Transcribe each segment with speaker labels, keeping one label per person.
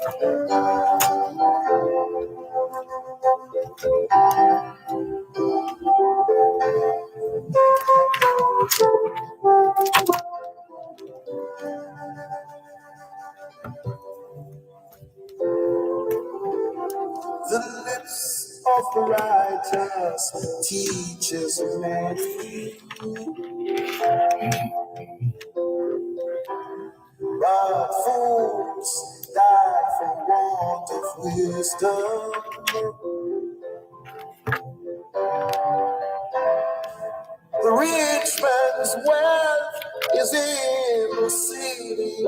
Speaker 1: The lips of the righteous teaches many, but fools die for want of wisdom. The rich man's wealth is in the city.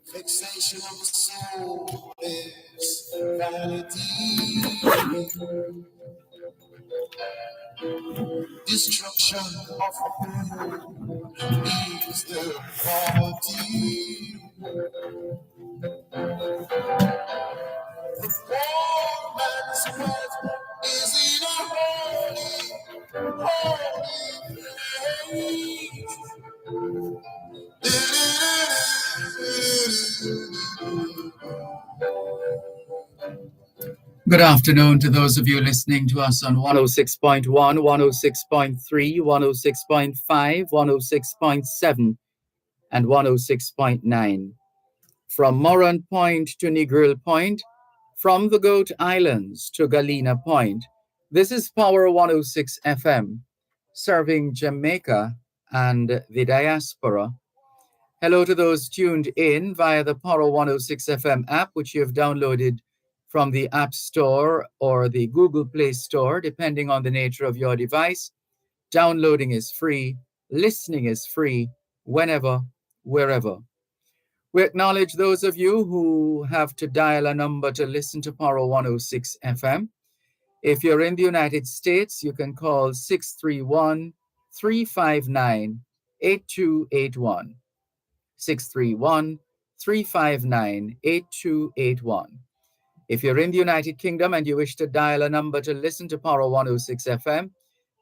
Speaker 1: Fixation of the soul is vanity. Destruction of the home is the poverty. The poor man's wealth is in a holy place. Good afternoon to those of you listening to us on 106.1, 106.3, 106.5, 106.7, and 106.9. From Moran Point to Negril Point, from the Goat Islands to Galena Point, this is Power 106 FM, serving Jamaica and the diaspora. Hello to those tuned in via the Power 106 FM app, which you have downloaded from the App Store or the Google Play Store, depending on the nature of your device. Downloading is free, listening is free, whenever, wherever. We acknowledge those of you who have to dial a number to listen to Power 106 FM. If you're in the United States, you can call 631-359-8281. 631-359-8281. If you're in the United Kingdom and you wish to dial a number to listen to Power 106 FM,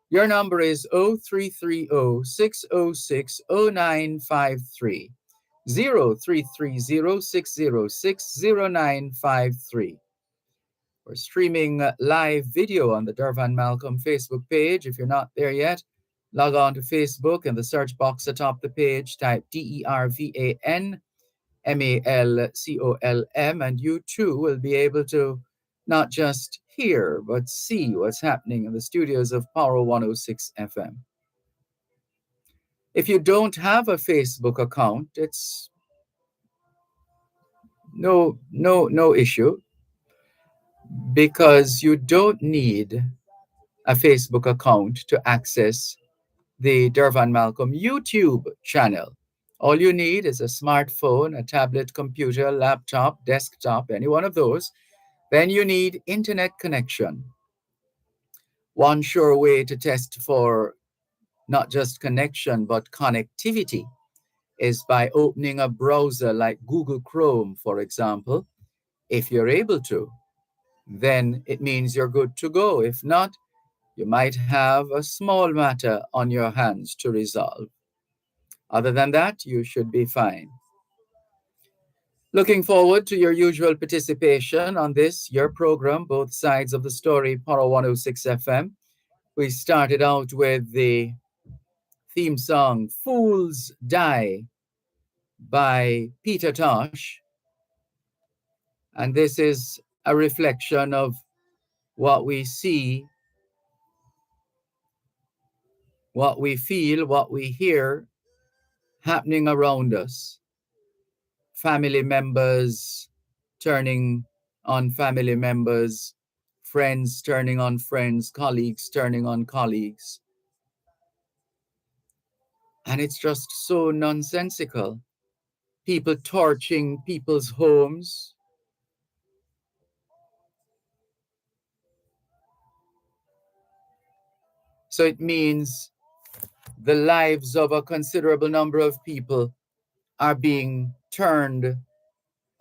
Speaker 1: your number is 0330-606-0953, 0330-606-0953. We're streaming live video on the Dervan Malcolm Facebook page. If you're not there yet, log on to Facebook. In the search box atop the page, type DERVAN MALCOLM, and you too will be able to not just hear, but see what's happening in the studios of Power 106 FM. If you don't have a Facebook account, it's no issue, because you don't need a Facebook account to access the Dervan Malcolm YouTube channel. All you need is a smartphone, a tablet, computer, laptop, desktop, any one of those. Then you need internet connection. One sure way to test for not just connection, but connectivity is by opening a browser like Google Chrome, for example. If you're able to, then it means you're good to go. If not, you might have a small matter on your hands to resolve. Other than that, you should be fine. Looking forward to your usual participation on this, your program, Both Sides of the Story, Power 106 FM. We started out with the theme song, Fools Die, by Peter Tosh. And this is a reflection of what we see, what we feel, what we hear happening around us. Family members turning on family members, friends turning on friends, colleagues turning on colleagues. And it's just so nonsensical. People torching people's homes. So it means the lives of a considerable number of people are being turned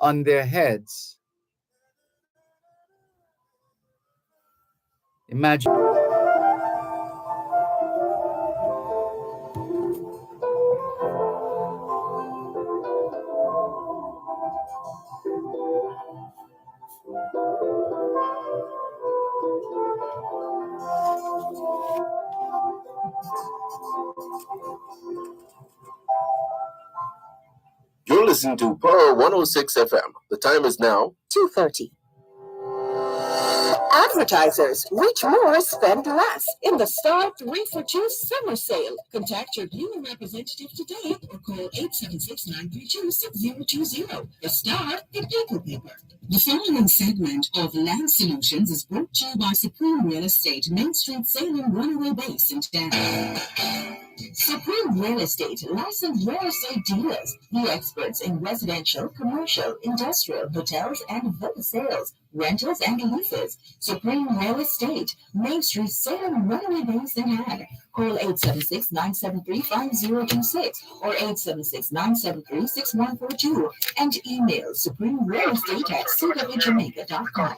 Speaker 1: on their heads. Imagine.
Speaker 2: You're listening to Pearl 106 FM. The time is now
Speaker 3: 2:30. Advertisers, reach more, spend less in the Star 3 for 2 summer sale. Contact your dealer representative today or call 876-932-6020. The Star, the people paper. The following segment of Land Solutions is brought to you by Supreme Real Estate, Main Street Salem Runaway Base in Denver. Supreme Real Estate, licensed real estate dealers, the experts in residential, commercial, industrial, hotels, and villa sales, rentals, and leases. Supreme Real Estate, Main Street, Salem, Runaway Base in Had. Call 876-973-5026 or 876-973-6142 and email supremerealestate@cwjamaica.com.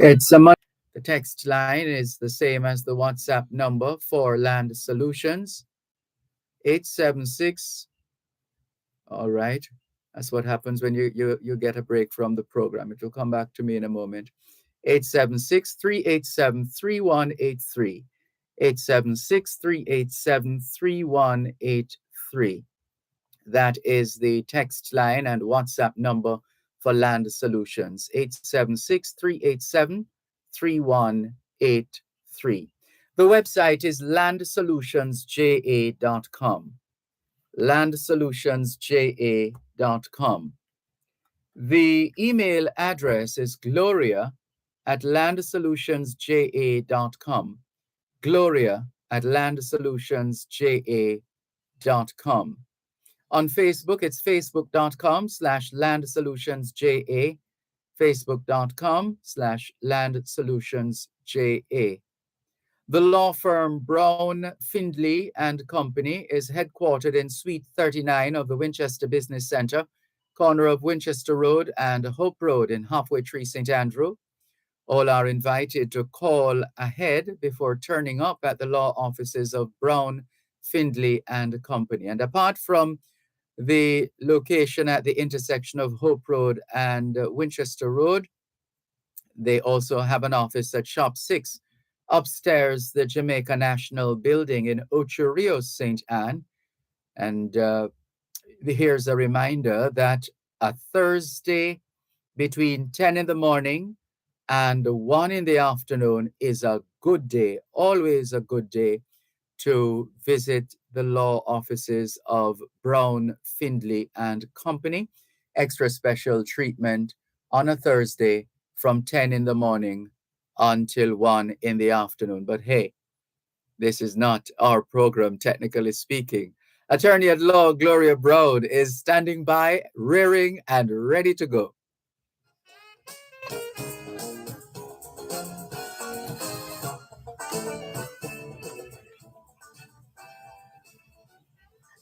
Speaker 1: It's a money. The text line is the same as the WhatsApp number for Land Solutions. 876. All right. That's what happens when you get a break from the program. It will come back to me in a moment. 876-387-3183. 876-387-3183. That is the text line and WhatsApp number for Land Solutions. 876-387-3183. The website is landsolutionsja.com. landsolutionsja.com. The email address is gloria@landsolutionsja.com. gloria@landsolutionsja.com. On Facebook, it's facebook.com/landsolutionsja, facebook.com/landsolutionsja. The law firm Brown, Findley and Company is headquartered in Suite 39 of the Winchester Business Center, corner of Winchester Road and Hope Road in Halfway Tree, St. Andrew. All are invited to call ahead before turning up at the law offices of Brown, Findley and Company. And apart from the location at the intersection of Hope Road and Winchester Road, they also have an office at Shop 6, upstairs the Jamaica National Building in Ocho Rios, St. Anne. And here's a reminder that a Thursday between 10 in the morning and 1 in the afternoon is a good day, always a good day, to visit the law offices of Brown, Findley and Company. Extra special treatment on a Thursday from 10 in the morning until 1 in the afternoon. But hey, this is not our program, technically speaking. Attorney at law Gloria Brown is standing by, rearing and ready to go.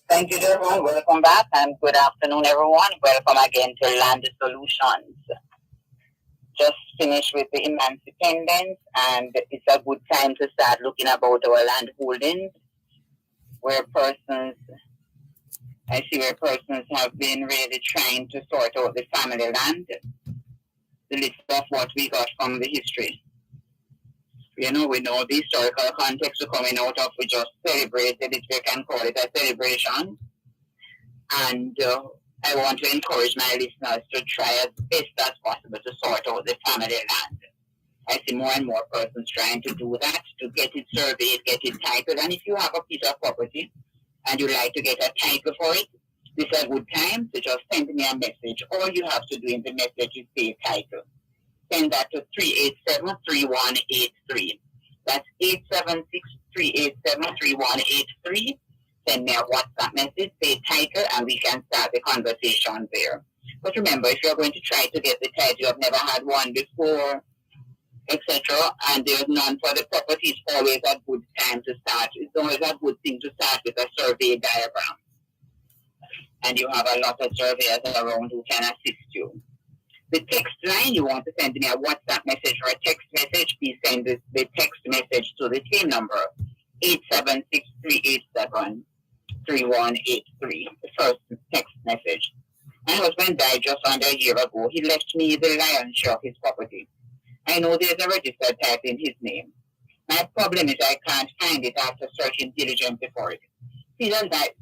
Speaker 4: Thank you, Dervan. Welcome back and good afternoon, everyone. Welcome again to Land Solutions. Just finished with the independence, and it's a good time to start looking about our land holdings, where persons have been really trying to sort out the family land, the list of what we got from the history. We know the historical context we're coming out of. We just celebrated it. We can call it a celebration. And I want to encourage my listeners to try as best as possible to sort out the family land. I see more and more persons trying to do that, to get it surveyed, get it titled. And if you have a piece of property and you'd like to get a title for it, this is a good time to just send me a message. All you have to do in the message is say title. Send that to 387-3183. That's 876-387-3183. Send me a WhatsApp message, say title, and we can start the conversation there. But remember, if you're going to try to get the title, you have never had one before, etc., and there's none for the property, it's always a good time to start. It's always a good thing to start with a survey diagram. And you have a lot of surveyors around who can assist you. The text line, you want to send me a WhatsApp message or a text message, please send the text message to the same number, 876-387-3183, the first text message. My husband died just under a year ago. He left me the lion's share of his property. I know there's a registered title in his name. My problem is I can't find it after searching diligently for it. Please advise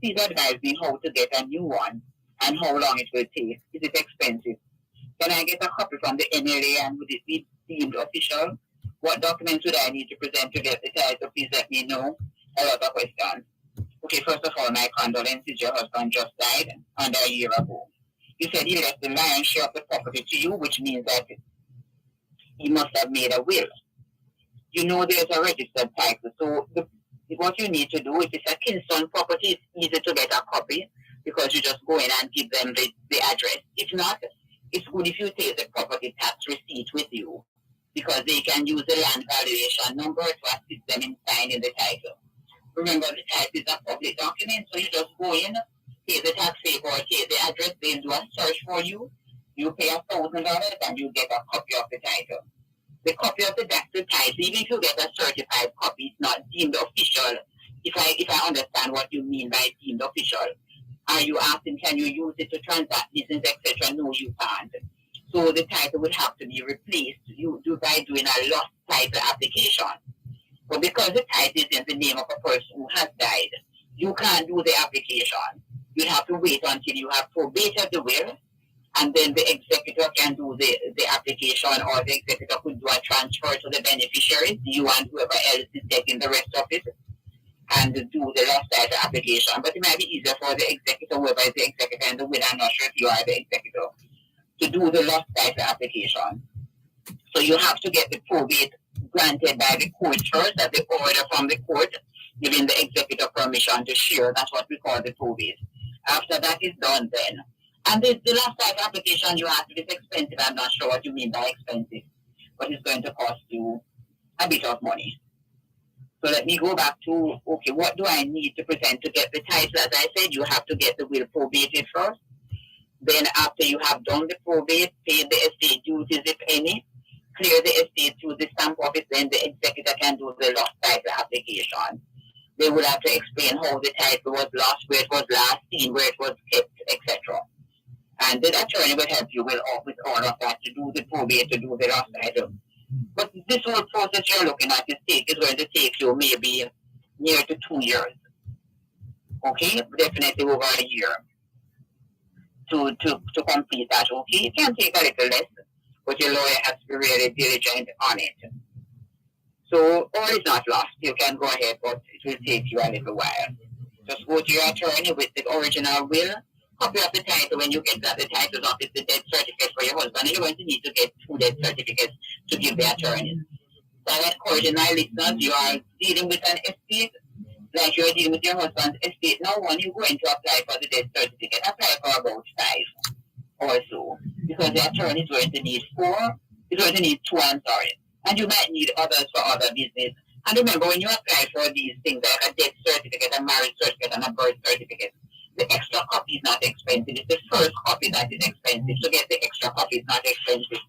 Speaker 4: me how to get a new one and how long it will take. Is it expensive? Can I get a copy from the NLA and would it be deemed official? What documents would I need to present to get the title? Please let me know. A lot of questions. Okay, first of all, my condolences. Your husband just died under a year ago. You said he left the lion's share of the property to you, which means that he must have made a will. You know there's a registered title. So what you need to do, if it's a Kingston property, it's easy to get a copy because you just go in and give them the address. If not, it's good if you take the property tax receipt with you because they can use the land valuation number to assist them in signing the title. Remember, the title is a public document, so you just go in, take the tax paper, take the address, they'll do a search for you. You pay $1,000 and you get a copy of the title. The copy of the title, even if you get a certified copy, it's not deemed official. If I understand what you mean by deemed official, are you asking can you use it to transact business, etc.? No, you can't. So the title would have to be replaced. You do by doing a lost title application. But because the title is in the name of a person who has died, you can't do the application. You have to wait until you have probated the will, and then the executor can do the application, or the executor could do a transfer to the beneficiaries, you and whoever else is taking the rest of it, and do the lost title application. But it might be easier for the executor, whoever is the executor in the will, I'm not sure if you are the executor, to do the lost title application. So you have to get the probate granted by the court first, as the order from the court, giving the executor permission to share. That's what we call the probate. After that is done then. And the lost title application you have to be expensive. I'm not sure what you mean by expensive, but it's going to cost you a bit of money. So let me go back to, okay, what do I need to present to get the title? As I said, you have to get the will probated first. Then after you have done the probate, pay the estate duties, if any, clear the estate through the stamp office, then the executor can do the lost title application. They would have to explain how the title was lost, where it was last seen, where it was kept, etc. And the attorney will help you with all of that to do the probate, to do the lost title. But this whole process you're looking at is going to take you maybe near to 2 years. Okay? Definitely over a year to complete that. Okay? It can take a little less, but your lawyer has to be really diligent on it. So all is not lost. You can go ahead, but it will take you a little while. Just go to your attorney with the original will, copy of the title. When you get that, the title's office, the death certificate for your husband, you're going to need to get 2 death certificates to give the attorneys. So I'm encouraging my listeners, you are dealing with an estate, like you're dealing with your husband's estate. Now, when you go in to apply for the death certificate, apply for about 5 or so, because the attorney is going to need 4, he's going to need 2, I'm sorry. And you might need others for other business. And remember, when you apply for these things, like a death certificate, a marriage certificate, and a birth certificate, the extra copy is not expensive. It's the first copy that is expensive. To get the extra copy is not expensive.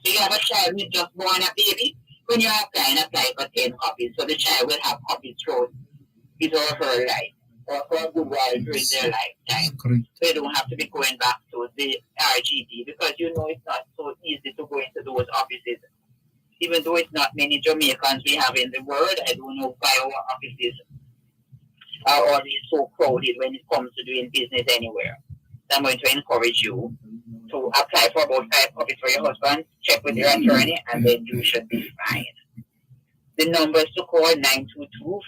Speaker 4: So you have a child who's just born a baby. When you apply for 10 copies. So the child will have copies throughout his or her life, or for a good while during their lifetime. So you don't have to be going back to the RGD, because you know it's not so easy to go into those offices. Even though it's not many Jamaicans we have in the world, I don't know why our offices are always so crowded when it comes to doing business anywhere. So I'm going to encourage you to apply for about 5 copies for your husband, check with your attorney, and then you should be fine. The numbers to call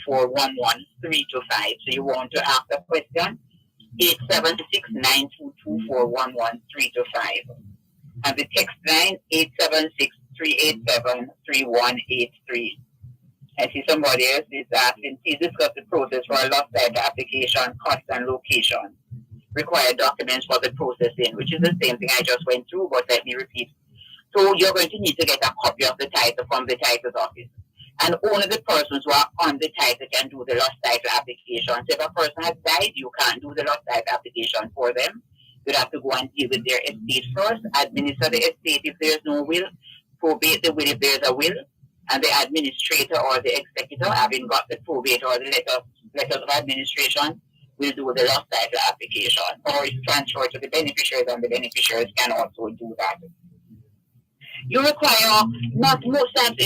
Speaker 4: 922-411-325. So you want to ask a question, 876-922-411-325. And the text line, 876-387-3183. I see somebody else is asking, please discuss the process for a lost title application, cost and location. required documents for the processing, which is the same thing I just went through, but let me repeat. So you're going to need to get a copy of the title from the title's office. And only the persons who are on the title can do the lost title application. So if a person has died, you can't do the lost title application for them. You'd have to go and deal with their estate first, administer the estate if there's no will, probate the will if there's a will, and the administrator or the executor, having got the probate or the letters of administration, will do the lost title application, or it's transferred to the beneficiaries, and the beneficiaries can also do that. You require, not most times,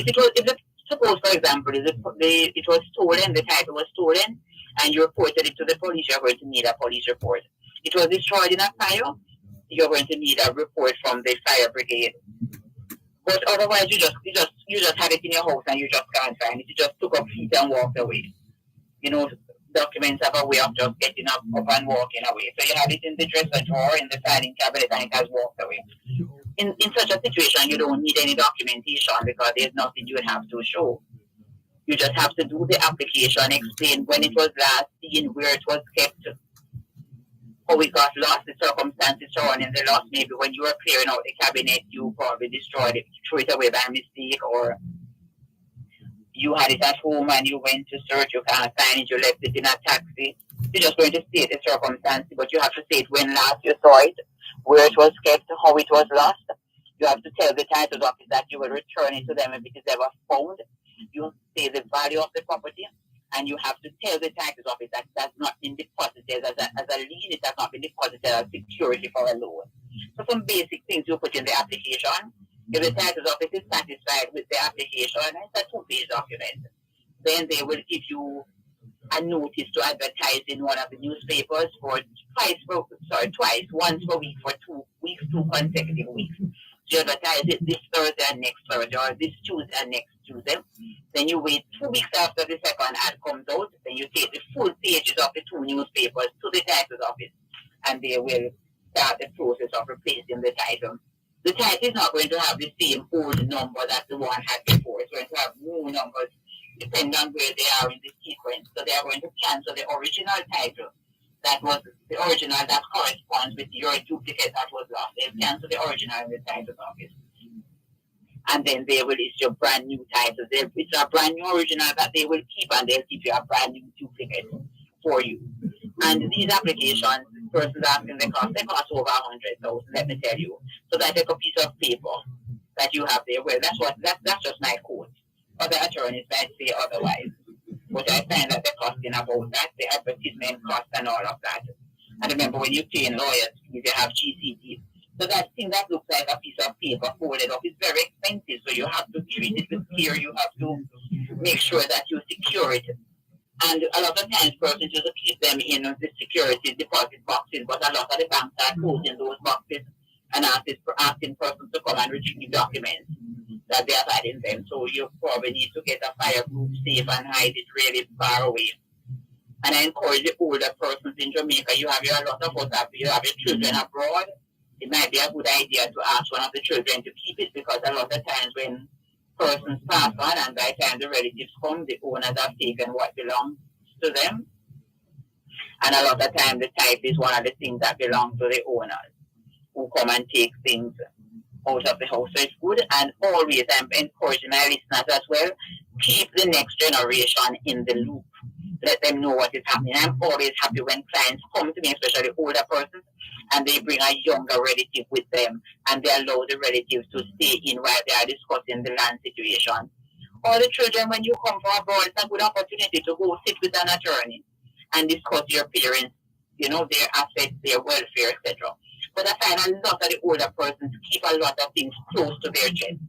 Speaker 4: suppose, for example, it was stolen, the title was stolen, and you reported it to the police, you're going to need a police report. It was destroyed in a fire, you're going to need a report from the fire brigade. But otherwise, you just have it in your house and you just can't find it. You just took up feet and walked away. You know, documents have a way of just getting up and walking away. So you have it in the dresser drawer, in the filing cabinet, and it has walked away. In such a situation, you don't need any documentation because there's nothing you would have to show. You just have to do the application, explain when it was last seen, where it was kept, how it got lost, the circumstances surrounding the loss. Maybe when you were clearing out the cabinet, you probably destroyed it, threw it away by mistake, or you had it at home and you went to search, you can't find it, you left it in a taxi. You're just going to state the circumstances, but you have to state when last you saw it, where it was kept, how it was lost. You have to tell the title office that you will return it to them if it is ever found. You say the value of the property, and you have to tell the title office that that's not been deposited as a lien, it has not been deposited as security for a loan. So some basic things you put in the application. If the title office is satisfied with the application, it's a 2-page document. Then they will give you a notice to advertise in one of the newspapers for twice, once per week for 2 weeks, 2 consecutive weeks. So you advertise it this Thursday and next Thursday, or this Tuesday and next Tuesday. Then you wait 2 weeks after the second ad comes out. Then you take the full pages of the 2 newspapers to the title's office, and they will start the process of replacing the title. The title is not going to have the same old number that the one had before. It's going to have new numbers depending on where they are in the sequence. So they are going to cancel the original title that was the original that corresponds with your duplicate that was lost. They'll cancel the original in the title's office. And then they will issue brand new titles. It's a brand new original that they will keep, and they'll give you a brand new duplicate for you. And these applications, persons asking they cost over 100,000, let me tell you. So that take a piece of paper that you have there. Well, that's just my quote. Other attorneys might say otherwise. But I find that the costing about that, the advertisement cost and all of that. And remember, when you pay in lawyers fees, you have GCT. So that thing that looks like a piece of paper folded up is very expensive. So you have to treat it with care. You have to make sure that you secure it. And a lot of times persons just keep them in the security deposit boxes, but a lot of the banks are closing those boxes and asking persons to come and retrieve documents that they have had in them. So you probably need to get a fireproof safe and hide it really far away. And I encourage the older persons in Jamaica, you have a lot of us have your children abroad. It might be a good idea to ask one of the children to keep it, because a lot of times when persons pass on and by the time the relatives come, the owners have taken what belongs to them. And a lot of time the title is one of the things that belong to the owners who come and take things out of the house. So it's good, and always I'm encouraging my listeners as well, keep the next generation in the loop. Let them know what is happening. I'm always happy when clients come to me, especially older persons, and they bring a younger relative with them, and they allow the relatives to stay in while they are discussing the land situation. Or the children, when you come from abroad, it's a good opportunity to go sit with an attorney and discuss your parents, their assets, their welfare, etc. But I find a lot of the older persons keep a lot of things close to their chest.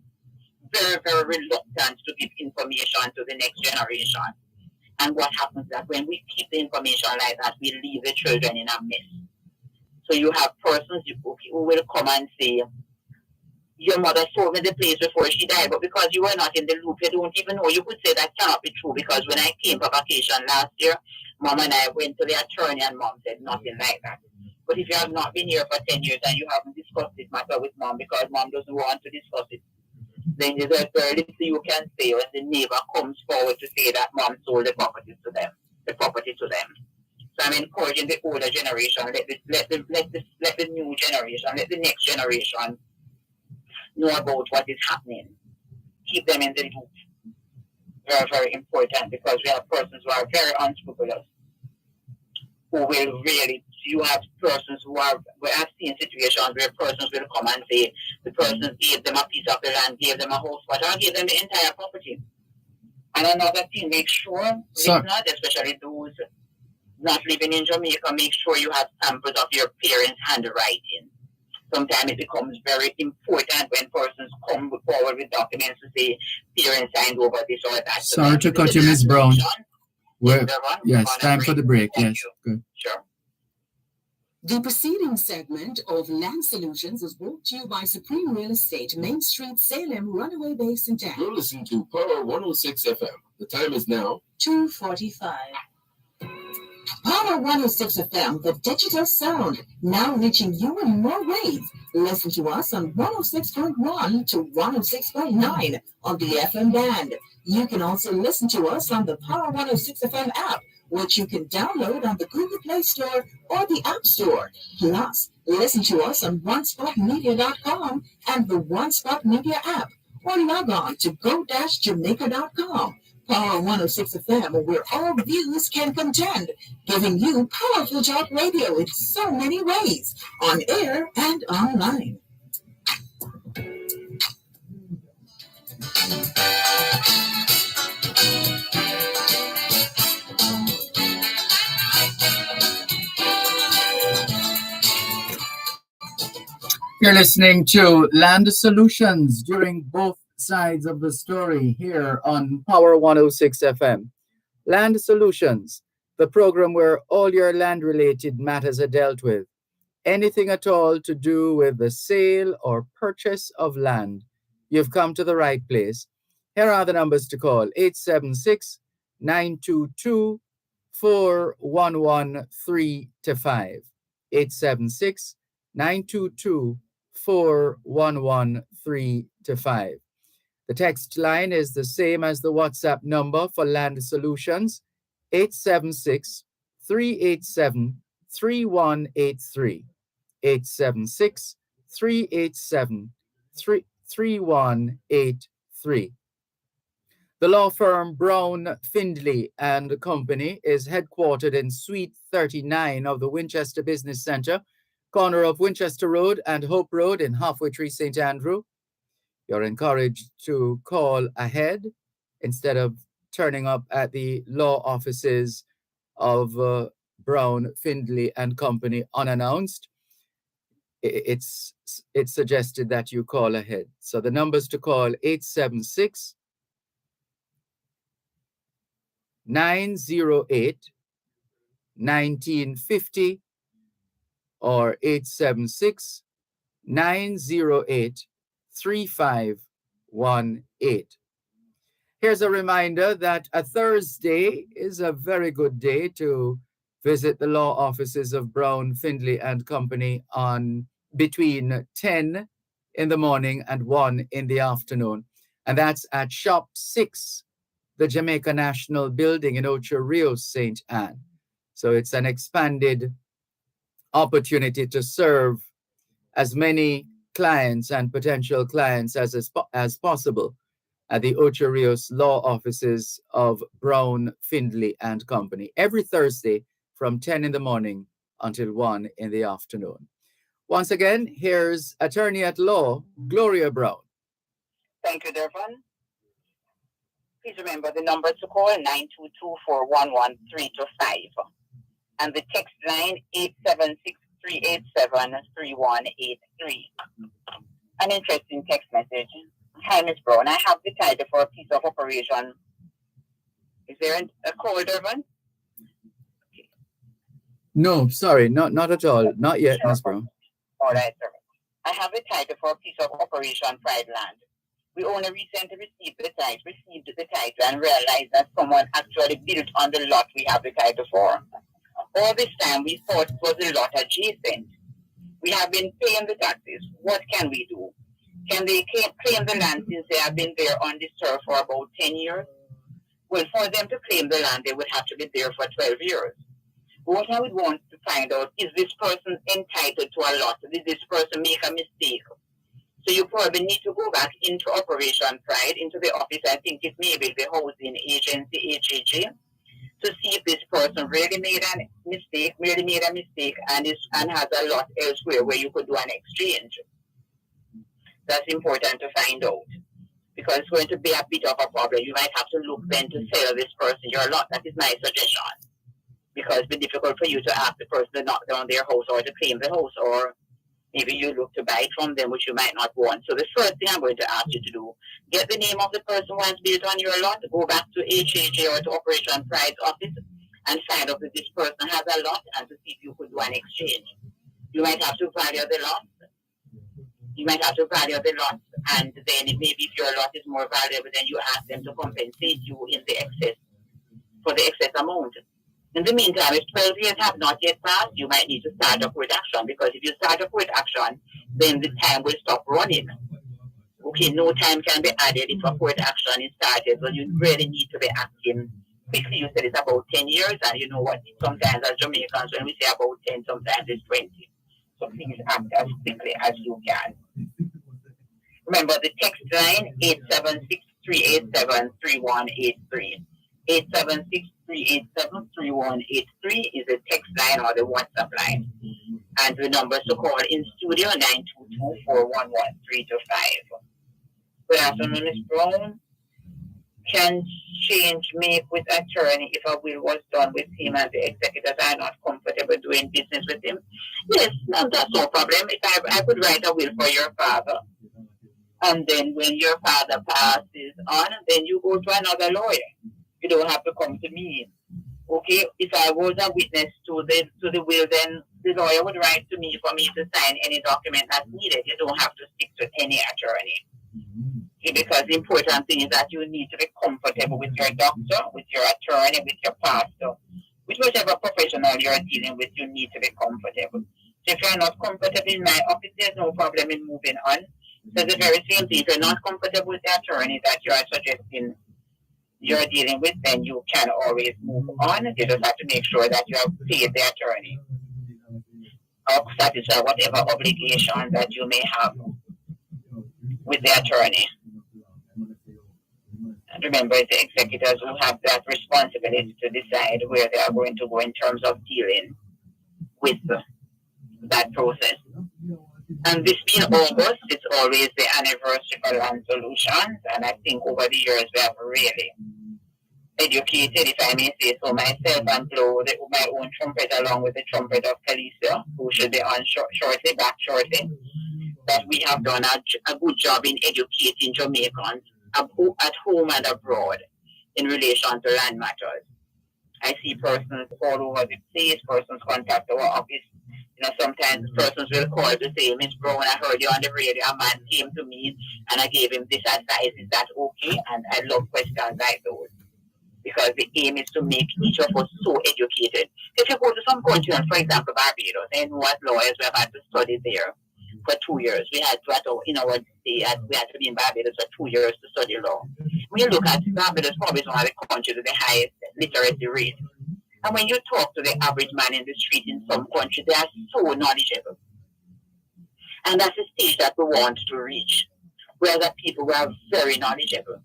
Speaker 4: Very, very reluctant to give information to the next generation. And what happens is that when we keep the information like that, we leave the children in a mess. So you have persons who will come and say, your mother sold me the place before she died, but because you were not in the loop, you don't even know. You could say that cannot be true, because when I came for vacation last year, Mom and I went to the attorney and Mom said nothing like that. But if you have not been here for 10 years and you haven't discussed this matter with Mom because Mom doesn't want to discuss it, then there's very little you can say when the neighbor comes forward to say that Mom sold the property to them. So I'm encouraging the older generation, let the new generation, let the next generation know about what is happening. Keep them in the loop. Very, very important, because we have persons who are very unscrupulous, who will really, you have persons who are, we have seen situations where persons will come and say the person gave them a piece of the land, gave them a house, but I gave them the entire property. And another thing, make sure, listeners, especially those not living in Jamaica, make sure you have samples of your parents' handwriting. Sometimes it becomes very important when persons come forward with documents to say parents signed over this or that.
Speaker 1: Sorry to cut you, Ms. Brown. Yes, time for the break. Yes, good.
Speaker 4: Sure.
Speaker 3: The preceding segment of Land Solutions was brought to you by Supreme Real Estate, Main Street, Salem, Runaway Base, and Town.
Speaker 2: You're listening to Power 106 FM. The time is now
Speaker 3: 2:45. Power 106 FM, the digital sound, now reaching you in more ways. Listen to us on 106.1 to 106.9 on the FM band. You can also listen to us on the Power 106 FM app, which you can download on the Google Play Store or the App Store. Plus, listen to us on onespotmedia.com and the One Spot Media app, or log on to go-jamaica.com. Power 106 FM, where all views can contend, giving you powerful talk radio in so many ways, on air and online.
Speaker 1: You're listening to Land Solutions during both sides of the story here on Power 106 FM. Land Solutions, the program where all your land-related matters are dealt with. Anything at all to do with the sale or purchase of land, you've come to the right place. Here are the numbers to call: 876-922-4113-5. 876-922-4113-5. The text line is the same as the WhatsApp number for Land Solutions, 876-387-3183. 876-387-3183. The law firm Brown, Findley and Company is headquartered in Suite 39 of the Winchester Business Center, corner of Winchester Road and Hope Road in Halfway Tree, St. Andrew. You're encouraged to call ahead instead of turning up at the law offices of Brown, Findley and Company unannounced. It's suggested that you call ahead. So the numbers to call: 876-908-1950 or 876-908-3518. Here's a reminder that a Thursday is a very good day to visit the law offices of Brown, Findley and Company on between 10 in the morning and 1 in the afternoon. And that's at Shop 6, the Jamaica National Building in Ocho Rios, St. Anne. So it's an expanded opportunity to serve as many clients and potential clients as possible at the Ocho Rios law offices of Brown, Findley and Company every Thursday from 10 in the morning until 1 in the afternoon. Once again, here's attorney at law, Gloria Brown.
Speaker 4: Thank you, Dervan. Please remember the number to call, 922-411-325. And the text line, 876-387-3183. An interesting text message. Hi, Ms. Brown. I have the title for a piece of operation. Is there a call, Dervan? Okay.
Speaker 1: No, sorry, not at all. Not yet,
Speaker 4: Sure.
Speaker 1: Ms. Brown.
Speaker 4: All right, sir. I have the title for a piece of operation Pride Land. We only recently received the title and realized that someone actually built on the lot we have the title for. All this time we thought it was a lot adjacent. We have been paying the taxes. What can we do? Can they claim the land since they have been there undisturbed for about 10 years? Well, for them to claim the land, they would have to be there for 12 years. What I would want to find out, is this person entitled to a lot? Did this person make a mistake? So you probably need to go back into Operation Pride, into the office. I think it may be the housing agency, HAG, to see if this person really made a mistake, and has a lot elsewhere where you could do an exchange. That's important to find out, because it's going to be a bit of a problem. You might have to look then to sell this person your lot. That is my suggestion, because it'll be difficult for you to ask the person to knock down their house or to claim the house, or maybe you look to buy it from them, which you might not want. So the first thing I'm going to ask you to do, get the name of the person who has built on your lot, go back to HAJ or to Operation Pride's office and find out if this person has a lot, and to see if you could do an exchange. You might have to value the lot. And then maybe if your lot is more valuable, then you ask them to compensate you in the excess, for the excess amount. In the meantime, if 12 years have not yet passed, you might need to start a court action, because if you start a court action, then the time will stop running. Okay, no time can be added if a court action is started, so you really need to be acting quickly. You said it's about 10 years, and you know what, sometimes as Jamaicans, when we say about 10, sometimes it's 20. So please act as quickly as you can. Remember the text line, 876-387-3183. 876-387-3183 is the text line or the WhatsApp line. And the numbers to call in studio, 922-411-325. Good afternoon, Ms. Brown. Can change make with attorney if a will was done with him and the executors are not comfortable doing business with him? Yes, no, that's no problem. If I could write a will for your father, and then when your father passes on, then you go to another lawyer. You don't have to come to me. Okay, if I was a witness to the will, then the lawyer would write to me for me to sign any document that's needed. You don't have to stick to any attorney. Okay, because the important thing is that you need to be comfortable with your doctor, with your attorney, with your pastor, with whichever professional you're dealing with. You need to be comfortable. So if you're not comfortable in my office, there's no problem in moving on. So the very same thing. If you're not comfortable with the attorney that you are suggesting you're dealing with, then you can always move on. You just have to make sure that you have paid the attorney or satisfy whatever obligation that you may have with the attorney. And remember, it's the executors who have that responsibility to decide where they are going to go in terms of dealing with that process. And this being August, it's always the anniversary for Land Solutions, and I think over the years we have really educated, if I may say so, myself and blow my own trumpet along with the trumpet of Calisa, who should be on shortly, that we have done a good job in educating Jamaicans at home and abroad in relation to land matters. I see persons all over the place, persons contact our office. You know, sometimes persons will call to say, Ms. Brown, I heard you on the radio, a man came to me and I gave him this advice, is that okay? And I love questions like those, because the aim is to make each of us so educated. If you go to some countries, for example, Barbados, and as lawyers, we have had to study there for 2 years. We had to, in our day, we had to be in Barbados for 2 years to study law. When you look at Barbados, probably one of the countries with the highest literacy rate. And when you talk to the average man in the street in some countries, they are so knowledgeable. And that's the stage that we want to reach, where the people who are very knowledgeable.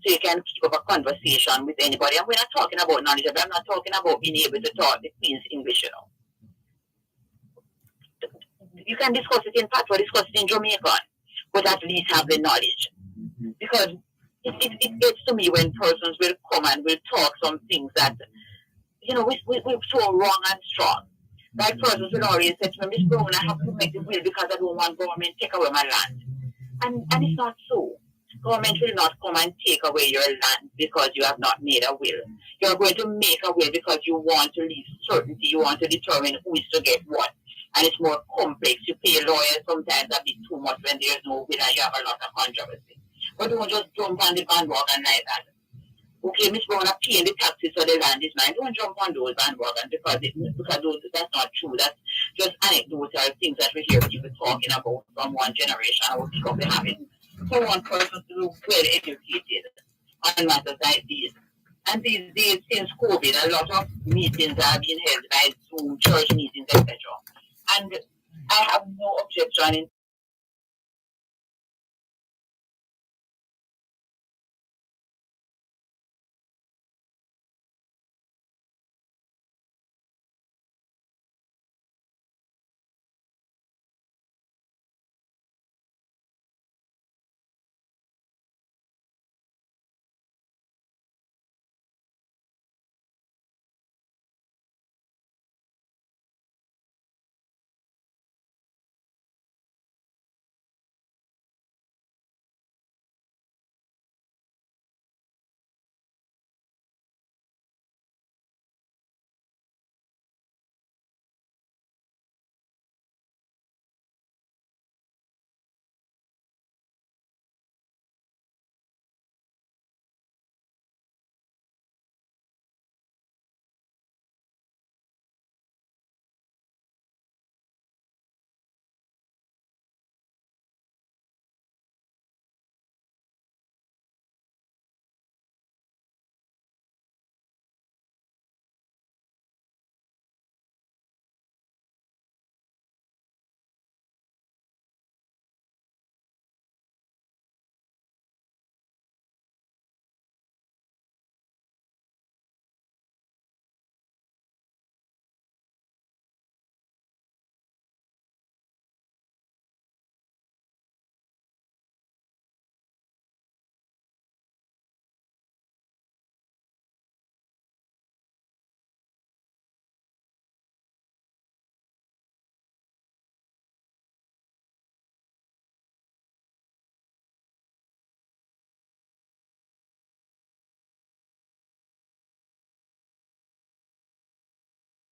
Speaker 4: So you can keep up a conversation with anybody. And we're not talking about knowledgeable. I'm not talking about being able to talk the Queen's English, you know. You can discuss it in patois, discuss it in Jamaican, but at least have the knowledge. Because it gets to me when persons will come and will talk some things that, you know, we're so wrong and strong. Like persons will always say to me, Miss Brown, I have to make the will because I don't want government to take away my land. And it's not so. Government will not come and take away your land because you have not made a will. You're going to make a will because you want to leave certainty. You want to determine who is to get what. And it's more complex. You pay lawyers sometimes a bit too much when there's no will and you have a lot of controversy. But don't just jump on the bandwagon like that. Okay, Miss Brown, I'm paying the taxes for the land is mine. Don't jump on those bandwagons because that's not true. That's just anecdotal things that we hear people talking about from one generation and we pick up the habit. So one person to be well educated on matters like these. And these days, since COVID, a lot of meetings are being held by Zoom, church meetings, etc. And I have no objection in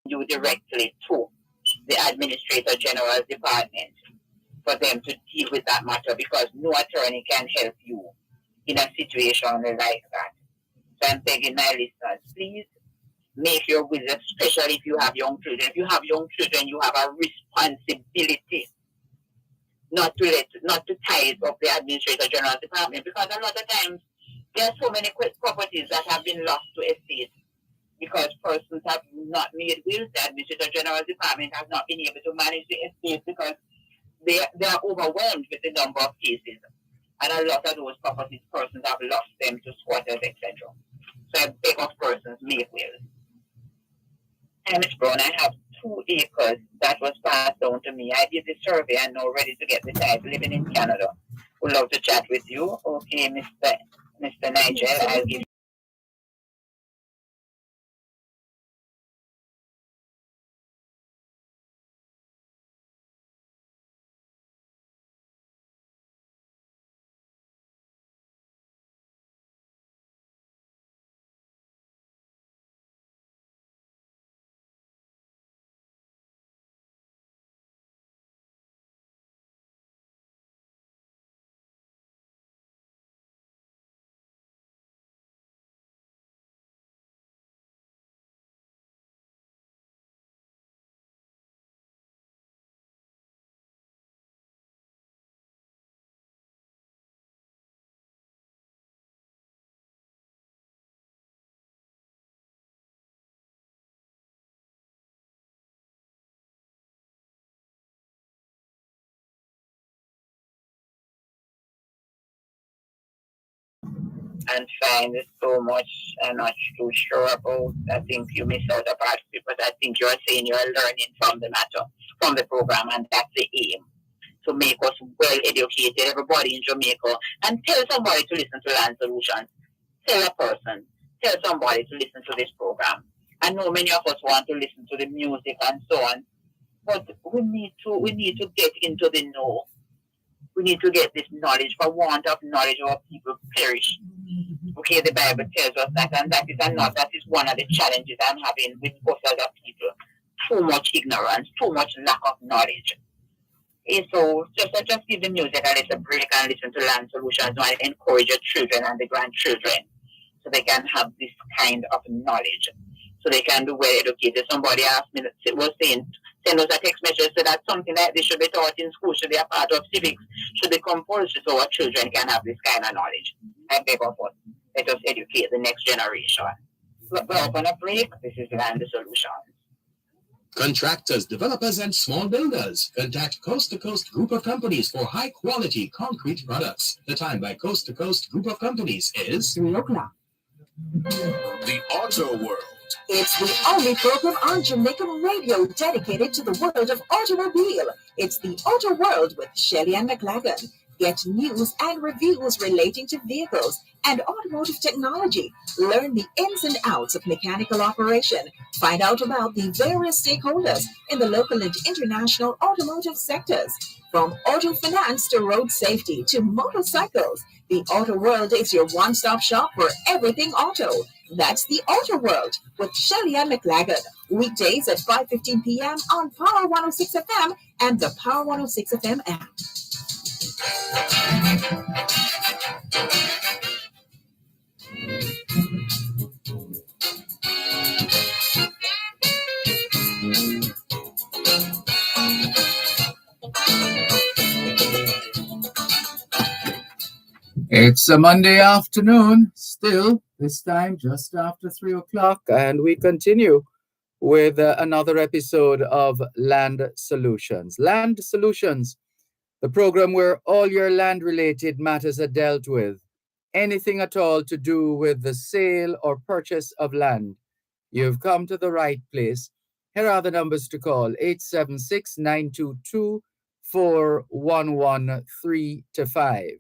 Speaker 4: you directly to the Administrator General's department for them to deal with that matter, because no attorney can help you in a situation like that. So I'm begging my listeners, please make your will, especially if you have young children. If you have young children, you have a responsibility not to tie it up the Administrator General's department, because a lot of times there are so many properties that have been lost to estates because persons have not made wills. The Administrator General's department has not been able to manage the estate because they are overwhelmed with the number of cases. And a lot of those properties, persons have lost them to squatters, etc. So I beg of persons, make wills. Miss Brown, I have 2 acres that was passed down to me. I did the survey and now ready to get the title, living in Canada. Would love to chat with you. Okay, Mr. Nigel, I'll give you. And find so much I'm not too sure about. I think you missed out a part of it, but I think you're saying you're learning from the matter, from the program, and that's the aim, to make us well educated, everybody in Jamaica, and tell somebody to listen to Land Solutions. Tell a person, tell somebody to listen to this program. I know many of us want to listen to the music and so on, but we need to get into the know. We need to get this knowledge. For want of knowledge, our people perish. Okay, the Bible tells us that, and that is one of the challenges I'm having with us as a people. Too much ignorance, too much lack of knowledge. Okay, so just give the music a little break and listen to Land Solutions and encourage your children and the grandchildren so they can have this kind of knowledge, so they can be well educated. Somebody asked me, was saying, send us a text message, so that something like this should be taught in school, should be a part of civics, should be compulsory, so our children can have this kind of knowledge. I beg of us, let us educate the next generation. We're up on a break. This is Land Solutions.
Speaker 5: Contractors, developers, and small builders. Contact Coast to Coast Group of Companies for high-quality concrete products. The time by Coast to Coast Group of Companies is
Speaker 3: 3 o'clock.
Speaker 5: The Auto World.
Speaker 3: It's the only program on Jamaican radio dedicated to the world of automobile. It's the Auto World with Shelley and McLagan. Get news and reviews relating to vehicles and automotive technology. Learn the ins and outs of mechanical operation. Find out about the various stakeholders in the local and international automotive sectors. From auto finance to road safety to motorcycles, the Auto World is your one-stop shop for everything auto. That's the Auto World with Shelley and McLagan. Weekdays at 5:15 p.m. on Power 106 FM and the Power 106 FM app.
Speaker 1: It's a Monday afternoon, still, this time just after 3 o'clock, and we continue with another episode of Land Solutions. Land Solutions, the program where all your land-related matters are dealt with. Anything at all to do with the sale or purchase of land. You've come to the right place. Here are the numbers to call: 876-922-4113-5.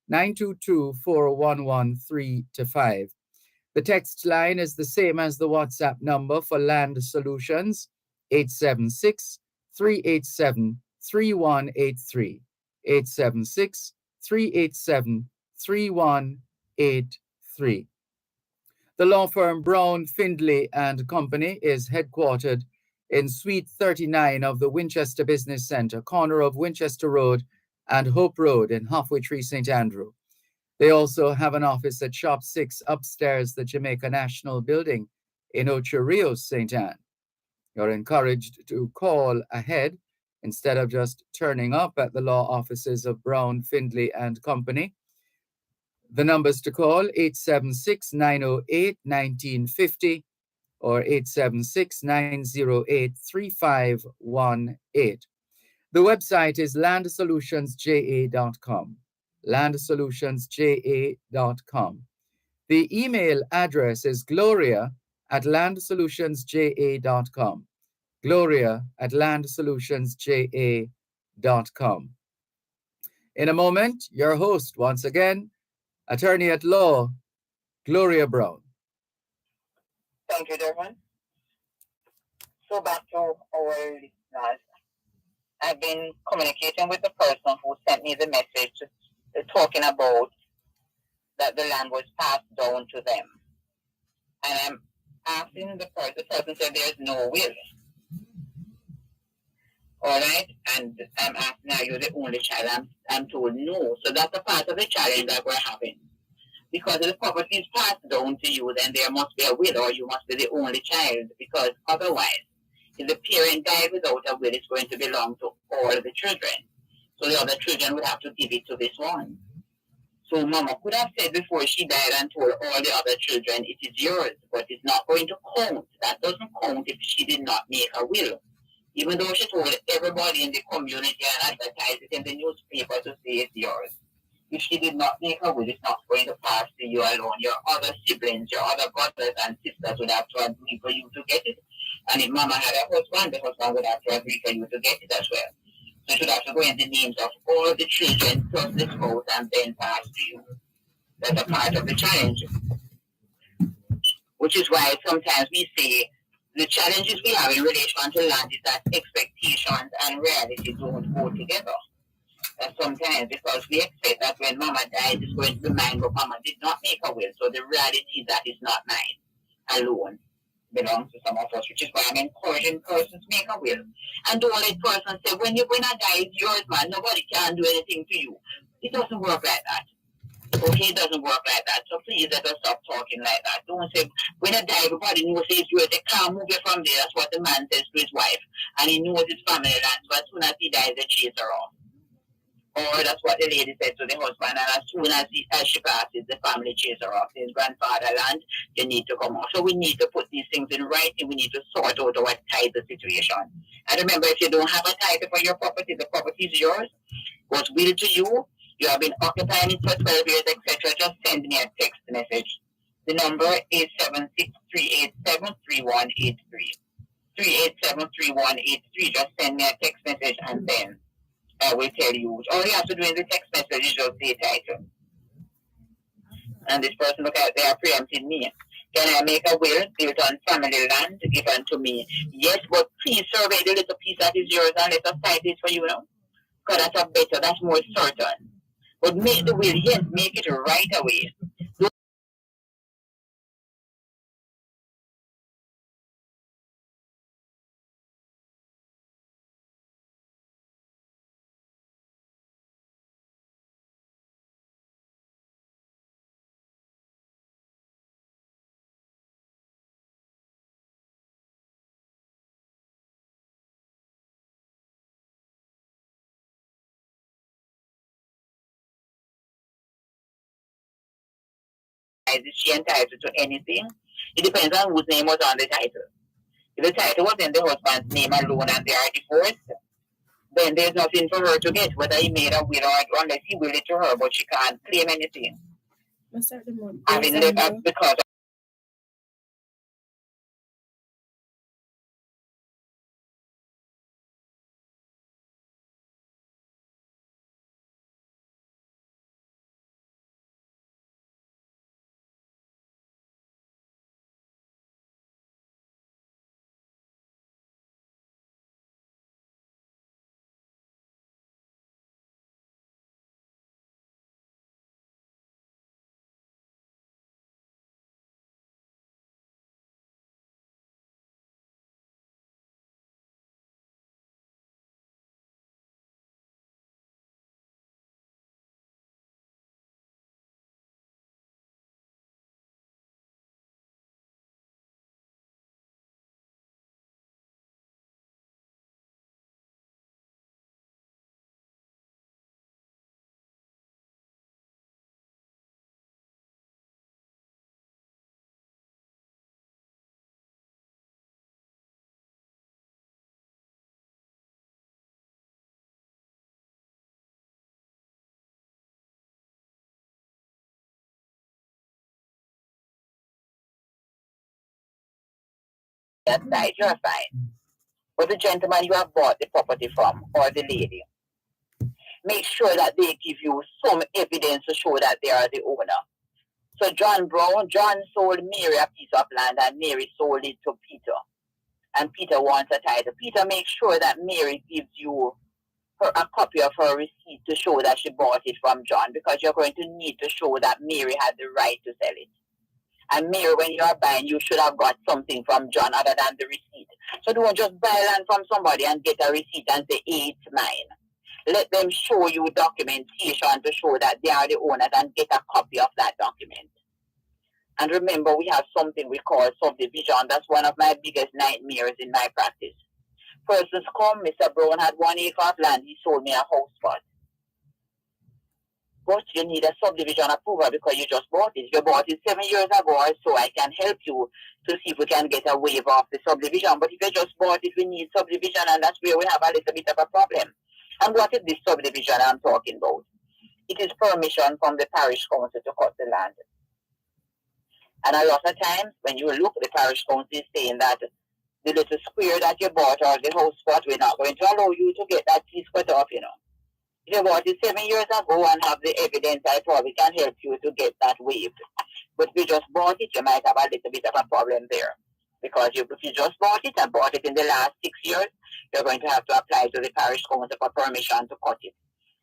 Speaker 1: 876-922-4113-5. The text line is the same as the WhatsApp number for Land Solutions: 876-387-3183. 876-387-3183. The law firm Brown, Findlay and Company is headquartered in Suite 39 of the Winchester Business Center, corner of Winchester Road and Hope Road in Halfway Tree, St. Andrew. They also have an office at Shop 6 upstairs the Jamaica National Building in Ocho Rios, St. Anne. You're encouraged to call ahead instead of just turning up at the law offices of Brown, Findlay and Company. The numbers to call: 876-908-1950 or 876-908-3518. The website is landsolutionsja.com. landsolutionsja.com. The email address is gloria@landsolutionsja.com. gloria@landsolutionsja.com. In a moment, your host once again, Attorney at Law, Gloria Brown.
Speaker 4: Thank you, Dervan. So back to our listeners. I've been communicating with the person who sent me the message talking about that the land was passed down to them. And I'm asking the person said there's no will. All right? And I'm asking, are you the only child? I'm told no. So that's a part of the challenge that we're having. Because if the property is passed down to you, then there must be a will, or you must be the only child. Because otherwise, if the parent dies without a will, it's going to belong to all the children. So the other children would have to give it to this one. So Mama could have said before she died and told all the other children, it is yours, but it's not going to count. That doesn't count if she did not make a will. Even though she told everybody in the community and advertised it in the newspaper to say it's yours. If she did not make a will, it's not going to pass to you alone. Your other siblings, your other brothers and sisters would have to agree for you to get it. And if Mama had a husband, the husband would have to agree for you to get it as well. So it would have to go in the names of all the children plus the spouse and then pass to you. That's a part of the challenge. Which is why sometimes we say the challenges we have in relation to land is that expectations and reality don't go together. And sometimes because we expect that when Mama dies, it's going to be mine, but Mama did not make a will. So the reality is that it's not mine alone. Belongs to some of us, which is why I'm encouraging persons to make a will. And don't let persons say, when I die, it's yours, man. Nobody can do anything to you. It doesn't work like that. Okay, it doesn't work like that. So please let us stop talking like that. Don't say, when I die, everybody knows it's yours. They can't move it from there. That's what the man says to his wife. And he knows his family land. So as soon as he dies, they chase her off. Or that's what the lady said to the husband, and as soon as she passes, the family chase her off. His grandfatherland, you need to come off. So we need to put these things in writing. We need to sort out our title situation. And remember, if you don't have a title for your property, the property is yours, was willed to you, you have been occupying it for 12 years, etc. Just send me a text message. The number is 763873183. 3873183. Just send me a text message and then I will tell you. All you have to do in the text message is just say title. And this person, look at, they are preempting me. Can I make a will built on family land given to me? Yes, but please survey the little piece that is yours and let us type it for you now. Because that's a better, that's more certain. But make the will, yes, make it right away. Is she entitled to anything? It depends on whose name was on the title. If the title was in the husband's name alone and they are divorced, then there's nothing for her to get, whether he made a will or unless he will it to her, but she can't claim anything. Having left because that side, you're fine. But the gentleman you have bought the property from, or the lady, make sure that they give you some evidence to show that they are the owner. So John sold Mary a piece of land and Mary sold it to Peter. And Peter wants a title. Peter makes sure that Mary gives you a copy of her receipt to show that she bought it from John, because you're going to need to show that Mary had the right to sell it. And Mary, when you are buying, you should have got something from John other than the receipt. So don't just buy land from somebody and get a receipt and say, hey, it's mine. Let them show you documentation to show that they are the owners and get a copy of that document. And remember, we have something we call subdivision. That's one of my biggest nightmares in my practice. Persons come, Mr. Brown had 1 acre of land, he sold me a house spot. But you need a subdivision approval because you just bought it. You bought it 7 years ago or so. I can help you to see if we can get a waiver of the subdivision. But if you just bought it, we need subdivision, and that's where we have a little bit of a problem. And what is this subdivision I'm talking about? It is permission from the parish council to cut the land. And a lot of times, when you look, the parish council is saying that the little square that you bought or the house spot, we're not going to allow you to get that piece cut off, you know. If you bought it 7 years ago and have the evidence, I probably can help you to get that waived. But if you just bought it, you might have a little bit of a problem there. Because if you just bought it and bought it in the last 6 years, you're going to have to apply to the parish council for permission to cut it.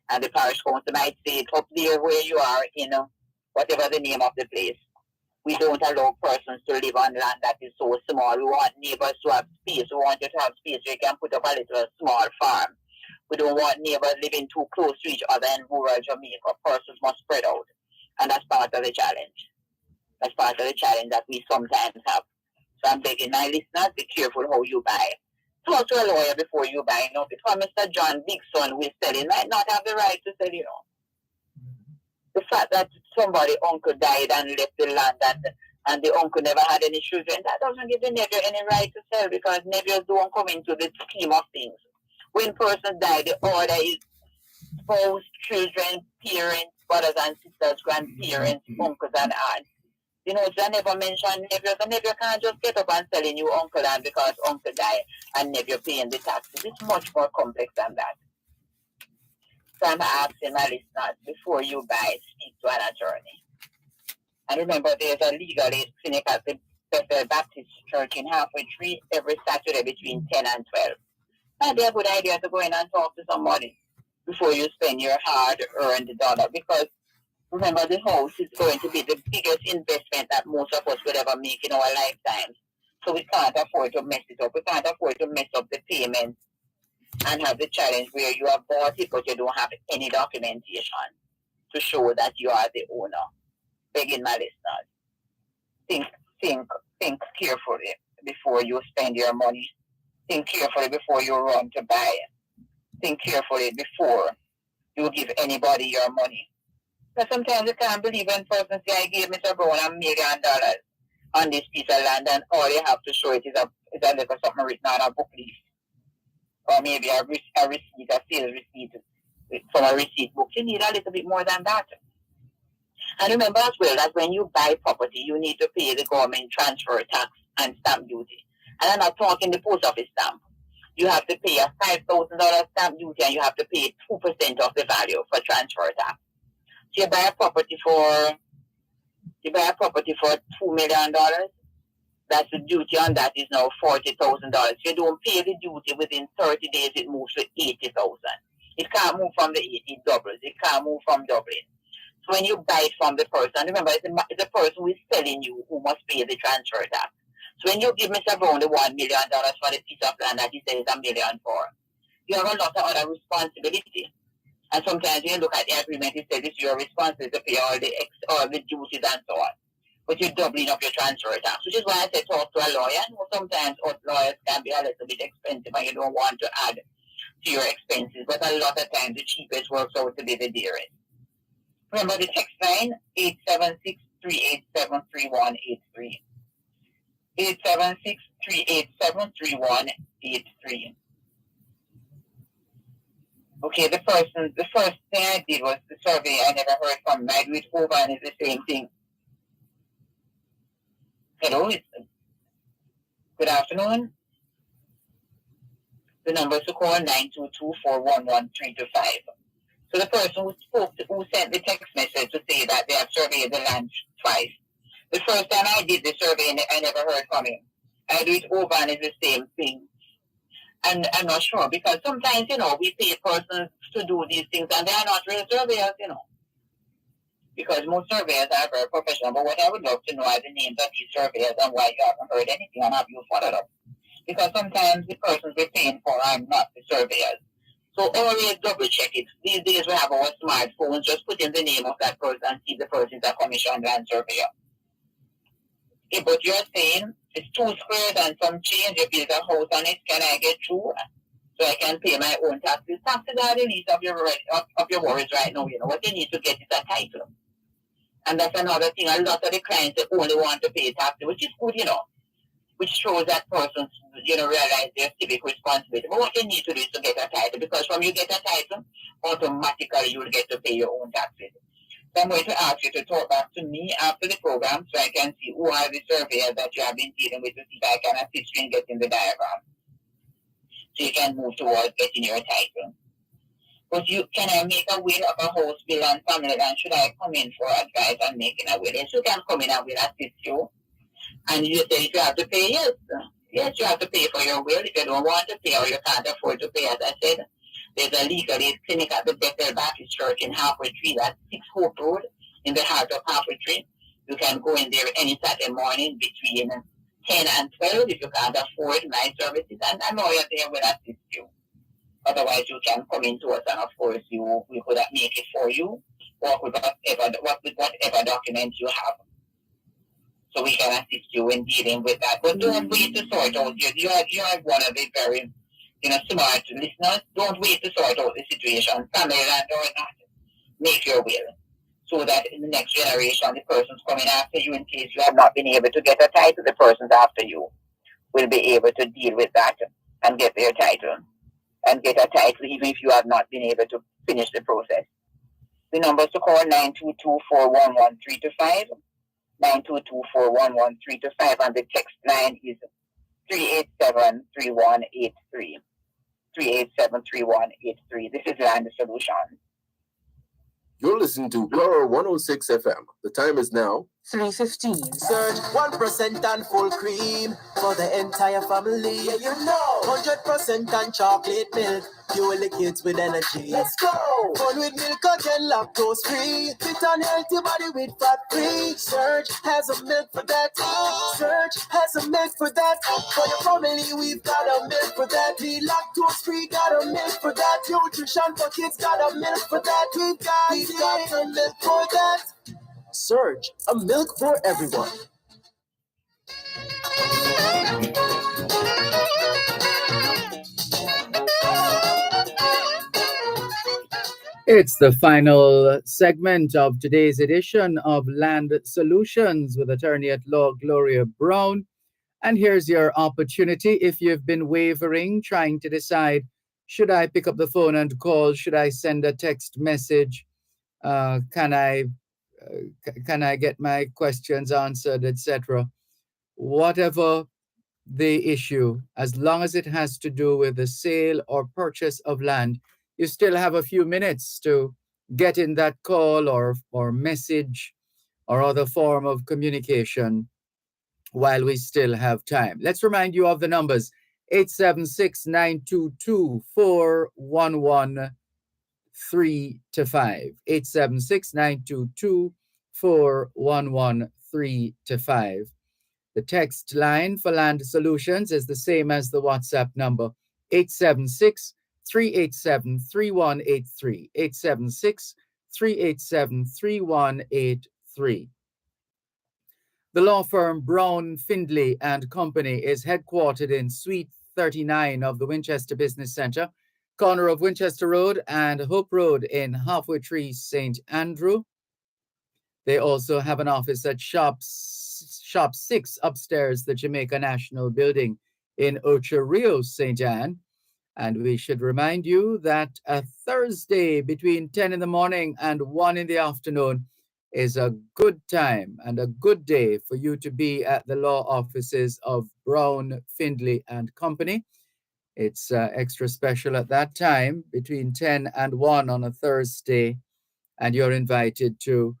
Speaker 4: And the parish council might say it up there where you are, you know, whatever the name of the place. We don't allow persons to live on land that is so small. We want neighbors to have space. We want you to have space where you can put up a little small farm. We don't want neighbors living too close to each other in rural Jamaica. Persons must spread out. And that's part of the challenge. That's part of the challenge that we sometimes have. So I'm begging my listeners, be careful how you buy. talk to a lawyer before you buy. Because Mr. John Big Son will sell it, might not have the right to sell, The fact that somebody uncle died and left the land and the uncle never had any children, that doesn't give the nephew any right to sell, because nephews don't come into the scheme of things. When person died, the order is spouse, children, parents, brothers and sisters, grandparents, uncles and aunts. I never mentioned nephews. A nephew can't just get up and selling you uncle and because uncle died and nephew paying the taxes. It's much more complex than that. So I'm asking my listeners, before you buy, speak to an attorney. And remember, there's a legal aid clinic at the Bethel Baptist Church in Halfway Tree every Saturday between 10 and 12. Might be a good idea to go in and talk to somebody before you spend your hard-earned dollar, because remember, the house is going to be the biggest investment that most of us will ever make in our lifetimes. So we can't afford to mess it up. We can't afford to mess up the payments and have the challenge where you have bought it but you don't have any documentation to show that you are the owner. Begging my listeners, think carefully before you spend your money. Think carefully before you run to buy. Think carefully before you give anybody your money. But sometimes you can't believe when person say, I gave Mr. Brown $1 million on this piece of land, and all you have to show it is a little something written on a book leaf. Or maybe a receipt, a sales receipt from a receipt book. You need a little bit more than that. And remember as well that when you buy property, you need to pay the government transfer tax and stamp duty. And I'm not talking the post office stamp. You have to pay a $5,000 stamp duty, and you have to pay 2% of the value for transfer tax. So you buy a property for $2 million. That's the duty on that is now $40,000. If you don't pay the duty within 30 days, it moves to $80,000. It can't move from the 80, it doubles. It can't move from doubling. So when you buy it from the person, remember it's the person who is selling you who must pay the transfer tax. So when you give Mr. Brown the $1 million for the piece of land that he says $1 million for, you have a lot of other responsibility. And sometimes when you look at the agreement, it says it's your responsibility to pay all the duties and so on. But you're doubling up your transfer tax, which is why I say talk to a lawyer. Sometimes lawyers can be a little bit expensive and you don't want to add to your expenses. But a lot of times the cheapest works out to be the dearest. Remember the text line, 876-387-3183. 876-387-3183. Okay, the first thing I did was the survey. I never heard from him. I do it over and it's the same thing. Hello, good afternoon. The number is to call 922-411-325. So the person who sent the text message to say that they have surveyed the land twice. The first time I did the survey, I never heard from him. I do it over and it's the same thing. And I'm not sure, because sometimes, we pay persons to do these things and they are not real surveyors, Because most surveyors are very professional. But what I would love to know are the names of these surveyors and why you haven't heard anything and have you followed up. Because sometimes the persons we're paying for are not the surveyors. So always double check it. These days we have our smartphones. Just put in the name of that person and see if the person is a commissioned land surveyor. Okay, but you're saying it's 2 squares and some change. You build a house on it. Can I get through so I can pay my own taxes? Taxes are the least of your worries right now. What you need to get is a title. And that's another thing. A lot of the clients, they only want to pay taxes, which is good, which shows that person, realize their civic responsibility. But what you need to do is to get a title, because when you get a title, automatically you will get to pay your own taxes. So I'm going to ask you to talk back to me after the program so I can see who are the surveyors that you have been dealing with to see if I can assist you in getting the diagram. So you can move towards getting your title. But can I make a will of a house, bill, and family land? Should I come in for advice on making a will? Yes, you can come in and we'll assist you. And you say if you have to pay, yes. Yes, you have to pay for your will. If you don't want to pay or you can't afford to pay, as I said, there's a legal aid clinic at the Bethel Baptist Church in Halfway Tree. That's 6 Hope Road in the heart of Halfway Tree. You can go in there any Saturday morning between 10 and 12 if you can't afford my services. And I know you're there will assist you. Otherwise, you can come in to us, and of course, we could make it for you, or with whatever documents you have. so we can assist you in dealing with that. But don't wait to sort out. You are one of the very, smart listeners. Don't wait to sort out the situation, family land or not. Make your will, so that in the next generation, the person's coming after you, in case you have not been able to get a title, the person's after you will be able to deal with that and get their title and get a title, even if you have not been able to finish the process. The numbers to call 922-411-325, 922-411-325, and the text line is 387-3183. 387-3183. This is Land Solution.
Speaker 2: You're listening to Power 106 FM. The time is now
Speaker 3: 3:15.
Speaker 6: Surge 1% and full cream for the entire family. Yeah, 100% and chocolate milk. Fuel the kids with energy. Let's go. Fun with milk again, lactose free. Fit and healthy body with fat free. Surge has a milk for that. Surge has a milk for that. For your family, we've got a milk for that. The lactose free got a milk for that. Nutrition for kids got a milk for that. We've got a milk for that. Surge, a milk for everyone.
Speaker 1: It's the final segment of today's edition of Land Solutions with Attorney at Law Gloria Brown. And here's your opportunity. If you've been wavering, trying to decide, should I pick up the phone and call? Should I send a text message? Can I get my questions answered, etc.? Whatever the issue, as long as it has to do with the sale or purchase of land, you still have a few minutes to get in that call or message or other form of communication while we still have time. Let's remind you of the numbers: 876-922-411-3-5. 876-922-411-3-5. The text line for Land Solutions is the same as the WhatsApp number, 876-387-3183, 876-387-3183. The law firm Brown, Findlay and Company is headquartered in Suite 39 of the Winchester Business Center, corner of Winchester Road and Hope Road in Halfway Tree, St. Andrew. They also have an office at Shop 6 upstairs, the Jamaica National Building in Ocho Rios, St. Anne. And we should remind you that a Thursday between 10 in the morning and 1 in the afternoon is a good time and a good day for you to be at the law offices of Brown, Findlay and Company. It's extra special at that time between 10 and 1 on a Thursday, and you're invited to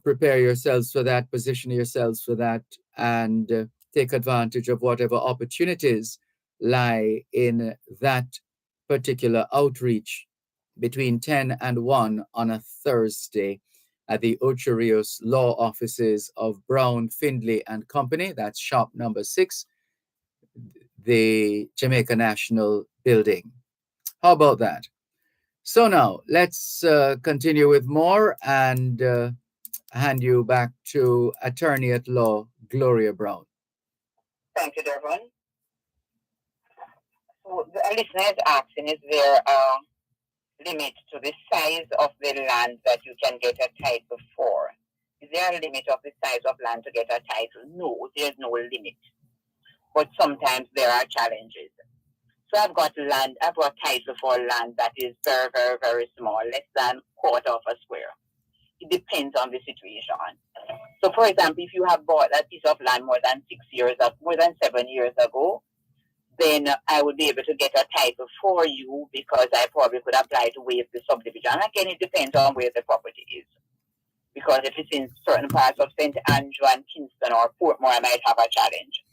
Speaker 1: prepare yourselves for that, position yourselves for that, and take advantage of whatever opportunities lie in that particular outreach between 10 and 1 on a Thursday at the Ocho Rios law offices of Brown, Findlay and Company. That's shop number 6, the Jamaica National Building. How about that? So now let's continue with more and hand you back to Attorney at Law Gloria Brown.
Speaker 4: Thank you, Dervan. So the listener is asking, is there a limit to the size of the land that you can get a title for? Is there a limit of the size of land to get a title? No, there's no limit. But sometimes there are challenges. So I've got title for land that is very, very, very small, less than quarter of a square. It depends on the situation. So, for example, if you have bought that piece of land more than 7 years ago, then I would be able to get a title for you because I probably could apply to waive the subdivision. Again, it depends on where the property is. Because if it's in certain parts of St. Andrew and Kingston or Portmore, I might have a challenge.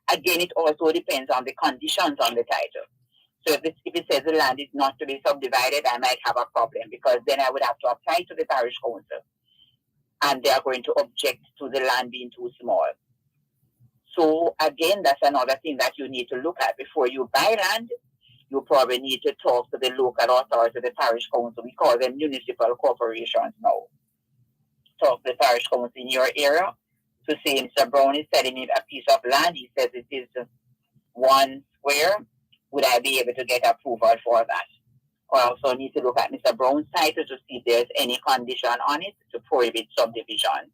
Speaker 4: Again, it also depends on the conditions on the title. So if it says the land is not to be subdivided, I might have a problem because then I would have to apply to the parish council and they are going to object to the land being too small. So again, that's another thing that you need to look at before you buy land. You probably need to talk to the local authority, the parish council. We call them municipal corporations now. Talk to the parish council in your area to say Mr. Brown is selling me a piece of land. He says it is 1 square. Would I be able to get approval for that? I also need to look at Mr. Brown's title to see if there's any condition on it to prohibit subdivision.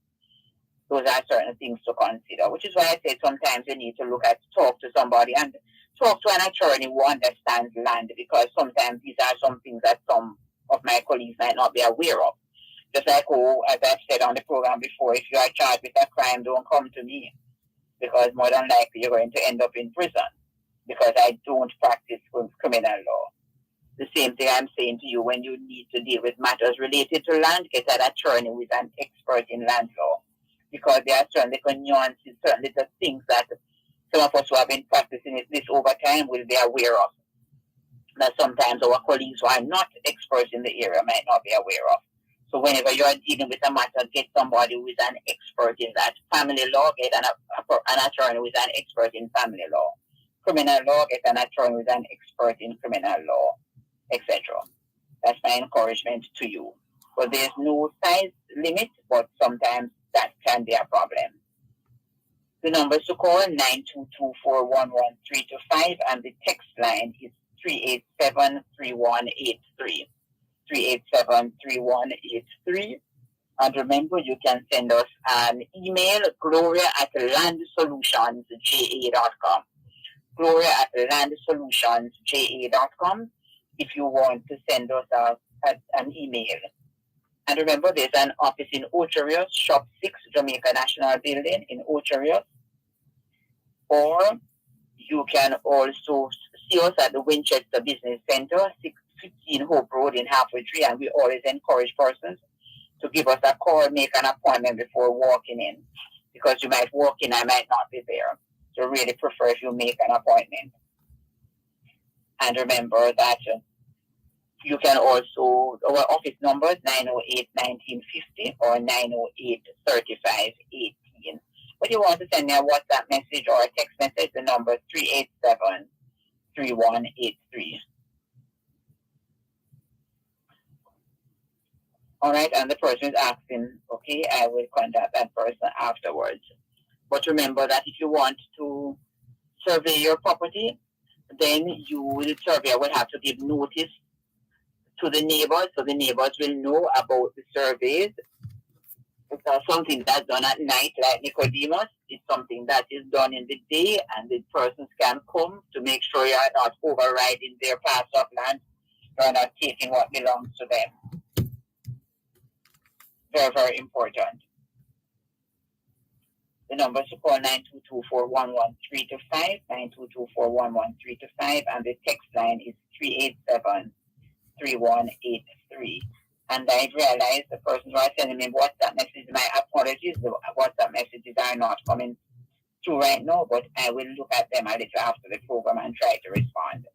Speaker 4: Those are certain things to consider, which is why I say sometimes you need to talk to somebody and talk to an attorney who understands land, because sometimes these are some things that some of my colleagues might not be aware of. Just like, as I've said on the program before, if you are charged with a crime, don't come to me, because more than likely you're going to end up in prison, because I don't practice criminal law. The same thing I'm saying to you, when you need to deal with matters related to land, get an attorney who is an expert in land law, because there are certain little nuances, certain little things that some of us who have been practicing this over time will be aware of, that sometimes our colleagues who are not experts in the area might not be aware of. So whenever you are dealing with a matter, get somebody who is an expert in that. Family law, get an attorney who is an expert in family law. Criminal law, get an attorney who is an expert in criminal law, etc. That's my encouragement to you. But there's no size limit, but sometimes that can be a problem. The numbers to call 922-411-325, and the text line is 387-3183. 387-3183. And remember, you can send us an email, gloria@landsolutions.ja.com. gloria@landsolutions.ja.com if you want to send us an email. And remember, there's an office in Ocherios, Shop 6, Jamaica National Building in Ocherios. Or you can also see us at the Winchester Business Center, 615 Hope Road in Halfway Tree, and we always encourage persons to give us a call, make an appointment before walking in, because you might walk in, I might not be there. So really prefer if you make an appointment. And remember that you can also, our office number is 908-1950 or 908-3518. If you want to send me a WhatsApp message or a text message, the number is 387-3183. All right, and the person is asking, okay, I will contact that person afterwards. But remember that if you want to survey your property, then the surveyor will have to give notice to the neighbors, so the neighbors will know about the surveys. It's something that's done at night, like Nicodemus. It's something that is done in the day, and the persons can come to make sure you are not overriding their parts of land. You are not taking what belongs to them. Very, very important. The numbers to call 922-411-325, 922-411-325, and the text line is 387-3183. And I realized the persons who are sending me WhatsApp messages, my apologies, the WhatsApp messages are not coming through right now, but I will look at them a little after the program and try to respond.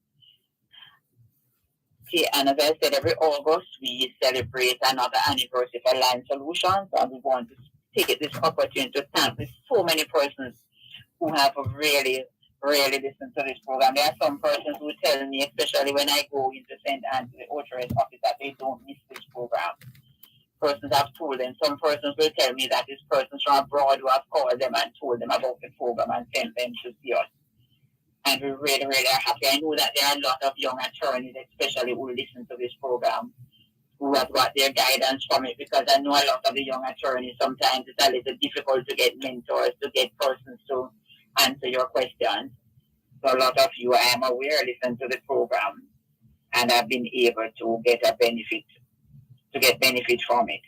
Speaker 4: Okay, and as I said, every August we celebrate another anniversary for Land Solutions, and we want to take this opportunity to thank so many persons who have really listened to this program. There are some persons who tell me, especially when I go into St. Anne's, the Ocherios office, that they don't miss this program. Persons have told them. Some persons will tell me that it's persons from abroad who have called them and told them about the program and sent them to see us. And we really are happy. I know that there are a lot of young attorneys, especially who listen to this program, who have got their guidance from it, because I know a lot of the young attorneys, sometimes it's a little difficult to get mentors, to get persons to answer your questions. So a lot of you, I am aware, listen to the program and have been able to get benefit from it.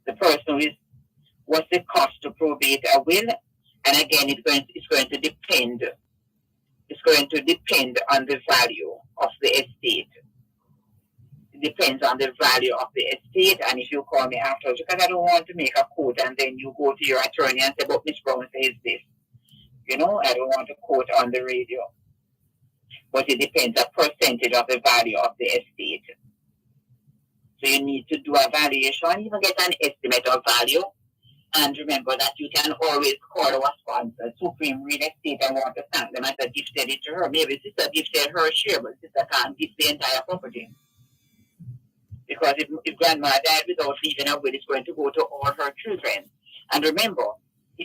Speaker 4: The person is, what's the cost to probate a will? And again, it's going to depend. It's going to depend on the value of the estate. It depends on the value of the estate, and if you call me afterwards, because I don't want to make a quote and then you go to your attorney and say, but Miss Brown says this. I don't want to quote on the radio. But it depends a percentage of the value of the estate. So you need to do a valuation and even get an estimate of value. And remember that you can always call our sponsor, Supreme Real Estate, and want to thank them as a gifted it to her. Maybe sister gifted her share, but sister can't gift the entire property. Because if grandma died without leaving a will, it's going to go to all her children. And remember,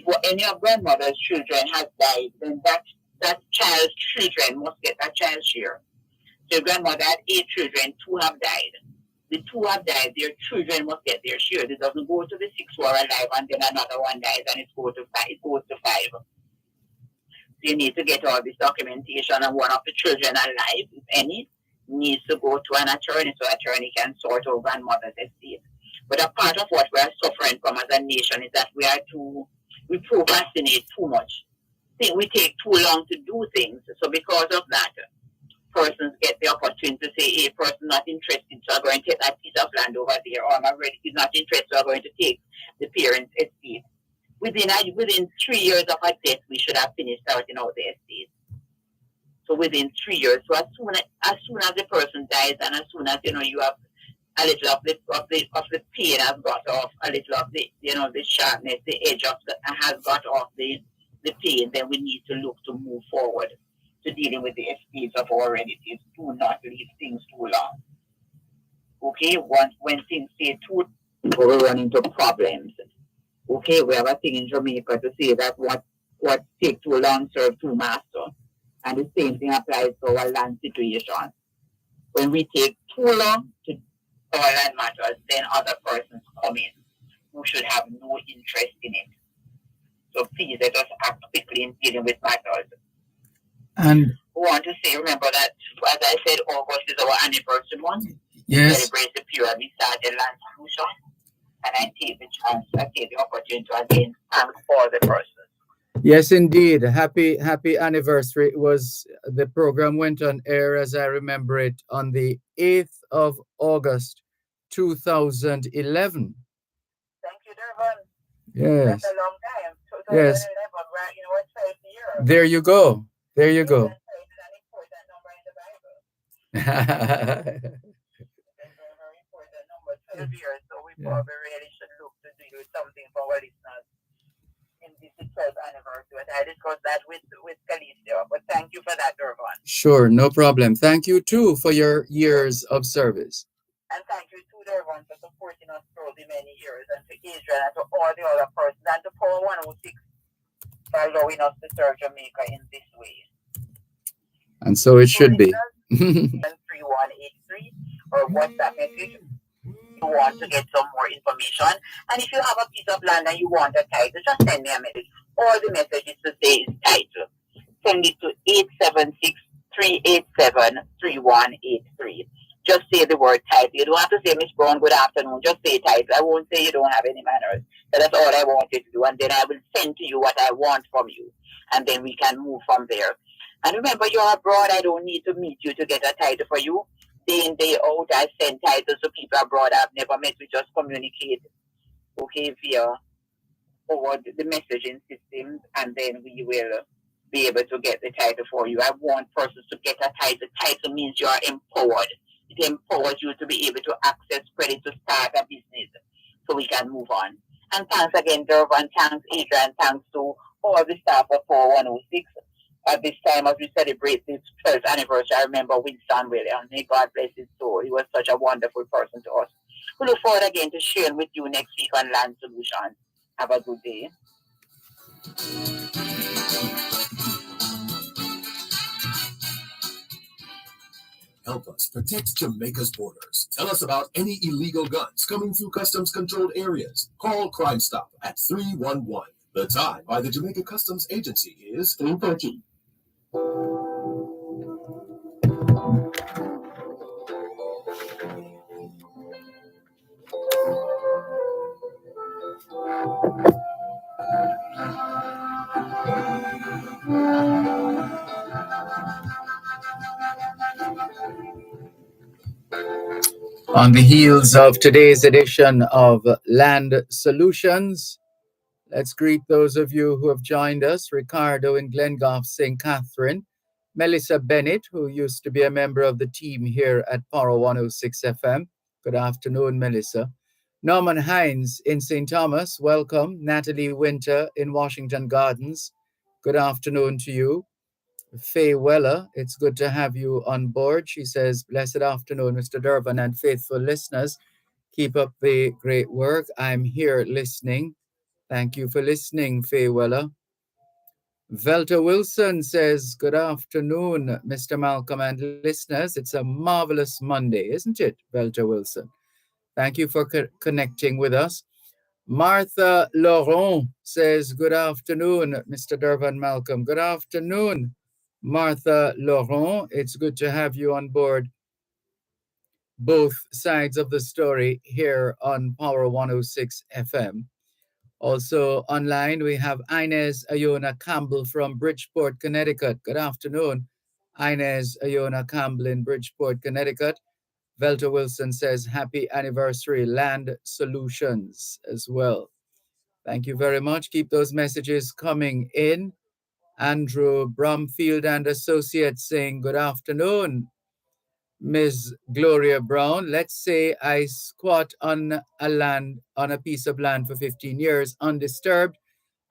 Speaker 4: if any of grandmother's children has died, then that child's children must get that child's share. So grandmother had 8 children, 2 have died. The 2 have died, their children must get their share. It doesn't go to the 6 who are alive and then another one dies and it goes to 5. So you need to get all this documentation, and one of the children alive, if any, needs to go to an attorney so attorney can sort out grandmother's estate. But a part of what we are suffering from as a nation is that we procrastinate too much. We take too long to do things. So because of that, persons get the opportunity to say, a person not interested, so I'm going to take that piece of land over there, or my relative is not interested, so I'm going to take the parents' estate. Within 3 years of a death, we should have finished sorting out the estate. So within 3 years, so as soon as the person dies, and as soon as you have a little of the pain has got off, a little of the the sharpness, the edge of has got off the pain, then we need to look to move forward to dealing with the estates of our relatives. Do not leave things too long. Okay, when things stay too long, we run into problems. Okay, we have a thing in Jamaica to say that what take too long serve two masters. And the same thing applies to our land situation. When we take too long to our land matters, then other persons come in who should have no interest in it. So please let us act quickly in dealing with matters.
Speaker 1: And
Speaker 4: we want to say, remember that, as I said, August is our anniversary month.
Speaker 1: yes,
Speaker 4: Celebrate the period we started land solution. And I take the opportunity to again thank all the persons.
Speaker 1: yes, indeed. Happy anniversary. It was, the program went on air, as I remember it, on the 8th of August, 2011.
Speaker 4: Thank you, Dervan.
Speaker 1: Yes.
Speaker 4: That's a long time. 2011,
Speaker 1: Yes.
Speaker 4: right? It's 5 years.
Speaker 1: There you go. There you go.
Speaker 4: That's a very important number, 12 years. So we probably really should look to do something for our listeners in this 12th anniversary. And I discussed that with Kalicia. But thank you for that, Dervan.
Speaker 1: Sure, no problem. Thank you too for your years of service.
Speaker 4: And thank you to Dervan for supporting us through the many years, and to Adrian and to all the other persons, and to Power 106 for allowing us to serve Jamaica in this way.
Speaker 1: And so it should be.
Speaker 4: 3183 or WhatsApp message. You want to get some more information, and if you have a piece of land and you want a title, just send me a message. All the message is to say is title. Send it to 876-387-3183. Just say the word title. You don't have to say, Miss Brown, good afternoon. Just say title. I won't say you don't have any manners. So that's all I want you to do. And then I will send to you what I want from you. And then we can move from there. And remember, you're abroad. I don't need to meet you to get a title for you. Day in, day out, I send titles to people abroad I've never met. We just communicate, okay, via over the messaging systems, and then we will be able to get the title for you. I want persons to get a title. Title means you are empowered. It empowers you to be able to access credit to start a business so we can move on. And thanks again, Dervan. Thanks, Adrian. Thanks to all the staff of 4106. At this time, as we celebrate this 12th anniversary, I remember Winston Williams. May God bless his soul. He was such a wonderful person to us. We look forward again to sharing with you next week on Land Solutions. Have a good day.
Speaker 5: Help us protect Jamaica's borders. Tell us about any illegal guns coming through customs-controlled areas. Call Crime Stop at 311. The time by the Jamaica Customs Agency is 3:30.
Speaker 1: On the heels of today's edition of Land Solutions, let's greet those of you who have joined us. Ricardo in Glengoff, St. Catherine. Melissa Bennett, who used to be a member of the team here at Power 106 FM. Good afternoon, Melissa. Norman Hines in St. Thomas, welcome. Natalie Winter in Washington Gardens, good afternoon to you. Faye Weller, it's good to have you on board. She says, blessed afternoon, Mr. Dervan and faithful listeners. Keep up the great work. I'm here listening. Thank you for listening, Faye Weller. Velta Wilson says, good afternoon, Mr. Malcolm and listeners. It's a marvelous Monday, isn't it, Velta Wilson? Thank you for connecting with us. Martha Laurent says, good afternoon, Mr. Dervan Malcolm. Good afternoon, Martha Laurent. It's good to have you on board both sides of the story here on Power 106 FM. Also online, we have Inez Ayona Campbell from Bridgeport, Connecticut. Good afternoon, Inez Ayona Campbell in Bridgeport, Connecticut. Velta Wilson says, happy anniversary, Land Solutions as well. Thank you very much. Keep those messages coming in. Andrew Bromfield and Associates saying, good afternoon, Ms. Gloria Brown. Let's say I squat on a piece of land for 15 years undisturbed,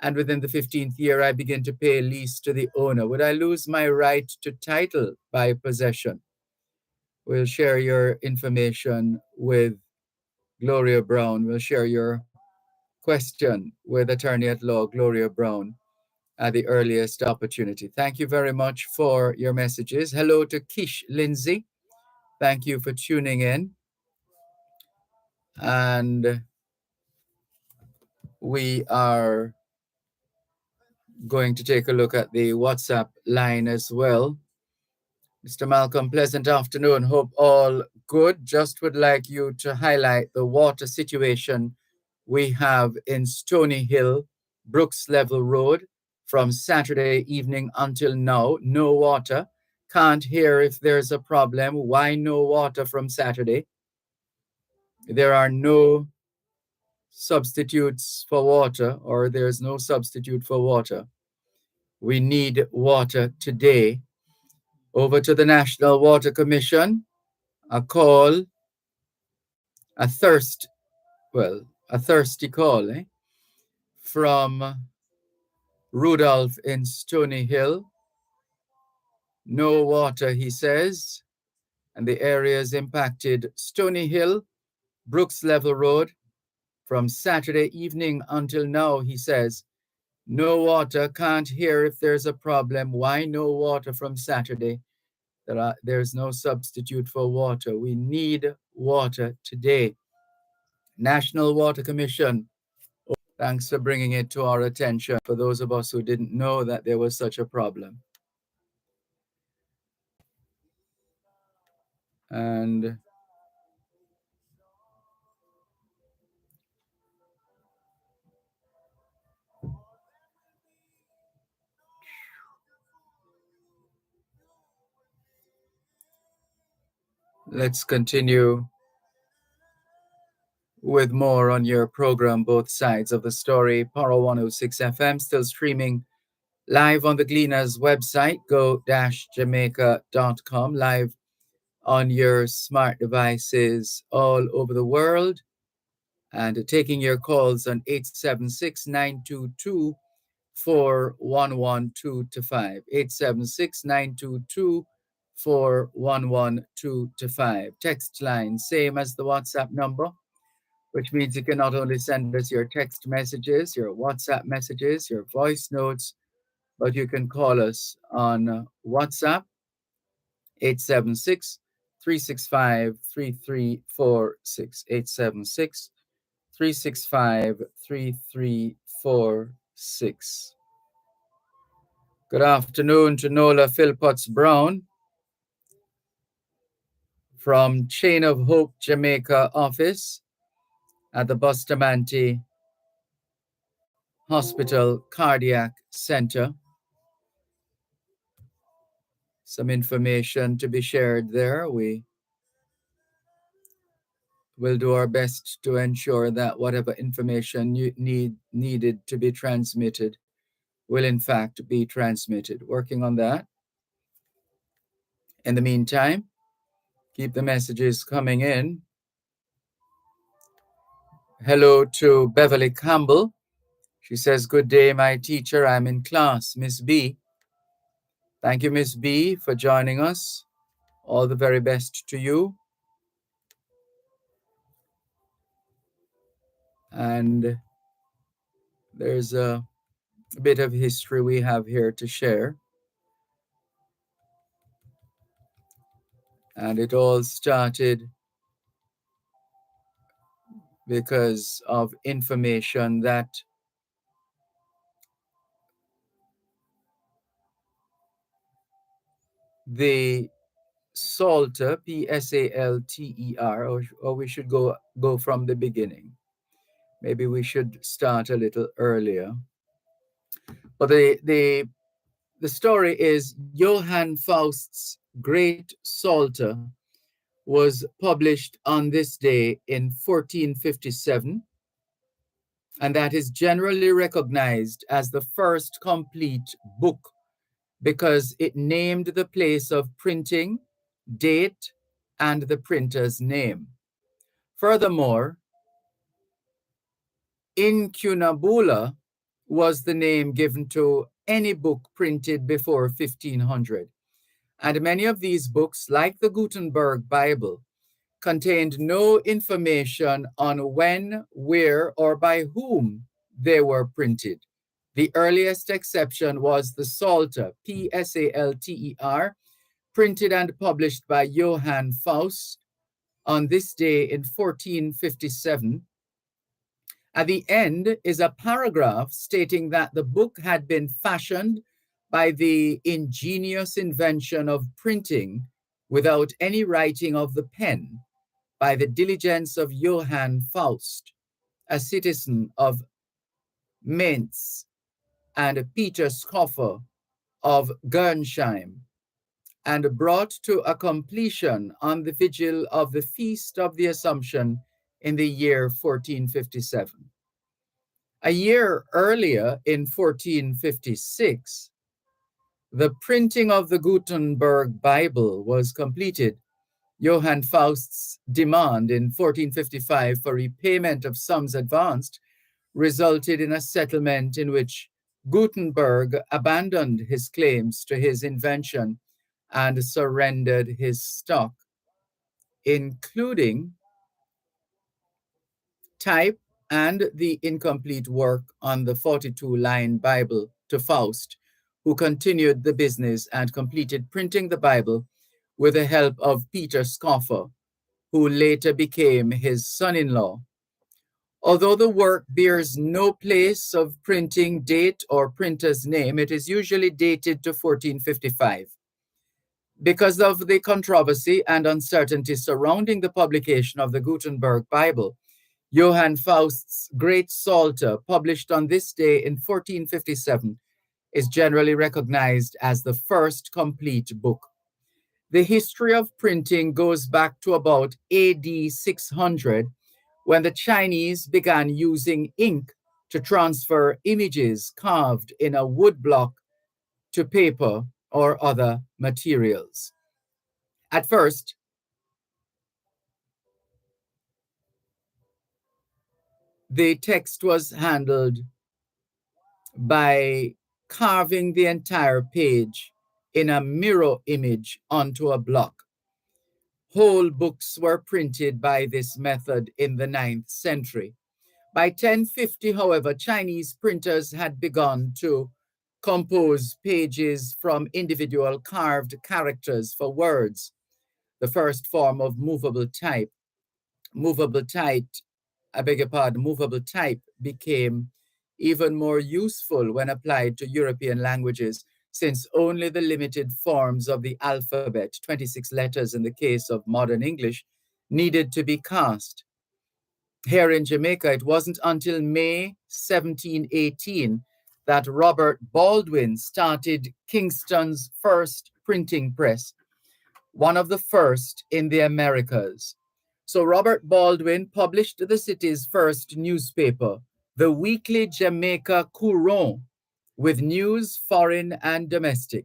Speaker 1: and within the 15th year I begin to pay lease to the owner. Would I lose my right to title by possession? We'll share your information with Gloria Brown. We'll share your question with Attorney at Law Gloria Brown at the earliest opportunity. Thank you very much for your messages. Hello to Kish Lindsay. Thank you for tuning in. And we are going to take a look at the WhatsApp line as well. Mr. Malcolm, pleasant afternoon. Hope all good. Just would like you to highlight the water situation we have in Stony Hill, Brooks Level Road, from Saturday evening until now. No water. Can't hear if there's a problem. Why no water from Saturday? There are no substitutes for water, or there's no substitute for water. We need water today. Over to the National Water Commission. A call, a thirsty call, from Rudolph in Stony Hill. No water, he says, and the areas impacted: Stony Hill, Brooks Level Road, from Saturday evening until now, he says. No water, can't hear if there's a problem. Why no water from Saturday? There's no substitute for water. We need water today. National Water Commission, thanks for bringing it to our attention for those of us who didn't know that there was such a problem. And let's continue with more on your program, Both Sides of the Story. Power 106 FM, still streaming live on the Gleaners website, go-jamaica.com, live on your smart devices all over the world, and taking your calls on 876-922-4112 to 876-922-4112 to 5. Text line, same as the WhatsApp number, which means you can not only send us your text messages, your WhatsApp messages, your voice notes, but you can call us on WhatsApp, 876-365-3346, 876-365-3346. Good afternoon to Nola Philpotts Brown from Chain of Hope Jamaica office at the Bustamante Hospital Cardiac Center. Some information to be shared there. We will do our best to ensure that whatever information you needed to be transmitted will in fact be transmitted. Working on that. In the meantime, keep the messages coming in. Hello to Beverly Campbell. She says, good day, my teacher. I'm in class, Miss B. Thank you, Miss B, for joining us. All the very best to you. And there's a bit of history we have here to share. And it all started because of information that the Psalter, Psalter, or we should go from the beginning. Maybe we should start a little earlier. But the story is Johann Faust's Great Psalter was published on this day in 1457, and that is generally recognized as the first complete book because it named the place of printing, date, and the printer's name. Furthermore, incunabula was the name given to any book printed before 1500. And many of these books, like the Gutenberg Bible, contained no information on when, where, or by whom they were printed. The earliest exception was the Psalter, Psalter, printed and published by Johann Faust on this day in 1457. At the end is a paragraph stating that the book had been fashioned by the ingenious invention of printing without any writing of the pen by the diligence of Johann Faust, a citizen of Mainz, and Peter Schoffer of Gernsheim, and brought to a completion on the vigil of the Feast of the Assumption in the year 1457. A year earlier, in 1456, the printing of the Gutenberg Bible was completed. Johann Faust's demand in 1455 for repayment of sums advanced resulted in a settlement in which Gutenberg abandoned his claims to his invention and surrendered his stock, including type and the incomplete work on the 42-line Bible to Faust, who continued the business and completed printing the Bible with the help of Peter Schoffer, who later became his son-in-law. Although the work bears no place of printing date or printer's name, it is usually dated to 1455. Because of the controversy and uncertainty surrounding the publication of the Gutenberg Bible, Johann Faust's Great Psalter, published on this day in 1457, is generally recognized as the first complete book. The history of printing goes back to about AD 600, when the Chinese began using ink to transfer images carved in a wood block to paper or other materials. At first, the text was handled by carving the entire page in a mirror image onto a block. Whole books were printed by this method in the 9th century. By 1050, however, Chinese printers had begun to compose pages from individual carved characters for words, the first form of movable type. Movable type became even more useful when applied to European languages, since only the limited forms of the alphabet, 26 letters in the case of modern English, needed to be cast. Here in Jamaica, it wasn't until May 1718 that Robert Baldwin started Kingston's first printing press, one of the first in the Americas. So Robert Baldwin published the city's first newspaper, the Weekly Jamaica Courant, with news foreign and domestic.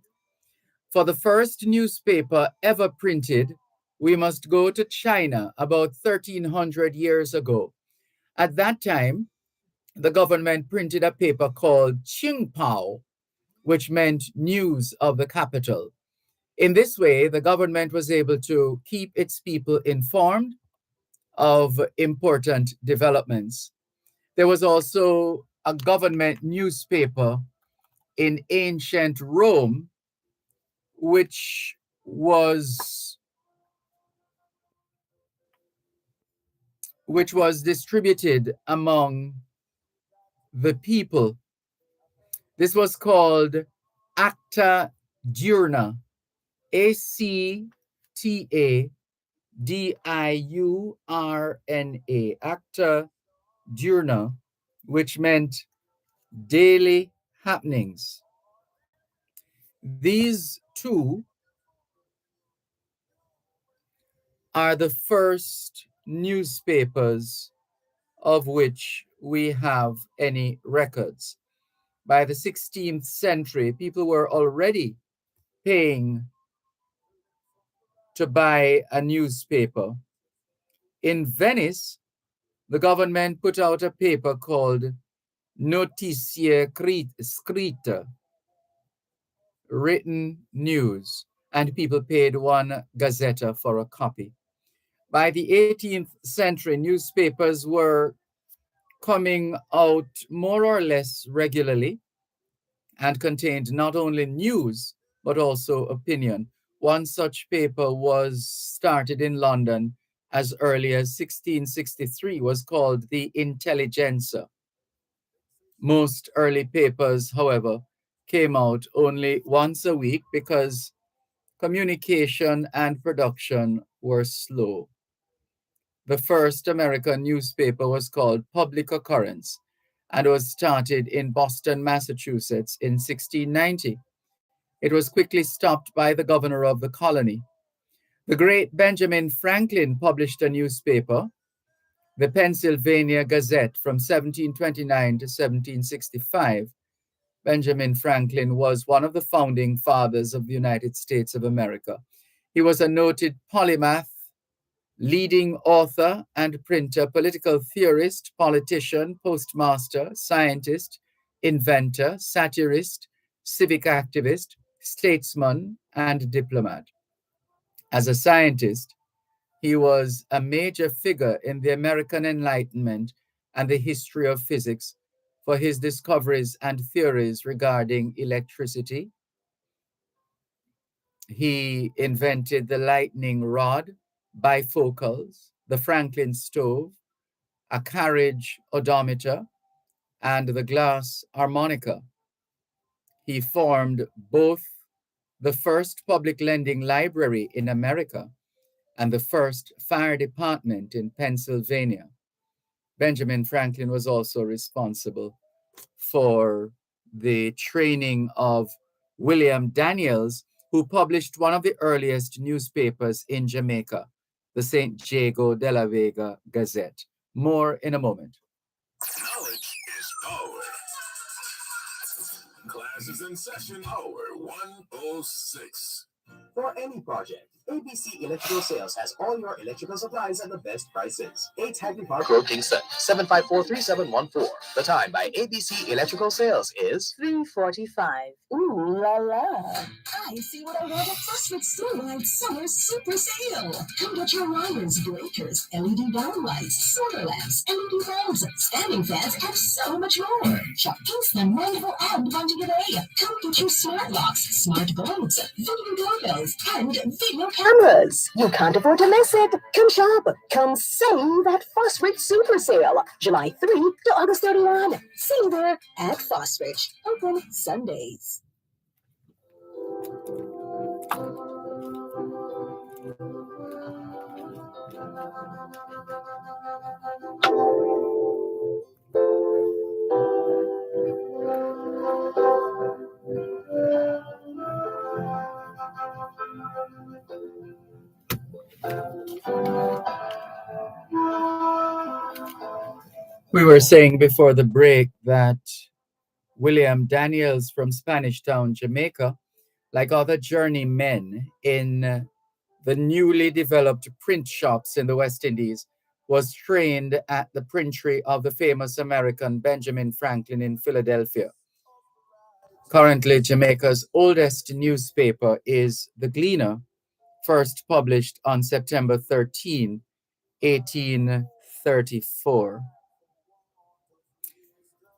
Speaker 1: For the first newspaper ever printed, we must go to China about 1300 years ago. At that time, the government printed a paper called Qingpao, which meant news of the capital. In this way, the government was able to keep its people informed of important developments. There was also a government newspaper in ancient Rome, which was distributed among the people. This was called Acta Diurna, ACTA-DIURNA, Acta Diurna, which meant daily happenings. These two are the first newspapers of which we have any records. By the 16th century, people were already paying to buy a newspaper. In Venice, the government put out a paper called Notizie Scritte, written news, and people paid 1 gazzetta for a copy. By the 18th century, newspapers were coming out more or less regularly and contained not only news, but also opinion. One such paper was started in London as early as 1663, was called the Intelligencer. Most early papers, however, came out only once a week because communication and production were slow. The first American newspaper was called Public Occurrence and was started in Boston, Massachusetts in 1690. It was quickly stopped by the governor of the colony. The great Benjamin Franklin published a newspaper, the Pennsylvania Gazette, from 1729 to 1765. Benjamin Franklin was one of the founding fathers of the United States of America. He was a noted polymath, leading author and printer, political theorist, politician, postmaster, scientist, inventor, satirist, civic activist, statesman, and diplomat. As a scientist, he was a major figure in the American Enlightenment and the history of physics for his discoveries and theories regarding electricity. He invented the lightning rod, bifocals, the Franklin stove, a carriage odometer, and the glass harmonica. He formed both the first public lending library in America and the first fire department in Pennsylvania. Benjamin Franklin was also responsible for the training of William Daniels, who published one of the earliest newspapers in Jamaica, the St. Jago de la Vega Gazette. More in a moment.
Speaker 5: Knowledge is power. Class is in session, hour 106. For any project, ABC Electrical Sales has all your electrical supplies at the best prices. 8 Hagley Park Road, Kingston, 754-3714. The time by ABC Electrical Sales is
Speaker 3: 3:45. Ooh la la. I see what I want at First Fit Storewide Summer Super Sale. Come get your wires, breakers, LED downlights, solar lamps, LED bulbs, standing fans, and so much more. Shop Kingston, Mindful, and Bunting today. Come get your smart locks, smart bulbs, video doorbells, and video cameras. You can't afford to miss it. Come shop. Come save at Fosrich Super Sale. July 3 to August 31. See you there at Fosrich. Open Sundays.
Speaker 1: We were saying before the break that William Daniels from Spanish Town, Jamaica, like other journeymen in the newly developed print shops in the West Indies, was trained at the printery of the famous American Benjamin Franklin in Philadelphia. Currently, Jamaica's oldest newspaper is The Gleaner, first published on September 13, 1834.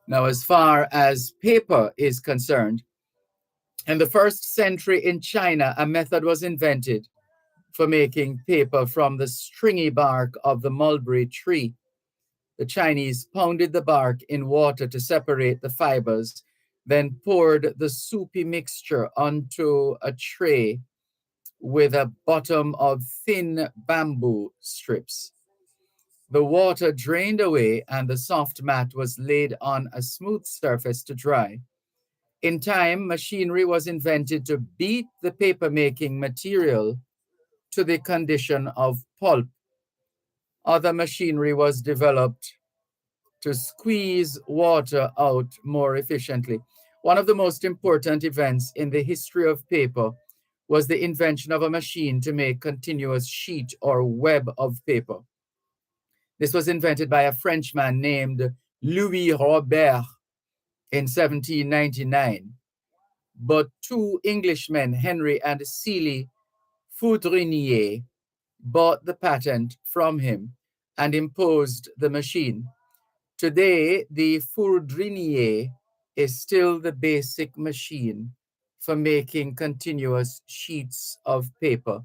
Speaker 1: Now, as far as paper is concerned, in the 1st century in China, a method was invented for making paper from the stringy bark of the mulberry tree. The Chinese pounded the bark in water to separate the fibers, then poured the soupy mixture onto a tray with a bottom of thin bamboo strips. The water drained away and the soft mat was laid on a smooth surface to dry. In time, machinery was invented to beat the paper-making material to the condition of pulp. Other machinery was developed to squeeze water out more efficiently. One of the most important events in the history of paper was the invention of a machine to make continuous sheet or web of paper. This was invented by a Frenchman named Louis Robert in 1799. But 2 Englishmen, Henry and Seely Foudrinier, bought the patent from him and imposed the machine. Today, the Foudrinier is still the basic machine for making continuous sheets of paper.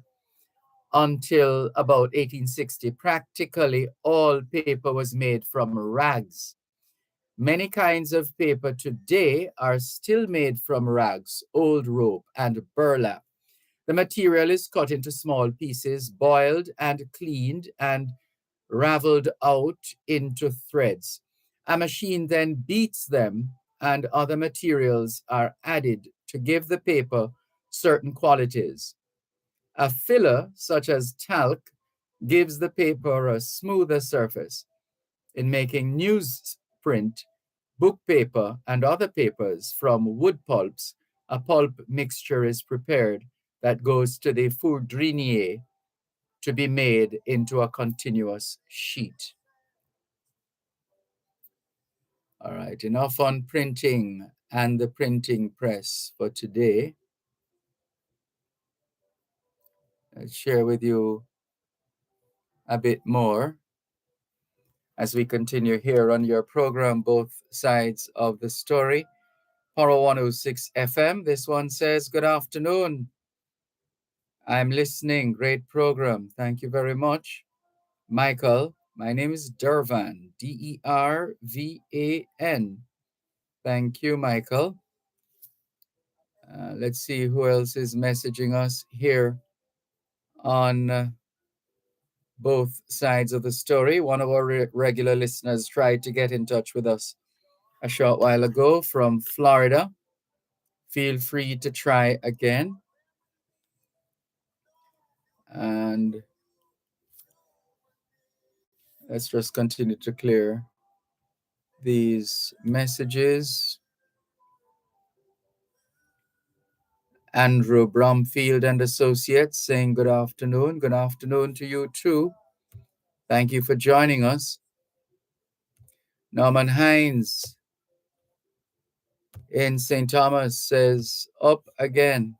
Speaker 1: Until about 1860, practically all paper was made from rags. Many kinds of paper today are still made from rags, old rope, and burlap. The material is cut into small pieces, boiled and cleaned, and raveled out into threads. A machine then beats them, and other materials are added to give the paper certain qualities. A filler, such as talc, gives the paper a smoother surface. In making newsprint, book paper, and other papers from wood pulps, a pulp mixture is prepared that goes to the foudrinier to be made into a continuous sheet. All right, enough on printing and the printing press for today. I'll share with you a bit more as we continue here on your program, Both Sides of the Story. Poro 106 FM. This one says, good afternoon. I'm listening. Great program. Thank you very much. Michael, my name is Dervan, Dervan. Thank you, Michael. Let's see who else is messaging us here on both sides of the story. One of our regular listeners tried to get in touch with us a short while ago from Florida. Feel free to try again. And let's just continue to clear these messages. Andrew Bromfield and Associates saying good afternoon. Good afternoon to you too. Thank you for joining us. Norman Hines in St. Thomas says, up again.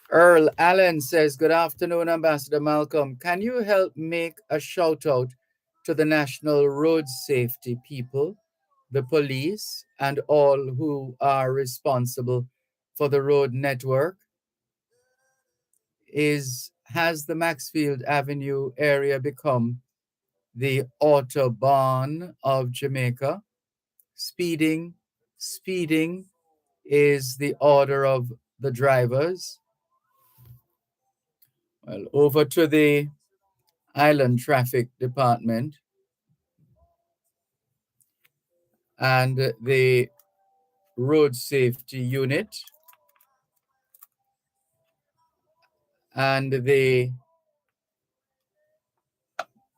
Speaker 1: Earl Allen says, good afternoon, Ambassador Malcolm. Can you help make a shout out to the National Road Safety people, the police, and all who are responsible for the road network? Has the Maxfield Avenue area become the Autobahn of Jamaica? Speeding is the order of the drivers. Well, over to the Island Traffic Department and the Road Safety Unit and the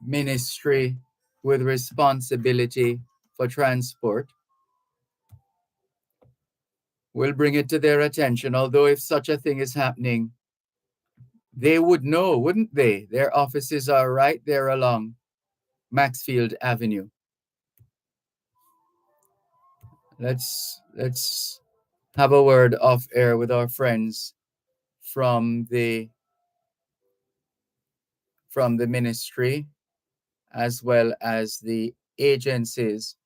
Speaker 1: Ministry with responsibility for transport will bring it to their attention, although if such a thing is happening, they would know, wouldn't they? Their offices are right there along Maxfield Avenue. Let's have a word off air with our friends from the ministry as well as the agencies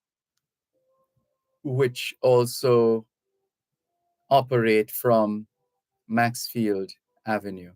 Speaker 1: which also operate from Maxfield Avenue.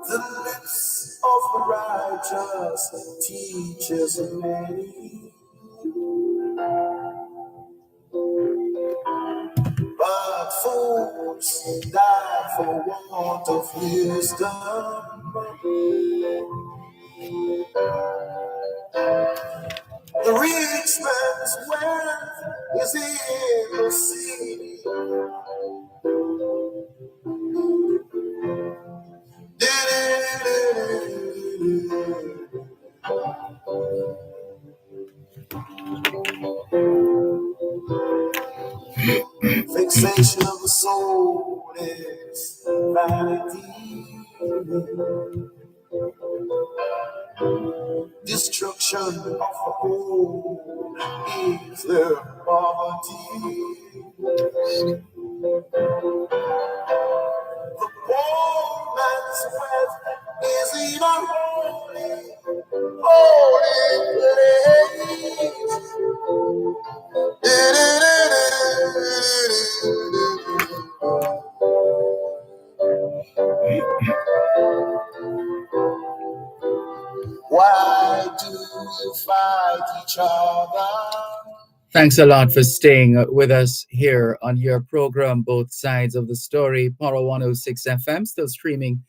Speaker 6: The lips of the righteous teaches many, but fools die for want of wisdom. The rich man's wealth is in the city. Fixation of the soul is vanity. Destruction of the whole is their poverty. The poor man's wealth is in a holy place. Why do you fight each other?
Speaker 1: Thanks a lot for staying with us here on your program, Both Sides of the Story, Power 106 FM, still streaming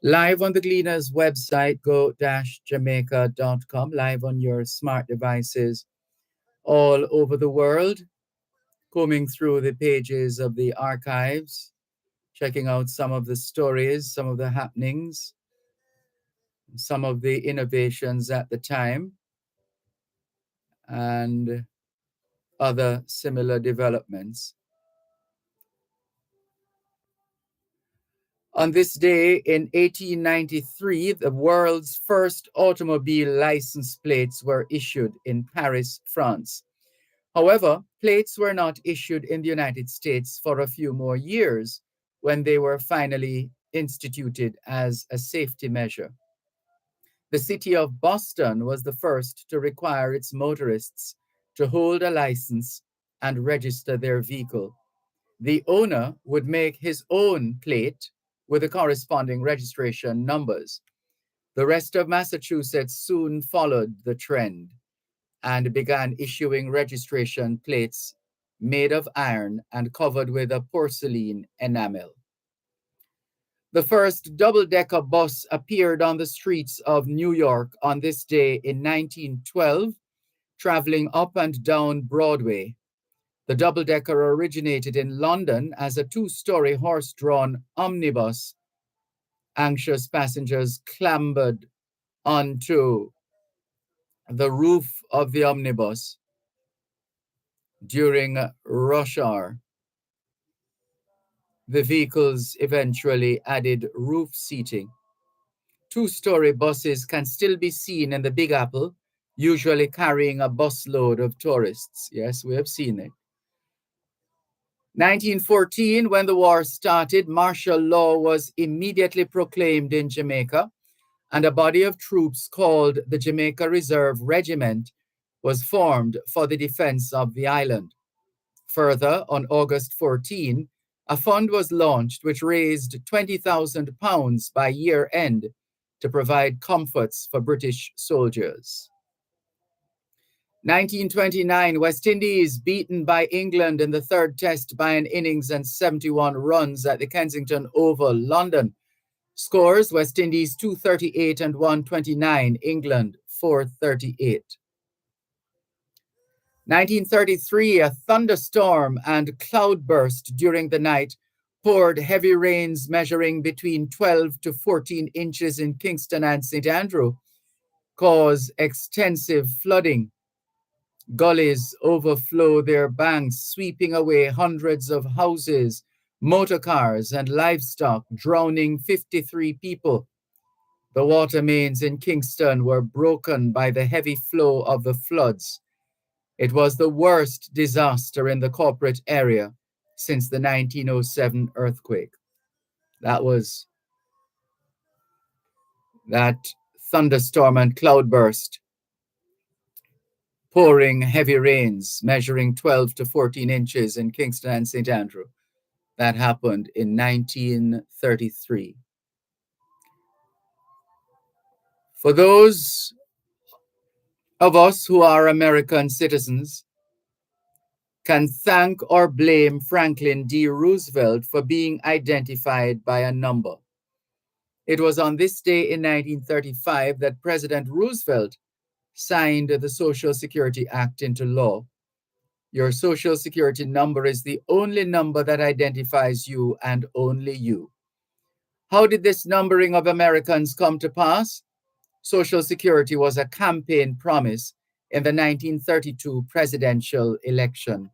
Speaker 1: live on the Gleaners website, go-jamaica.com, live on your smart devices all over the world, combing through the pages of the archives, checking out some of the stories, some of the happenings, some of the innovations at the time, and other similar developments. On this day in 1893, the world's first automobile license plates were issued in Paris, France. However, plates were not issued in the United States for a few more years when they were finally instituted as a safety measure. The city of Boston was the first to require its motorists to hold a license and register their vehicle. The owner would make his own plate with the corresponding registration numbers. The rest of Massachusetts soon followed the trend and began issuing registration plates made of iron and covered with a porcelain enamel. The first double-decker bus appeared on the streets of New York on this day in 1912, traveling up and down Broadway. The double-decker originated in London as a two-story horse-drawn omnibus. Anxious passengers clambered onto the roof of the omnibus during rush hour. The vehicles eventually added roof seating. Two-story buses can still be seen in the Big Apple, usually carrying a busload of tourists. Yes, we have seen it. 1914, when the war started, martial law was immediately proclaimed in Jamaica, and a body of troops called the Jamaica Reserve Regiment was formed for the defense of the island. Further, on August 14, a fund was launched which raised £20,000 by year end to provide comforts for British soldiers. 1929, West Indies beaten by England in the third test by an innings and 71 runs at the Kensington Oval, London. Scores: West Indies 238 and 129, England 438. 1933, a thunderstorm and cloudburst during the night poured heavy rains measuring between 12 to 14 inches in Kingston and St. Andrew, caused extensive flooding. Gullies overflow their banks, sweeping away hundreds of houses, motor cars, and livestock, drowning 53 people. The water mains in Kingston were broken by the heavy flow of the floods. It was the worst disaster in the corporate area since the 1907 earthquake. That was that thunderstorm and cloudburst, pouring heavy rains measuring 12 to 14 inches in Kingston and St. Andrew. That happened in 1933. For those of us who are American citizens, can thank or blame Franklin D. Roosevelt for being identified by a number. It was on this day in 1935 that President Roosevelt signed the Social Security Act into law. Your Social Security number is the only number that identifies you and only you. How did this numbering of Americans come to pass? Social Security was a campaign promise in the 1932 presidential election.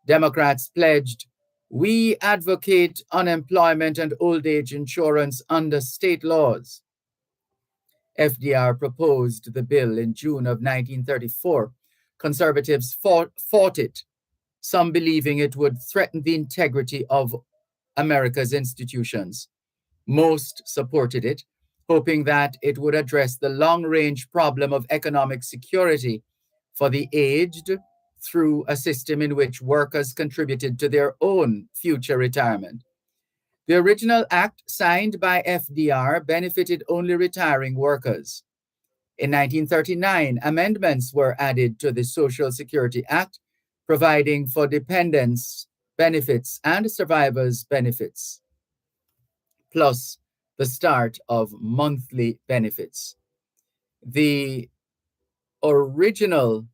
Speaker 1: Democrats pledged, "We advocate unemployment and old age insurance under state laws." FDR proposed the bill in June of 1934. Conservatives fought it, some believing it would threaten the integrity of America's institutions. Most supported it, hoping that it would address the long-range problem of economic security for the aged through a system in which workers contributed to their own future retirement. The original act signed by FDR benefited only retiring workers. In 1939, amendments were added to the Social Security Act, providing for dependents' benefits and survivors' benefits, plus the start of monthly benefits. The original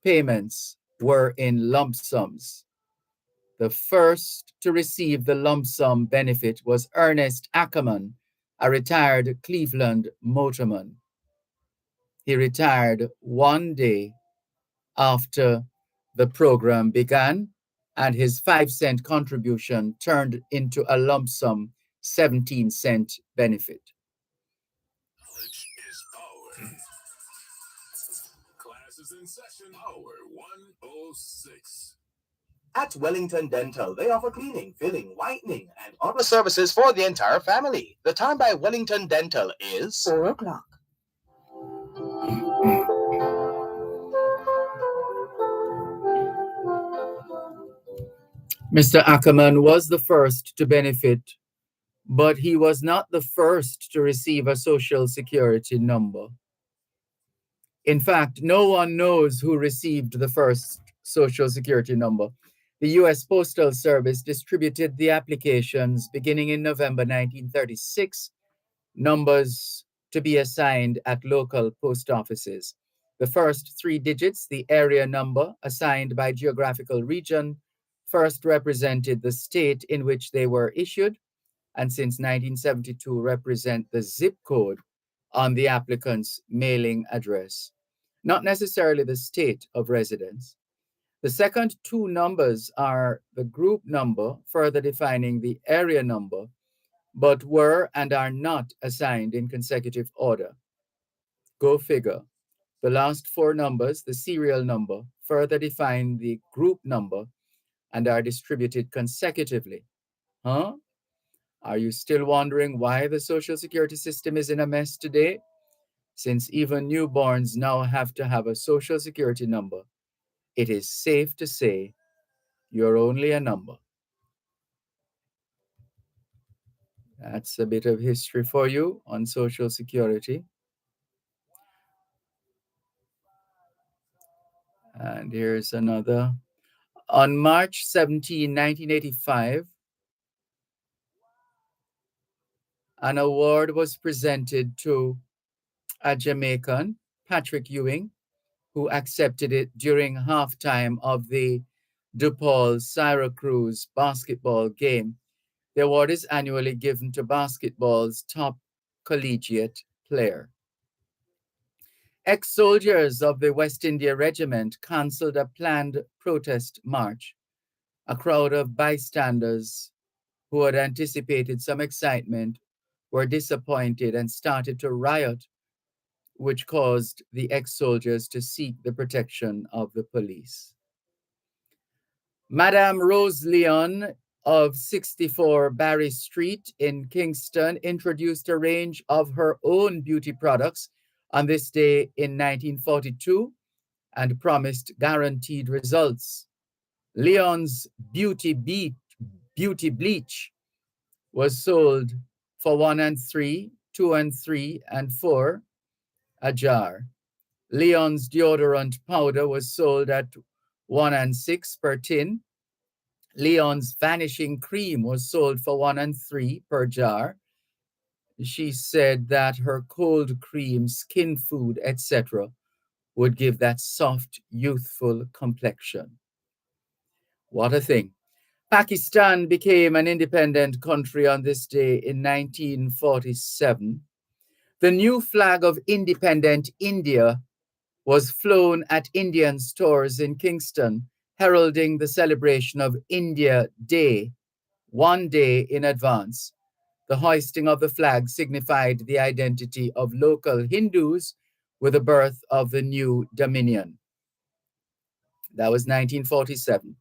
Speaker 1: payments were in lump sums. The first to receive the lump sum benefit was Ernest Ackerman, a retired Cleveland motorman. He retired one day after the program began, and his 5-cent contribution turned into a lump sum 17-cent benefit.
Speaker 5: Knowledge is power. Class is in session. Power 106.
Speaker 7: At Wellington Dental, they offer cleaning, filling, whitening, and other services for the entire family. The time by Wellington Dental is
Speaker 3: 4 o'clock.
Speaker 1: Mr. Ackerman was the first to benefit, but he was not the first to receive a Social Security number. In fact, no one knows who received the first Social Security number. The U.S. Postal Service distributed the applications beginning in November 1936, numbers to be assigned at local post offices. The first 3 digits, the area number assigned by geographical region, first represented the state in which they were issued, and since 1972 represent the zip code on the applicant's mailing address, not necessarily the state of residence. The second 2 numbers are the group number, further defining the area number, but were and are not assigned in consecutive order. Go figure. The last 4 numbers, the serial number, further define the group number and are distributed consecutively. Huh? Are you still wondering why the Social Security system is in a mess today? Since even newborns now have to have a Social Security number, it is safe to say you're only a number. That's a bit of history for you on Social Security. And here's another. On March 17, 1985, an award was presented to a Jamaican, Patrick Ewing, who accepted it during halftime of the DePaul Syracuse basketball game. The award is annually given to basketball's top collegiate player. Ex-soldiers of the West India Regiment cancelled a planned protest march. A crowd of bystanders who had anticipated some excitement were disappointed and started to riot, which caused the ex-soldiers to seek the protection of the police. Madame Rose Leon of 64 Barry Street in Kingston introduced a range of her own beauty products on this day in 1942 and promised guaranteed results. Leon's Beauty Bleach was sold for 1 and 3, 2 and 3, and 4 a jar. Leon's deodorant powder was sold at 1 and 6 per tin. Leon's vanishing cream was sold for 1 and 3 per jar. She said that her cold cream, skin food, etc. would give that soft, youthful complexion. What a thing. Pakistan became an independent country on this day in 1947. The new flag of independent India was flown at Indian stores in Kingston, heralding the celebration of India Day, 1 day in advance. The hoisting of the flag signified the identity of local Hindus with the birth of the new dominion. That was 1947.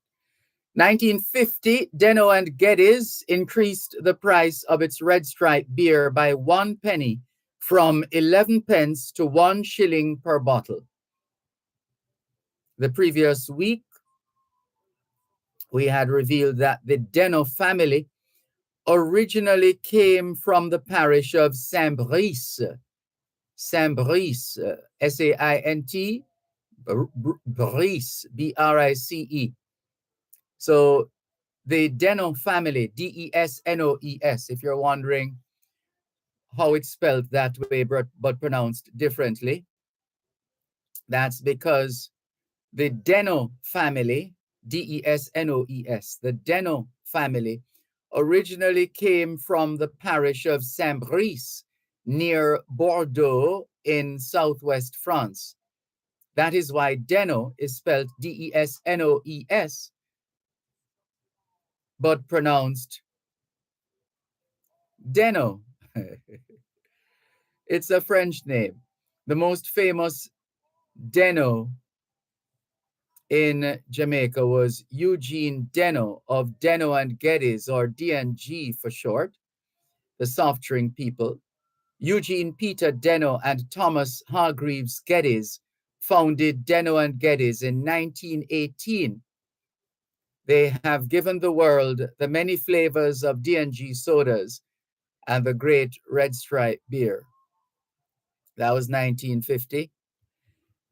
Speaker 1: 1950, Denno and Geddes increased the price of its Red Stripe beer by 1 penny from 11 pence to 1 shilling per bottle. The previous week, we had revealed that the Denno family originally came from the parish of Saint-Brice. Saint-Brice, S-A-I-N-T, Brice, B-R-I-C-E. So the Denno family, D-E-S-N-O-E-S, if you're wondering how it's spelled that way but pronounced differently, that's because the Denno family, D-E-S-N-O-E-S, the Denno family originally came from the parish of Saint-Brice near Bordeaux in southwest France. That is why Denno is spelled D-E-S-N-O-E-S, but pronounced Denno. It's a French name. The most famous Denno in Jamaica was Eugene Denno of Denno and Geddes, or D&G for short, the soft drink people. Eugene Peter Denno and Thomas Hargreaves Geddes founded Denno and Geddes in 1918. They have given the world the many flavors of D&G sodas and the great Red Stripe beer. That was 1950.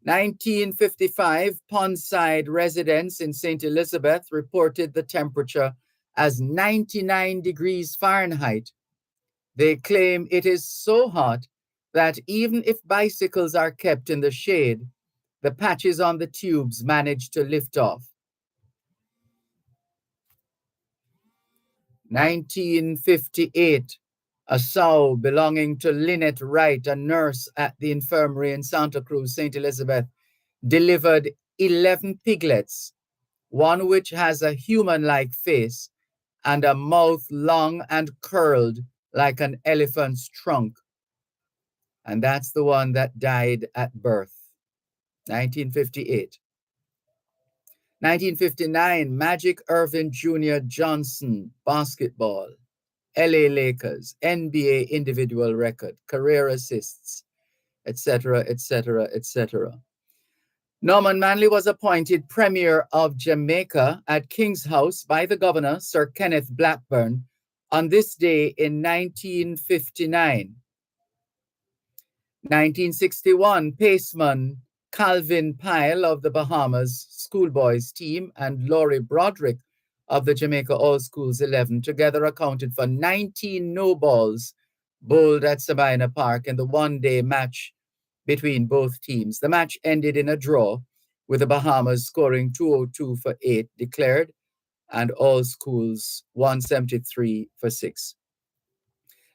Speaker 1: 1955, Pondside residents in St. Elizabeth reported the temperature as 99 degrees Fahrenheit. They claim it is so hot that even if bicycles are kept in the shade, the patches on the tubes manage to lift off. 1958, a sow belonging to Lynette Wright, a nurse at the infirmary in Santa Cruz, St. Elizabeth, delivered 11 piglets, one which has a human-like face and a mouth long and curled like an elephant's trunk. And that's the one that died at birth, 1958. 1959, Magic Irvin Jr. Johnson, basketball, LA Lakers, NBA individual record, career assists, etc., etc., etc. Norman Manley was appointed Premier of Jamaica at King's House by the governor, Sir Kenneth Blackburn, on this day in 1959. 1961, paceman Calvin Pyle of the Bahamas schoolboys team and Laurie Broderick of the Jamaica All Schools 11 together accounted for 19 no balls bowled at Sabina Park in the one-day match between both teams. The match ended in a draw, with the Bahamas scoring 202 for 8 declared, and all schools 173 for 6.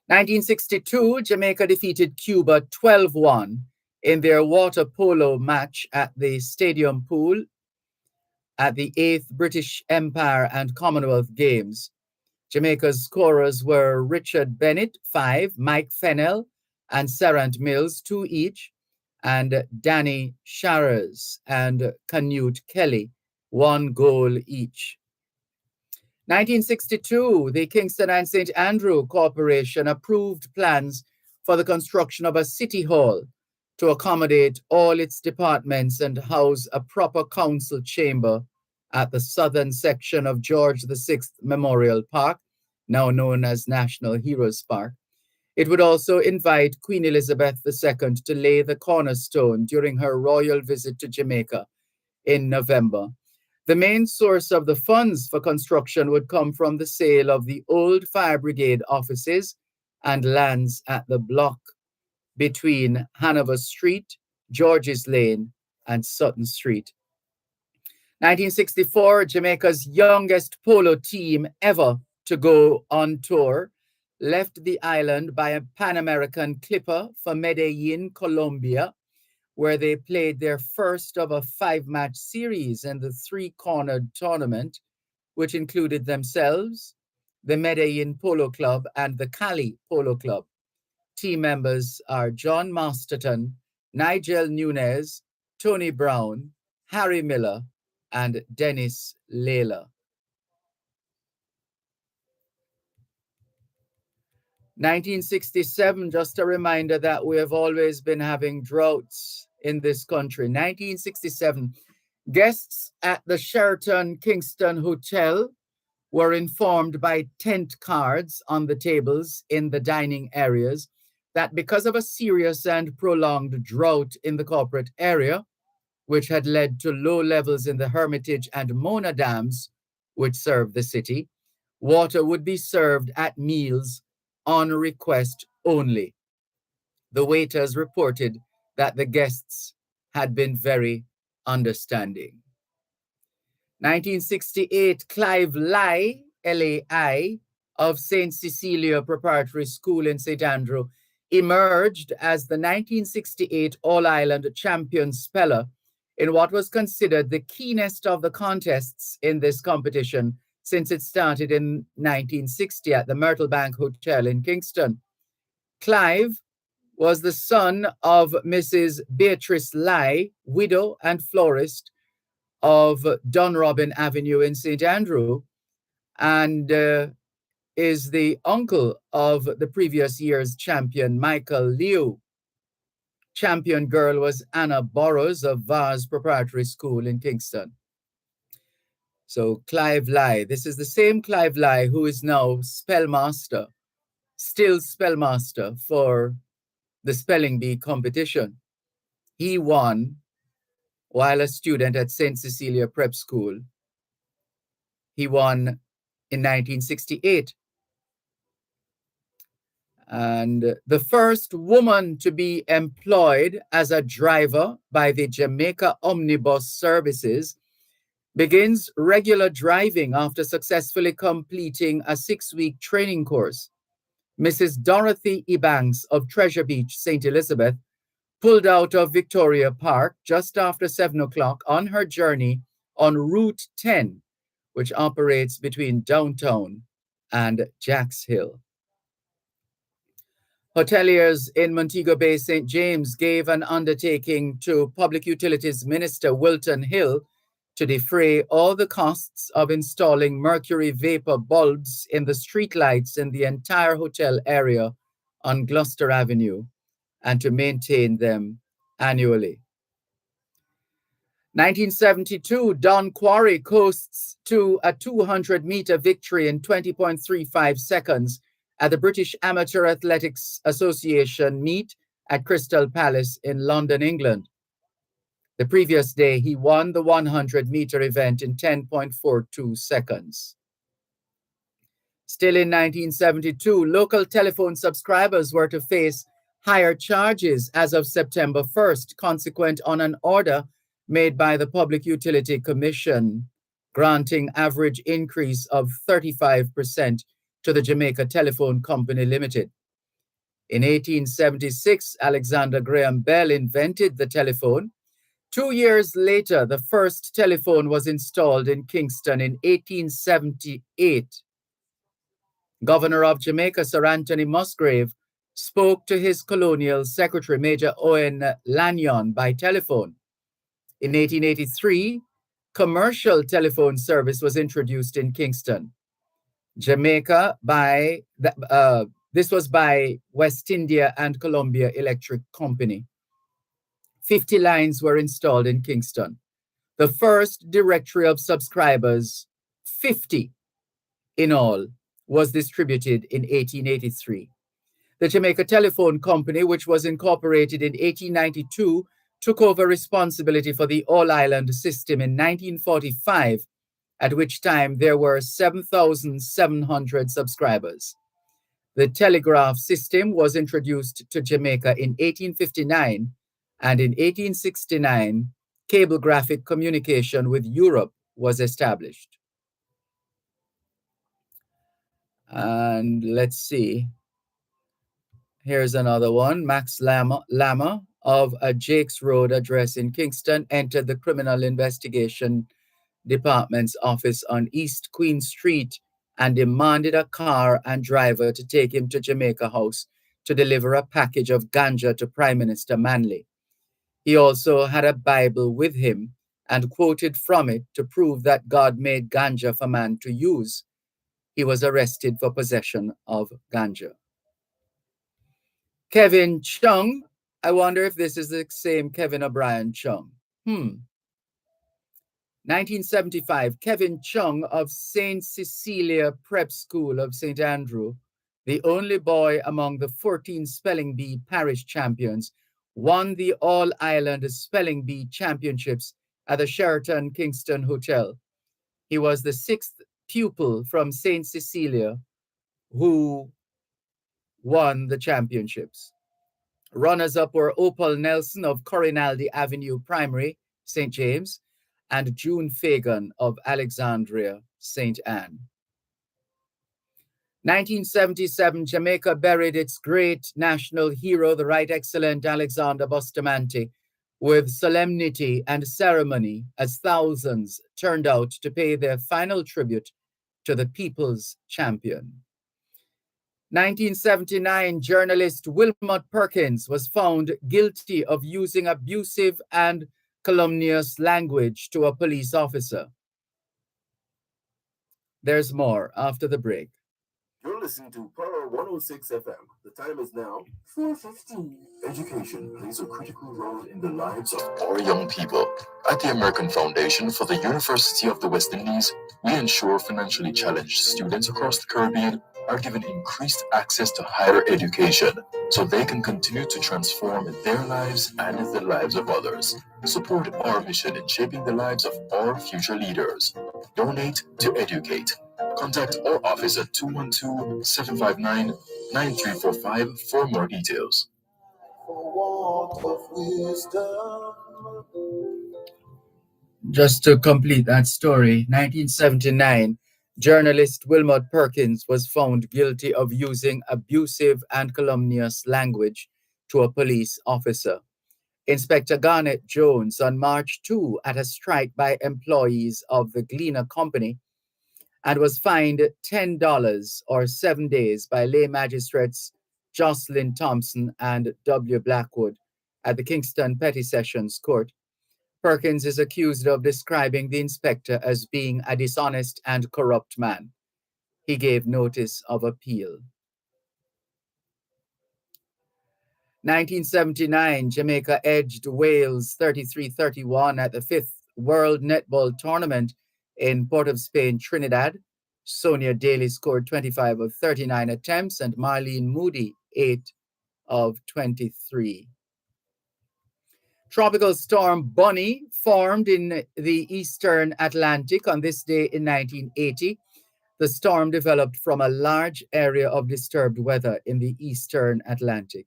Speaker 1: 1962, Jamaica defeated Cuba 12-1 in their water polo match at the Stadium Pool at the 8th British Empire and Commonwealth Games. Jamaica's scorers were Richard Bennett, 5, Mike Fennell and Serant Mills, 2 each, and Danny Sharers and Canute Kelly, 1 goal each. 1962, the Kingston and St. Andrew Corporation approved plans for the construction of a city hall to accommodate all its departments and house a proper council chamber at the southern section of George VI Memorial Park, now known as National Heroes Park. It would also invite Queen Elizabeth II to lay the cornerstone during her royal visit to Jamaica in November. The main source of the funds for construction would come from the sale of the old fire brigade offices and lands at the block between Hanover Street, George's Lane, and Sutton Street. 1964, Jamaica's youngest polo team ever to go on tour left the island by a Pan American clipper for Medellin, Colombia, where they played their first of a 5-match series in the 3-cornered tournament, which included themselves, the Medellin Polo Club, and the Cali Polo Club. Team members are John Masterton, Nigel Nunez, Tony Brown, Harry Miller, and Dennis Layla. 1967, just a reminder that we have always been having droughts in this country. 1967, guests at the Sheraton Kingston Hotel were informed by tent cards on the tables in the dining areas that because of a serious and prolonged drought in the corporate area, which had led to low levels in the Hermitage and Mona dams, which serve the city, water would be served at meals on request only. The waiters reported that the guests had been very understanding. 1968, Clive Lai, L-A-I, of St. Cecilia Preparatory School in St. Andrew, emerged as the 1968 All-Ireland champion speller in what was considered the keenest of the contests in this competition since it started in 1960 at the Myrtle Bank Hotel in Kingston. Clive was the son of Mrs. Beatrice Lai, widow and florist of Dunrobin Avenue in St. Andrew, and is the uncle of the previous year's champion, Michael Liu. Champion girl was Anna Burrows of Vars Preparatory School in Kingston. So Clive Lai, this is the same Clive Lai who is now spellmaster, still spellmaster for the spelling bee competition. He won while a student at St. Cecilia Prep School. He won in 1968. And the first woman to be employed as a driver by the Jamaica Omnibus Services begins regular driving after successfully completing a 6-week training course. Mrs. Dorothy Ebanks of Treasure Beach, St. Elizabeth, pulled out of Victoria Park just after 7 o'clock on her journey on Route 10, which operates between downtown and Jacks Hill. Hoteliers in Montego Bay, St. James gave an undertaking to Public Utilities Minister Wilton Hill to defray all the costs of installing mercury vapor bulbs in the streetlights in the entire hotel area on Gloucester Avenue and to maintain them annually. 1972, Don Quarry coasts to a 200-meter victory in 20.35 seconds at the British Amateur Athletics Association meet at Crystal Palace in London, England. The previous day, he won the 100-meter event in 10.42 seconds. Still in 1972, local telephone subscribers were to face higher charges as of September 1st, consequent on an order made by the Public Utility Commission, granting average increase of 35% to the Jamaica Telephone Company Limited. In 1876, Alexander Graham Bell invented the telephone. 2 years later, the first telephone was installed in Kingston in 1878. Governor of Jamaica, Sir Anthony Musgrave, spoke to his colonial secretary, Major Owen Lanyon, by telephone. In 1883, commercial telephone service was introduced in Kingston, Jamaica, this was by West India and Columbia Electric Company. 50 lines were installed in Kingston. The first directory of subscribers, 50 in all, was distributed in 1883. The Jamaica Telephone Company, which was incorporated in 1892, took over responsibility for the all-island system in 1945, at which time there were 7,700 subscribers. The telegraph system was introduced to Jamaica in 1859, and in 1869, cablegraphic communication with Europe was established. And let's see. Here's another one. Max Lama of a Jakes Road address in Kingston entered the Criminal Investigation Department's office on East Queen Street and demanded a car and driver to take him to Jamaica House to deliver a package of ganja to Prime Minister Manley. He also had a Bible with him and quoted from it to prove that God made ganja for man to use. He was arrested for possession of ganja. Kevin Chung. I wonder if this is the same Kevin O'Brien Chung. 1975, Kevin Chung of St. Cecilia Prep School of St. Andrew, the only boy among the 14 Spelling Bee parish champions, won the All-Ireland Spelling Bee Championships at the Sheraton Kingston Hotel. He was the 6th pupil from St. Cecilia who won the championships. Runners-up were Opal Nelson of Corinaldi Avenue Primary, St. James, and June Fagan of Alexandria, St. Anne. 1977, Jamaica buried its great national hero, the Right Excellent Alexander Bustamante, with solemnity and ceremony as thousands turned out to pay their final tribute to the people's champion. 1979, journalist Wilmot Perkins was found guilty of using abusive and calumnious language to a police officer. There's more after the break.
Speaker 2: You're listening to Power 106 FM. The time is now
Speaker 3: 4:15.
Speaker 5: Education plays a critical role in the lives of our young people. At the American Foundation for the University of the West Indies, we ensure financially challenged students across the Caribbean are given increased access to higher education so they can continue to transform their lives and the lives of others. Support our mission in shaping the lives of our future leaders. Donate to educate. Contact our office at 212-759-9345 for more details.
Speaker 1: Just to complete that story, 1979, journalist Wilmot Perkins was found guilty of using abusive and calumnious language to a police officer. Inspector Garnet Jones, on March 2, at a strike by employees of the Gleaner Company, and was fined $10 or 7 days by lay magistrates Jocelyn Thompson and W. Blackwood at the Kingston Petty Sessions Court. Perkins is accused of describing the inspector as being a dishonest and corrupt man. He gave notice of appeal. 1979, Jamaica edged Wales 33-31 at the 5th World Netball Tournament in Port of Spain, Trinidad. Sonia Daly scored 25 of 39 attempts and Marlene Moody 8 of 23. Tropical storm Bunny formed in the eastern Atlantic on this day in 1980. The storm developed from a large area of disturbed weather in the eastern Atlantic.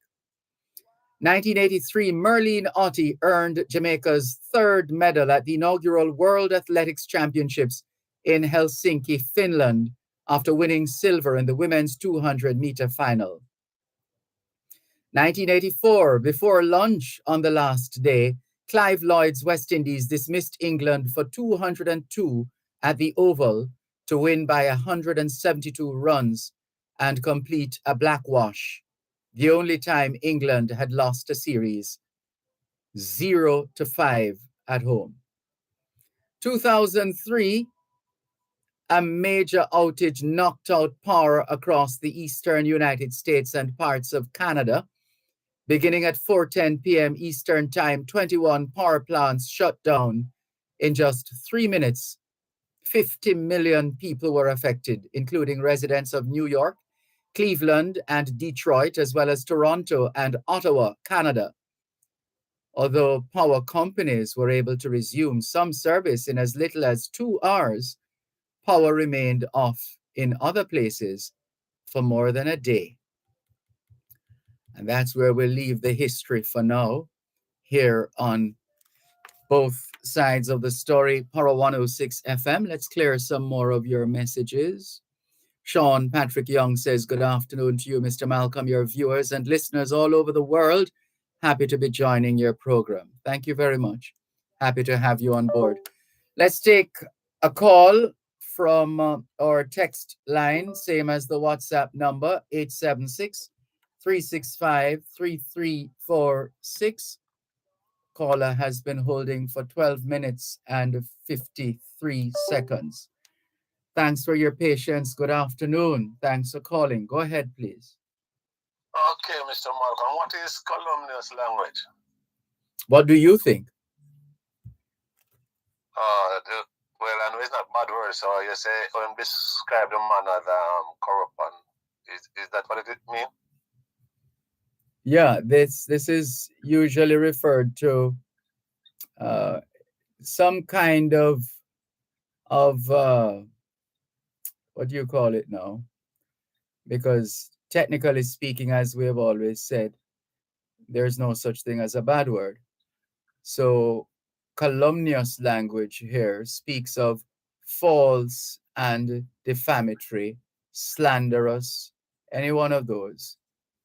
Speaker 1: 1983, Merlene Ottey earned Jamaica's third medal at the inaugural World Athletics Championships in Helsinki, Finland, after winning silver in the women's 200-meter final. 1984, before lunch on the last day, Clive Lloyd's West Indies dismissed England for 202 at the Oval to win by 172 runs and complete a blackwash, the only time England had lost a series, 0-5 at home. 2003, a major outage knocked out power across the eastern United States and parts of Canada. Beginning at 4:10 p.m. Eastern Time, 21 power plants shut down. In just 3 minutes, 50 million people were affected, including residents of New York, Cleveland, and Detroit, as well as Toronto and Ottawa, Canada. Although power companies were able to resume some service in as little as 2 hours, power remained off in other places for more than a day. And that's where we'll leave the history for now, here on both sides of the story. Power 106 FM. Let's clear some more of your messages. Sean Patrick Young says, good afternoon to you, Mr. Malcolm, your viewers and listeners all over the world. Happy to be joining your program. Thank you very much. Happy to have you on board. Let's take a call from our text line, same as the WhatsApp number, 876-365-3346. Caller has been holding for 12 minutes and 53 seconds. Thanks for your patience. Good afternoon. Thanks for calling. Go ahead, please.
Speaker 8: Okay, Mr. Malcolm, what is calumnious language?
Speaker 1: What do you think?
Speaker 8: Well, I know it's not bad words, so you say when describe the man as corrupt. Is that what it means?
Speaker 1: Yeah, this is usually referred to some kind of what do you call it now? Because technically speaking, as we have always said, there's no such thing as a bad word. So calumnious language here speaks of false and defamatory, slanderous, any one of those.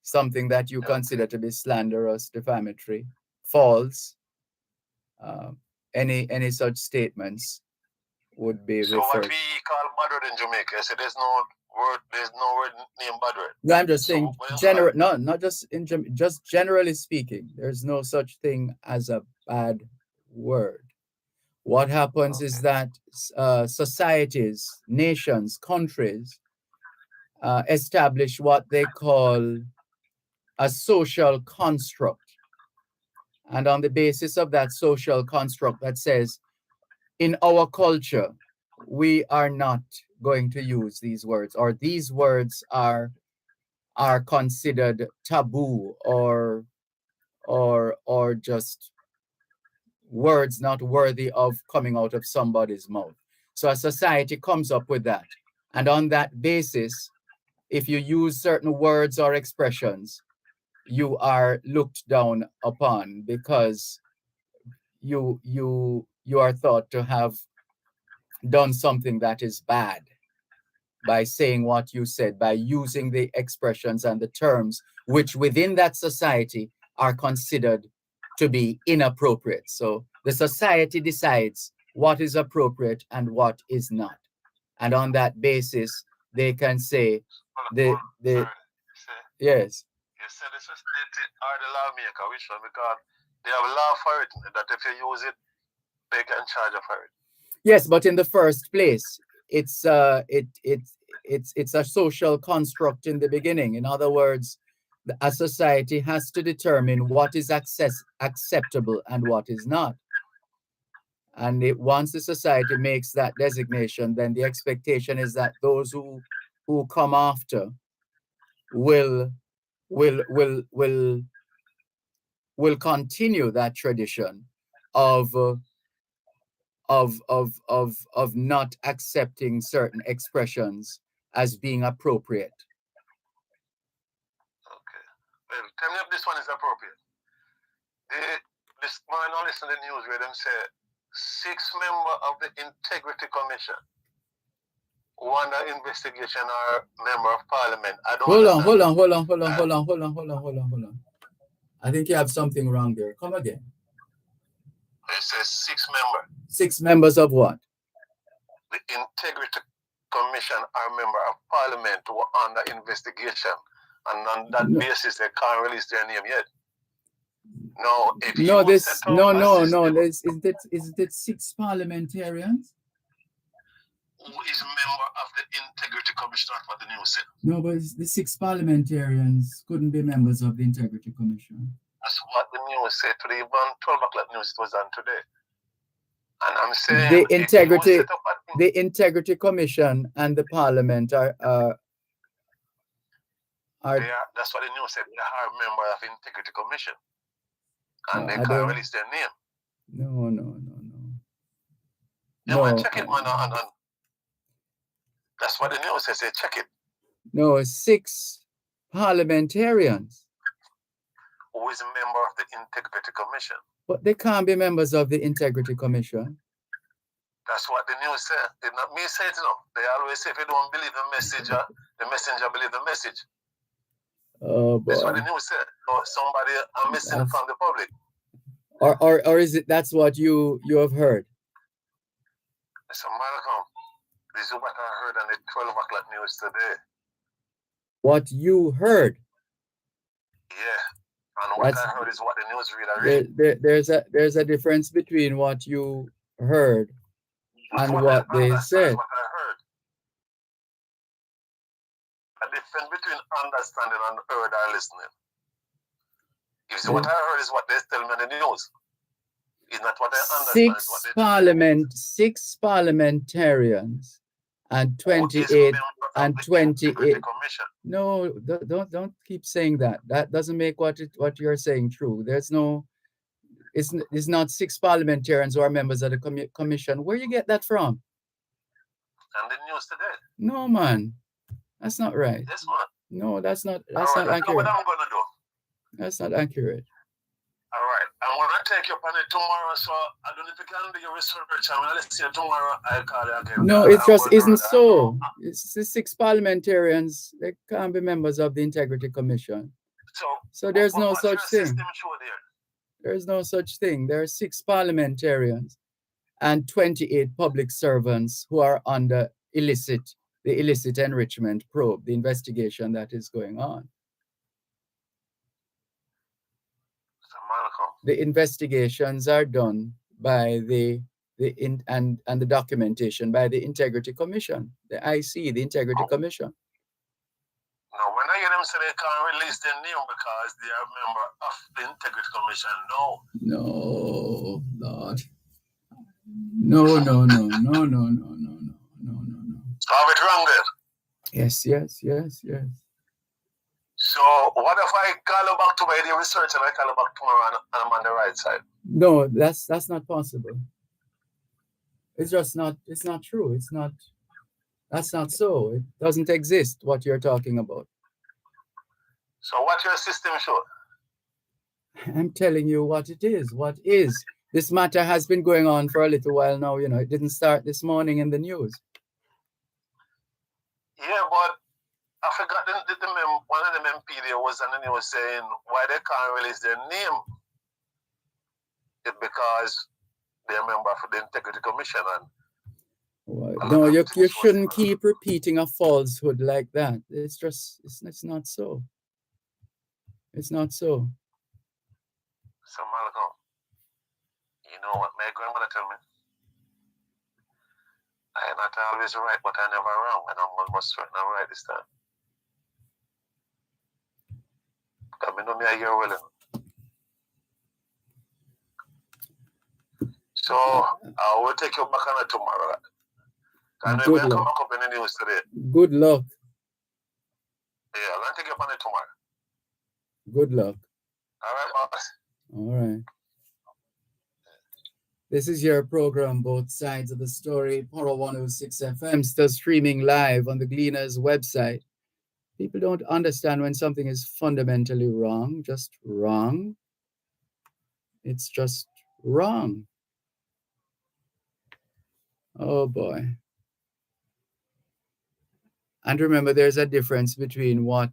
Speaker 1: Something that you consider to be slanderous, defamatory, false, any such statements would be
Speaker 8: so
Speaker 1: referred.
Speaker 8: What we call bad word in Jamaica, so there's no word named bad word.
Speaker 1: No, I'm just saying not just just generally speaking, there's no such thing as a bad word. What happens is that societies, nations, countries establish what they call a social construct. And on the basis of that social construct that says, in our culture, we are not going to use these words, or these words are considered taboo or just words not worthy of coming out of somebody's mouth. So a society comes up with that. And on that basis, if you use certain words or expressions, you are looked down upon because you are thought to have done something that is bad by saying what you said, by using the expressions and the terms which within that society are considered to be inappropriate. So the society decides what is appropriate and what is not. And on that basis, they can say yes.
Speaker 8: You said the society are the lawmaker, which one? Because they have a law for it, that if you use it, they can charge you for it.
Speaker 1: Yes, but in the first place, it's a social construct in the beginning. In other words, a society has to determine what is acceptable and what is not. And once the society makes that designation, then the expectation is that those who come after will continue that tradition of not accepting certain expressions as being appropriate.
Speaker 8: Okay. Well, tell me if this one is appropriate. This man now listen to the news where them say 6 members of the Integrity Commission who under investigation are member of parliament. I don't
Speaker 1: Hold on. I think you have something wrong there. Come again.
Speaker 8: It says 6 members.
Speaker 1: 6 members of what?
Speaker 8: The Integrity Commission are member of parliament who are under investigation, and on that basis they can't release their name yet.
Speaker 1: Is it 6 parliamentarians?
Speaker 8: Who is member of the Integrity Commission? That's what the news said.
Speaker 1: No, but the 6 parliamentarians couldn't be members of the Integrity Commission.
Speaker 8: That's what the news said today. Even 12 o'clock news it was on today. And I'm saying
Speaker 1: the Integrity Commission and the Parliament are
Speaker 8: that's what the news said. They are a member of the Integrity Commission. And they can't release their name.
Speaker 1: No.
Speaker 8: Man, check it, man. And that's what the news says. They check it.
Speaker 1: No, 6 parliamentarians.
Speaker 8: Who is a member of the Integrity Commission?
Speaker 1: But they can't be members of the Integrity Commission.
Speaker 8: That's what the news said. Did not me say it, They always say if you don't believe the messenger believe the message.
Speaker 1: Oh, boy.
Speaker 8: That's what the news said. Or somebody are missing from the public.
Speaker 1: Or is it that's what you have heard?
Speaker 8: Mr. Malcolm, this is what I heard on the 12 o'clock news today.
Speaker 1: What you heard?
Speaker 8: Yeah. And what I heard is what the news reader read.
Speaker 1: There's a difference between what you heard and what they said.
Speaker 8: What I heard. A difference between understanding and heard or listening. If what I heard is what they tell me in the news. It's not what I understand.
Speaker 1: 6 parliamentarians and 28 and 28. No, don't keep saying that. That doesn't make what you're saying true. There's no. It's not 6 parliamentarians who are members of the commission. Where you get that from?
Speaker 8: And the news today.
Speaker 1: No, man, that's not right.
Speaker 8: Yes, man.
Speaker 1: No, that's not accurate.
Speaker 8: What I'm gonna do.
Speaker 1: That's not accurate.
Speaker 8: All right, I'm gonna take you up on it tomorrow. So I don't know if you can do your research. I'm gonna listen to you tomorrow. I'll call you again.
Speaker 1: No, it just isn't so. It's the 6 parliamentarians. They can't be members of the Integrity Commission. So there's no such thing. There's no such thing. There are 6 parliamentarians and 28 public servants who are under the illicit enrichment probe, the investigation that is going on. The investigations are done by the documentation by the Integrity Commission, the IC, the Integrity Commission.
Speaker 8: Now, when I hear them say they can't release their name because they are a member of the Integrity Commission, no,
Speaker 1: Lord. No.
Speaker 8: Have it wrong there.
Speaker 1: Yes.
Speaker 8: So what if I call you back to my research and I call you back tomorrow and I'm on the right side?
Speaker 1: No, that's not possible. It's just not. It's not true. It's not. That's not so. It doesn't exist. What you're talking about.
Speaker 8: So what your system show?
Speaker 1: I'm telling you what it is. What is this matter has been going on for a little while now. It didn't start this morning in the news.
Speaker 8: Yeah, but I forgot one of them MP there was and then he was saying why they can't release their name. It's because they're a member of the Integrity Commission and
Speaker 1: no, you shouldn't keep repeating a falsehood like that. It's not so. It's not so.
Speaker 8: So Malcolm, you know what my grandmother told me? I am not always right, but I'm never wrong, and I'm almost certain I'm right this time. Because I know me a year willing. So I will take you back on it tomorrow.
Speaker 1: Good luck.
Speaker 8: Come up in the news today.
Speaker 1: Good luck.
Speaker 8: Yeah, I'm going to take you up on it tomorrow.
Speaker 1: Good luck.
Speaker 8: All right, boss.
Speaker 1: All right. This is your program, Both Sides of the Story, Power 106 FM, still streaming live on the Gleaner's website. People don't understand when something is fundamentally wrong, just wrong. It's just wrong. Oh boy. And remember, there's a difference between what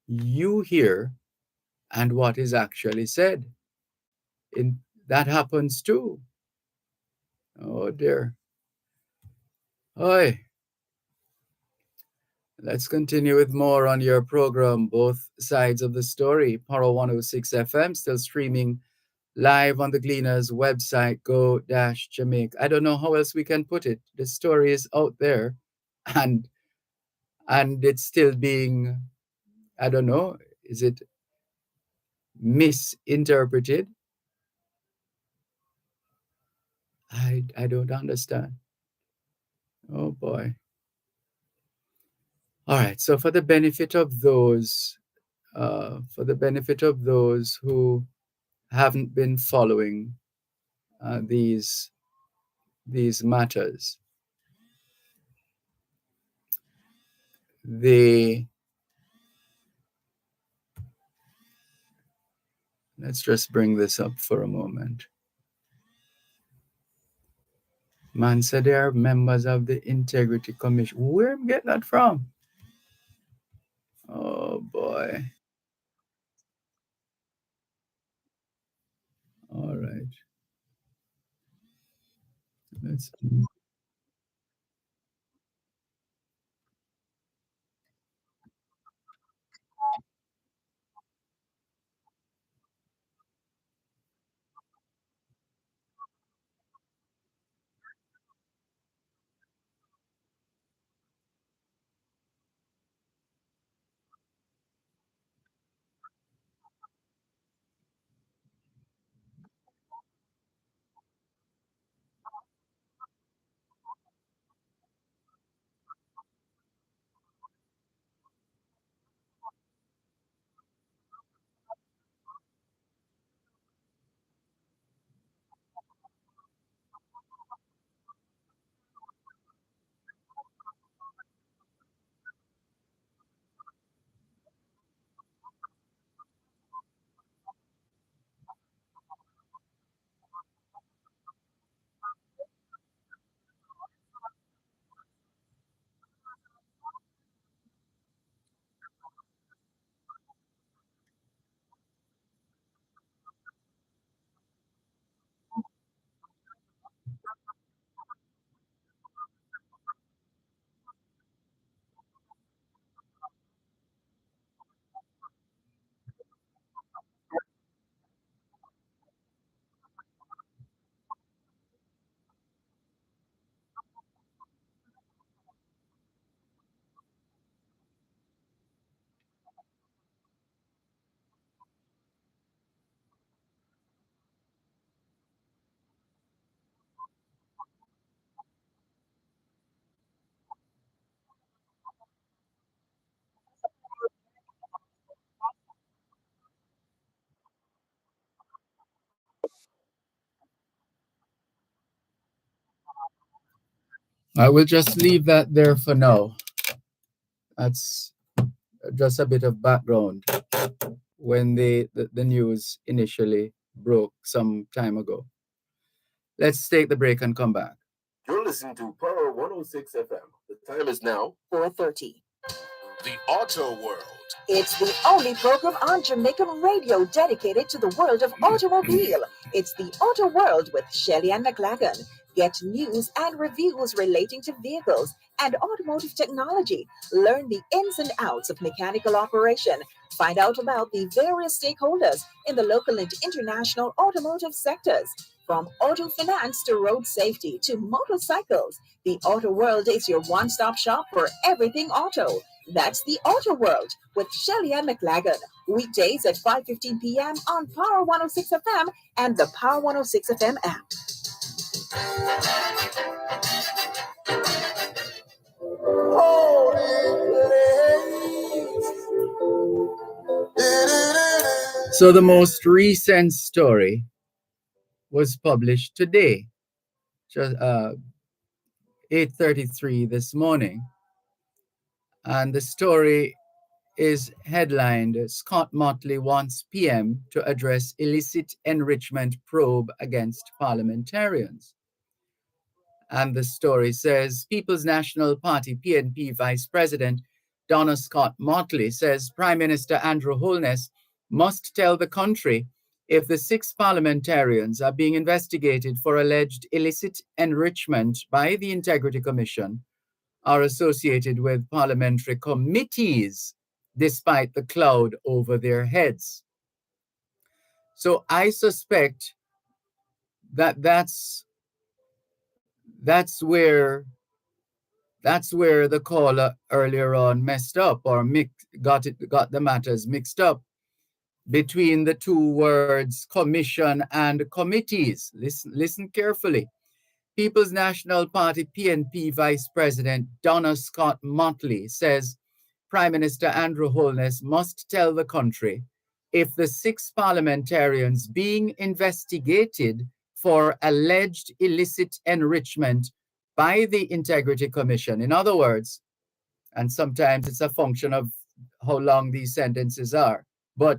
Speaker 1: you hear and what is actually said. That happens too. Oh dear. Oi. Let's continue with more on your program, Both Sides of the Story. Power 106 FM, still streaming live on the Gleaners website, go-Jamaica. I don't know how else we can put it. The story is out there, and it's still being, I don't know, is it misinterpreted? I don't understand. Oh boy. All right. So for the benefit of those who haven't been following these matters, let's just bring this up for a moment. Man said they are members of the Integrity Commission. Where am I getting that from? Oh boy. All right. Let's. I will just leave that there for now. That's just a bit of background when the news initially broke some time ago. Let's take the break and come back.
Speaker 2: You're listening to Power 106 FM. The time is now
Speaker 3: 4:30.
Speaker 5: The Auto World.
Speaker 3: It's the only program on Jamaican radio dedicated to the world of automobile. It's the Auto World with Shelly and McLagan. Get news and reviews relating to vehicles and automotive technology. Learn the ins and outs of mechanical operation. Find out about the various stakeholders in the local and international automotive sectors. From auto finance to road safety to motorcycles, the Auto World is your one-stop shop for everything auto. That's the Auto World with Shelly and McLagan. Weekdays at 5:15 p.m. on Power 106 FM and the Power 106 FM app.
Speaker 1: So the most recent story was published today, just 8:33 this morning, and the story is headlined, Scott Motley wants PM to address illicit enrichment probe against parliamentarians. And the story says, People's National Party, PNP Vice President Donna Scott Motley says Prime Minister Andrew Holness must tell the country if the 6 parliamentarians are being investigated for alleged illicit enrichment by the Integrity Commission are associated with parliamentary committees despite the cloud over their heads. So I suspect that that's where the caller earlier on messed up or got the matters mixed up between the two words commission and committees. Listen carefully. People's National Party PNP Vice President Donna Scott Motley says Prime Minister Andrew Holness must tell the country if the 6 parliamentarians being investigated for alleged illicit enrichment by the Integrity Commission. In other words, and sometimes it's a function of how long these sentences are, but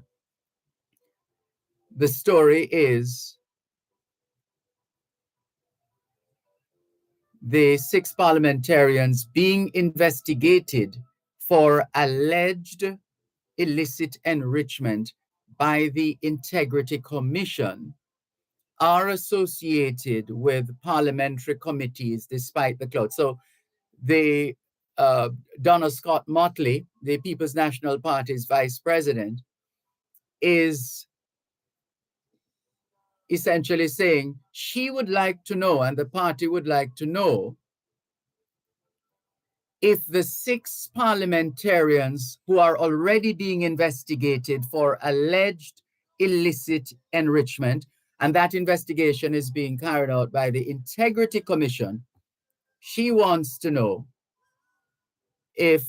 Speaker 1: the story is the 6 parliamentarians being investigated for alleged illicit enrichment by the Integrity Commission are associated with parliamentary committees despite the cloud. So the Donna Scott Motley, the People's National Party's vice president, is essentially saying she would like to know, and the party would like to know, if the 6 parliamentarians who are already being investigated for alleged illicit enrichment, and that investigation is being carried out by the Integrity Commission, she wants to know if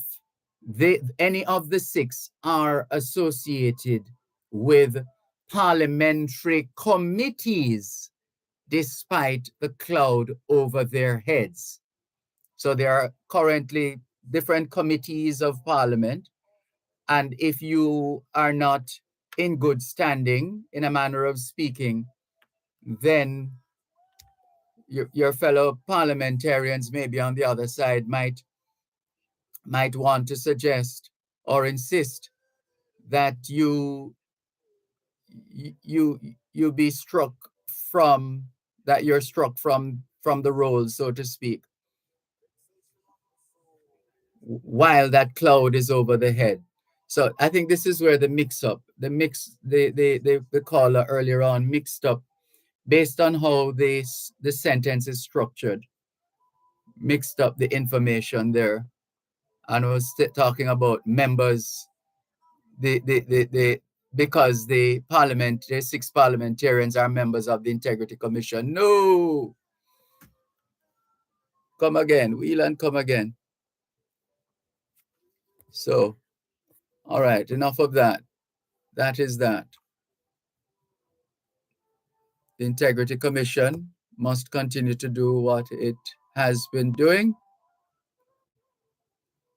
Speaker 1: any of the 6 are associated with parliamentary committees despite the cloud over their heads. So there are currently different committees of parliament, and if you are not in good standing, in a manner of speaking, then your fellow parliamentarians maybe on the other side might want to suggest or insist that you be struck from, that you're struck from the rolls, so to speak, while that cloud is over the head. So I think this is where the caller earlier on mixed up based on how the sentence is structured, mixed up the information there, and was talking about members, because the 6 parliamentarians are members of the Integrity Commission. No, come again, wheel and come again. So, all right, enough of that. That is that. The Integrity Commission must continue to do what it has been doing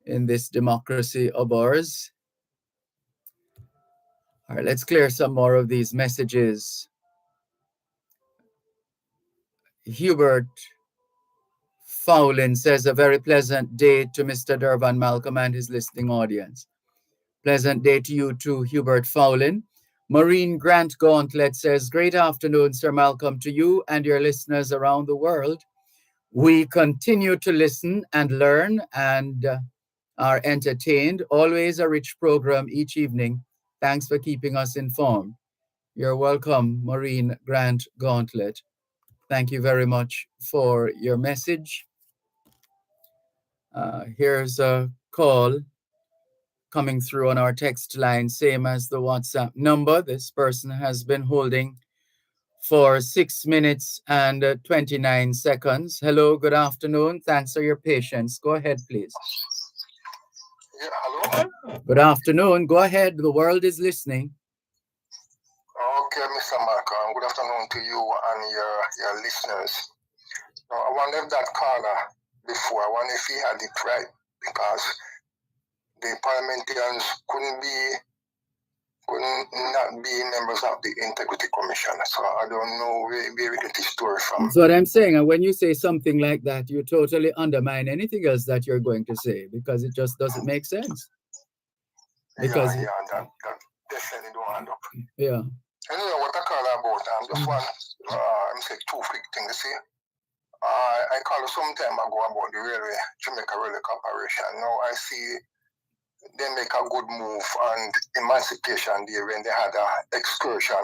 Speaker 1: in this democracy of ours. All right, let's clear some more of these messages. Hubert Fowlin says, a very pleasant day to Mr. Dervan Malcolm and his listening audience. Pleasant day to you too, Hubert Fowlin. Maureen Grant Gauntlet says, great afternoon, Sir Malcolm, to you and your listeners around the world. We continue to listen and learn and are entertained. Always a rich program each evening. Thanks for keeping us informed. You're welcome, Maureen Grant Gauntlet. Thank you very much for your message. Here's a call coming through on our text line, same as the WhatsApp number. This person has been holding for 6 minutes and 29 seconds. Hello, good afternoon. Thanks for your patience. Go ahead, please.
Speaker 8: Yeah, hello?
Speaker 1: Good afternoon. Go ahead. The world is listening.
Speaker 8: Okay, Mr. Malcolm. Good afternoon to you and your listeners. Now, I wonder if that caller before, I wonder if he had it right, because
Speaker 9: the parliamentarians couldn't not be members of the Integrity Commission. So I don't know where we get this story from.
Speaker 1: That's what I'm saying. And when you say something like that, you totally undermine anything else that you're going to say, because it just doesn't make sense. Because
Speaker 9: that definitely don't end up.
Speaker 1: Yeah.
Speaker 9: Anyway, what I call about, just one, I'm saying two quick things. You see, I called some time ago about the railway, Jamaica Railway Corporation. Now I see they make a good move on Emancipation Day when they had an excursion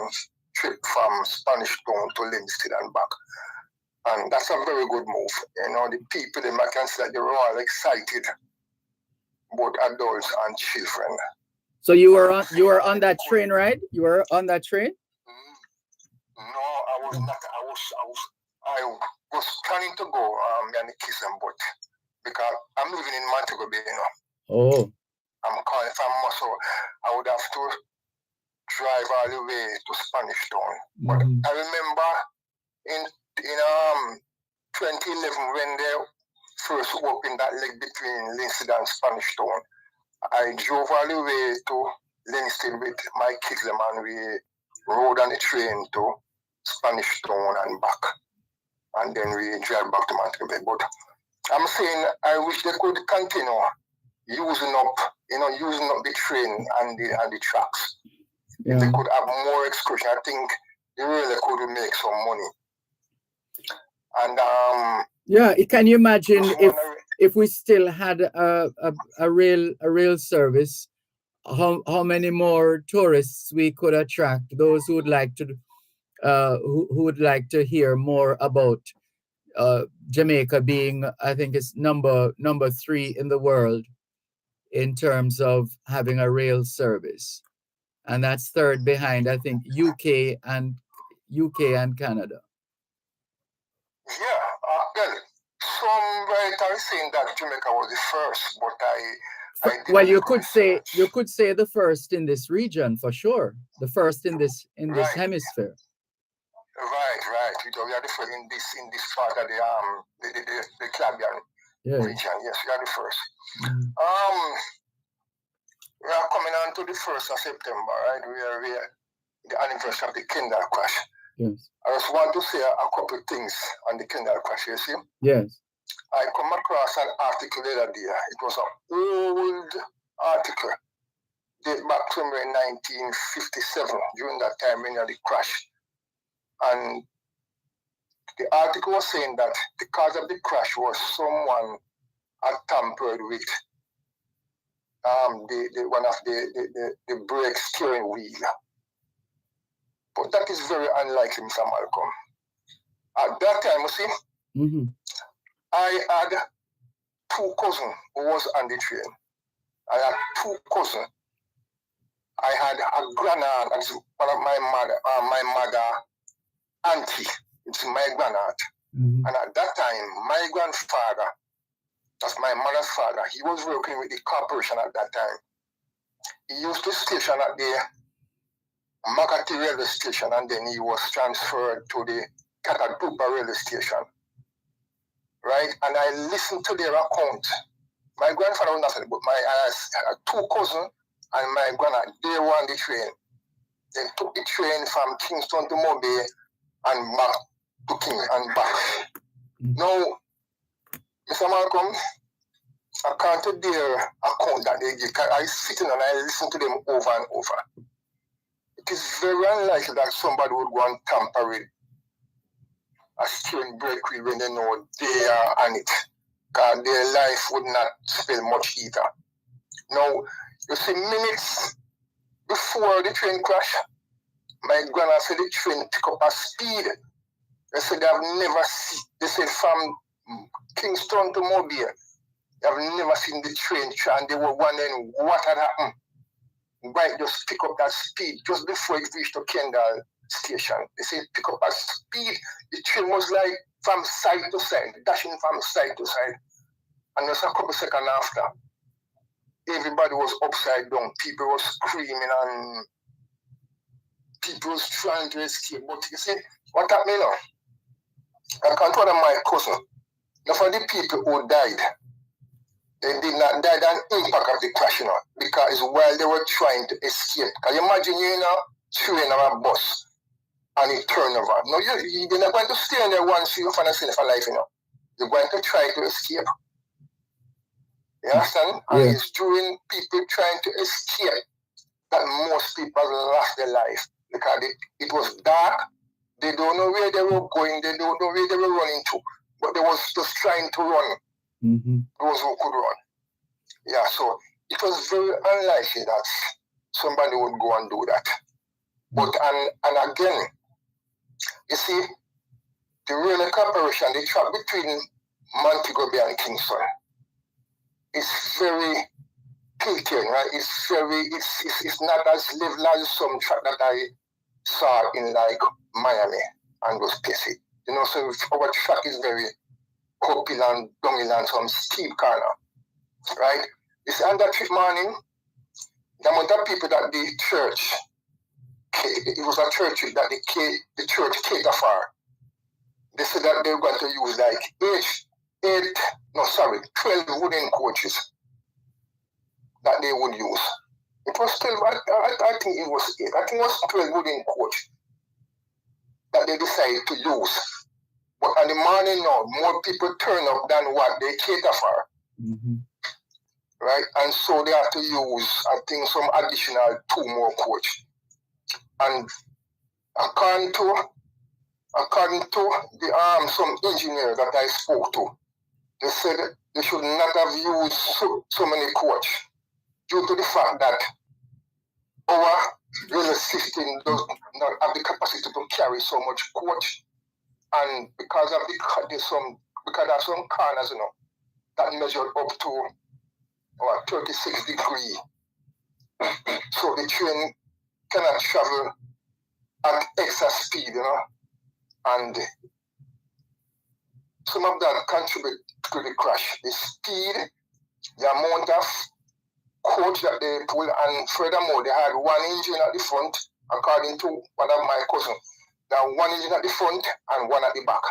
Speaker 9: trip from Spanish Town to Livingston and back. And that's a very good move. You know, the people, I can say that they were all excited, both adults and children.
Speaker 1: So you were on that train, right? You were on that train?
Speaker 9: No, I was not. I was planning to go and kiss them, but because I'm living in Montego Bay, you know.
Speaker 1: Oh.
Speaker 9: I'm calling from Muscle. I would have to drive all the way to Spanish Town. But I remember in 2011 when they first opened that leg between Livingston and Spanish Town, I drove all the way to Livingston with my kids and we rode on the train to Spanish Town and back. And then we drive back to Montego Bay. But I'm saying I wish they could continue using up the train and the tracks.
Speaker 1: Yeah.
Speaker 9: If they could have more excursion, I think they really could make some money. And
Speaker 1: yeah, can you imagine if we still had a real service, how many more tourists we could attract, those who would like to who would like to hear more about Jamaica being, I think it's number 3 in the world in terms of having a rail service, and that's third behind, I think, UK and Canada.
Speaker 9: Yeah, well, some writers saying that Jamaica was the first, but I
Speaker 1: well, you could say the first in this region for sure, the first in this hemisphere.
Speaker 9: Right. We are the first in this part of the Caribbean region. Yes, we are the first. We are coming on to the 1st of September, right? We are the anniversary of the Kendall crash.
Speaker 1: Yes.
Speaker 9: I just want to say a couple of things on the Kendall crash, you see?
Speaker 1: Yes.
Speaker 9: I come across an article the other day. It was an old article, dated back somewhere in 1957, during that time when the crash. And the article was saying that the cause of the crash was someone had tampered with one of the brake steering wheel. But that is very unlikely, Mr. Malcolm. At that time, you see, I had 2 cousins who was on the train. I had 2 cousins. I had a grandaunt, that's one of my mother auntie. It's my grandaunt. And at that time, my grandfather, that's my mother's father, he was working with the corporation at that time. He used to station at the Makati railway station, and then he was transferred to the Katadupa railway station. Right? And I listened to their account. My grandfather was nothing, but I had 2 cousins and my grandaunt, they were on the train. They took the train from Kingston to Mobay and back to King and back. Now, Mr. Malcolm, I can't do their account that they give. I sit in and I listen to them over and over. It is very unlikely that somebody would go and tamper with a steering brake wheel when they know they are on it. Because their life would not spell much either. Now, you see, minutes before the train crash, my grandma said the train pick up a speed. They said they have never seen, they said from Kingston to Mobile, they have never seen the train, and they were wondering what had happened. Right, just pick up that speed just before it reached the Kendall station. They said pick up a speed. The train was like from side to side, dashing from side to side. And just a couple seconds after, everybody was upside down. People were screaming and people was trying to escape. But you see, what happened now? I can't tell them my cousin. Now for the people who died, They did not die an impact of the crash, because while they were trying to escape, can you imagine you in a train or a bus and it turned over? No, you're not going to stay in there once you find a sin for life, You're going to try to escape. You understand? And it's during people trying to escape that most people lost their life, because it was dark. They don't know where they were going. They don't know where they were running to. But they was just trying to run. Those who could run. Yeah, so it was very unlikely that somebody would go and do that. But, and again, you see, the railway corporation, the track between Montego Bay and Kingston is very tilted, right? It's not as level as some track that I saw in like Miami and those places. So our track is very uphill and downhill and some steep corner, right? It's on that morning, the amount of people that the church, it was a church that the church catered for. They said that they were going to use like 12 wooden coaches that they would use. It was 12, I think it was 8. I think it was 12 wooden coach that they decided to use. But in the morning now, more people turn up than what they cater for. Right? And so they have to use, I think, some additional 2 more coach. And according to the some engineer that I spoke to, they said they should not have used so many coach due to the fact that our railway system does not have the capacity to carry so much coach, and because of there's some corners, that measure up to 36 degrees, so the train cannot travel at extra speed, and some of that contribute to the crash. The speed, the amount of coach that they pull, and furthermore, they had 1 engine at the front, according to one of my cousins. Now 1 engine at the front and 1 at the back.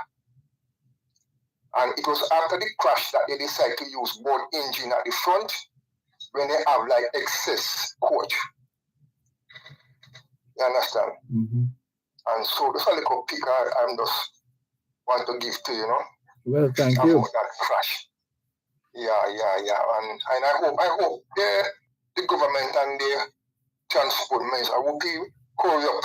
Speaker 9: And it was after the crash that they decided to use both engine at the front when they have like excess coach. You understand? And so that's a little pick I'm just want to give to you,
Speaker 1: Well, thank
Speaker 9: about
Speaker 1: you.
Speaker 9: that crash. Yeah. And I hope the government and the transport minister will be hurry up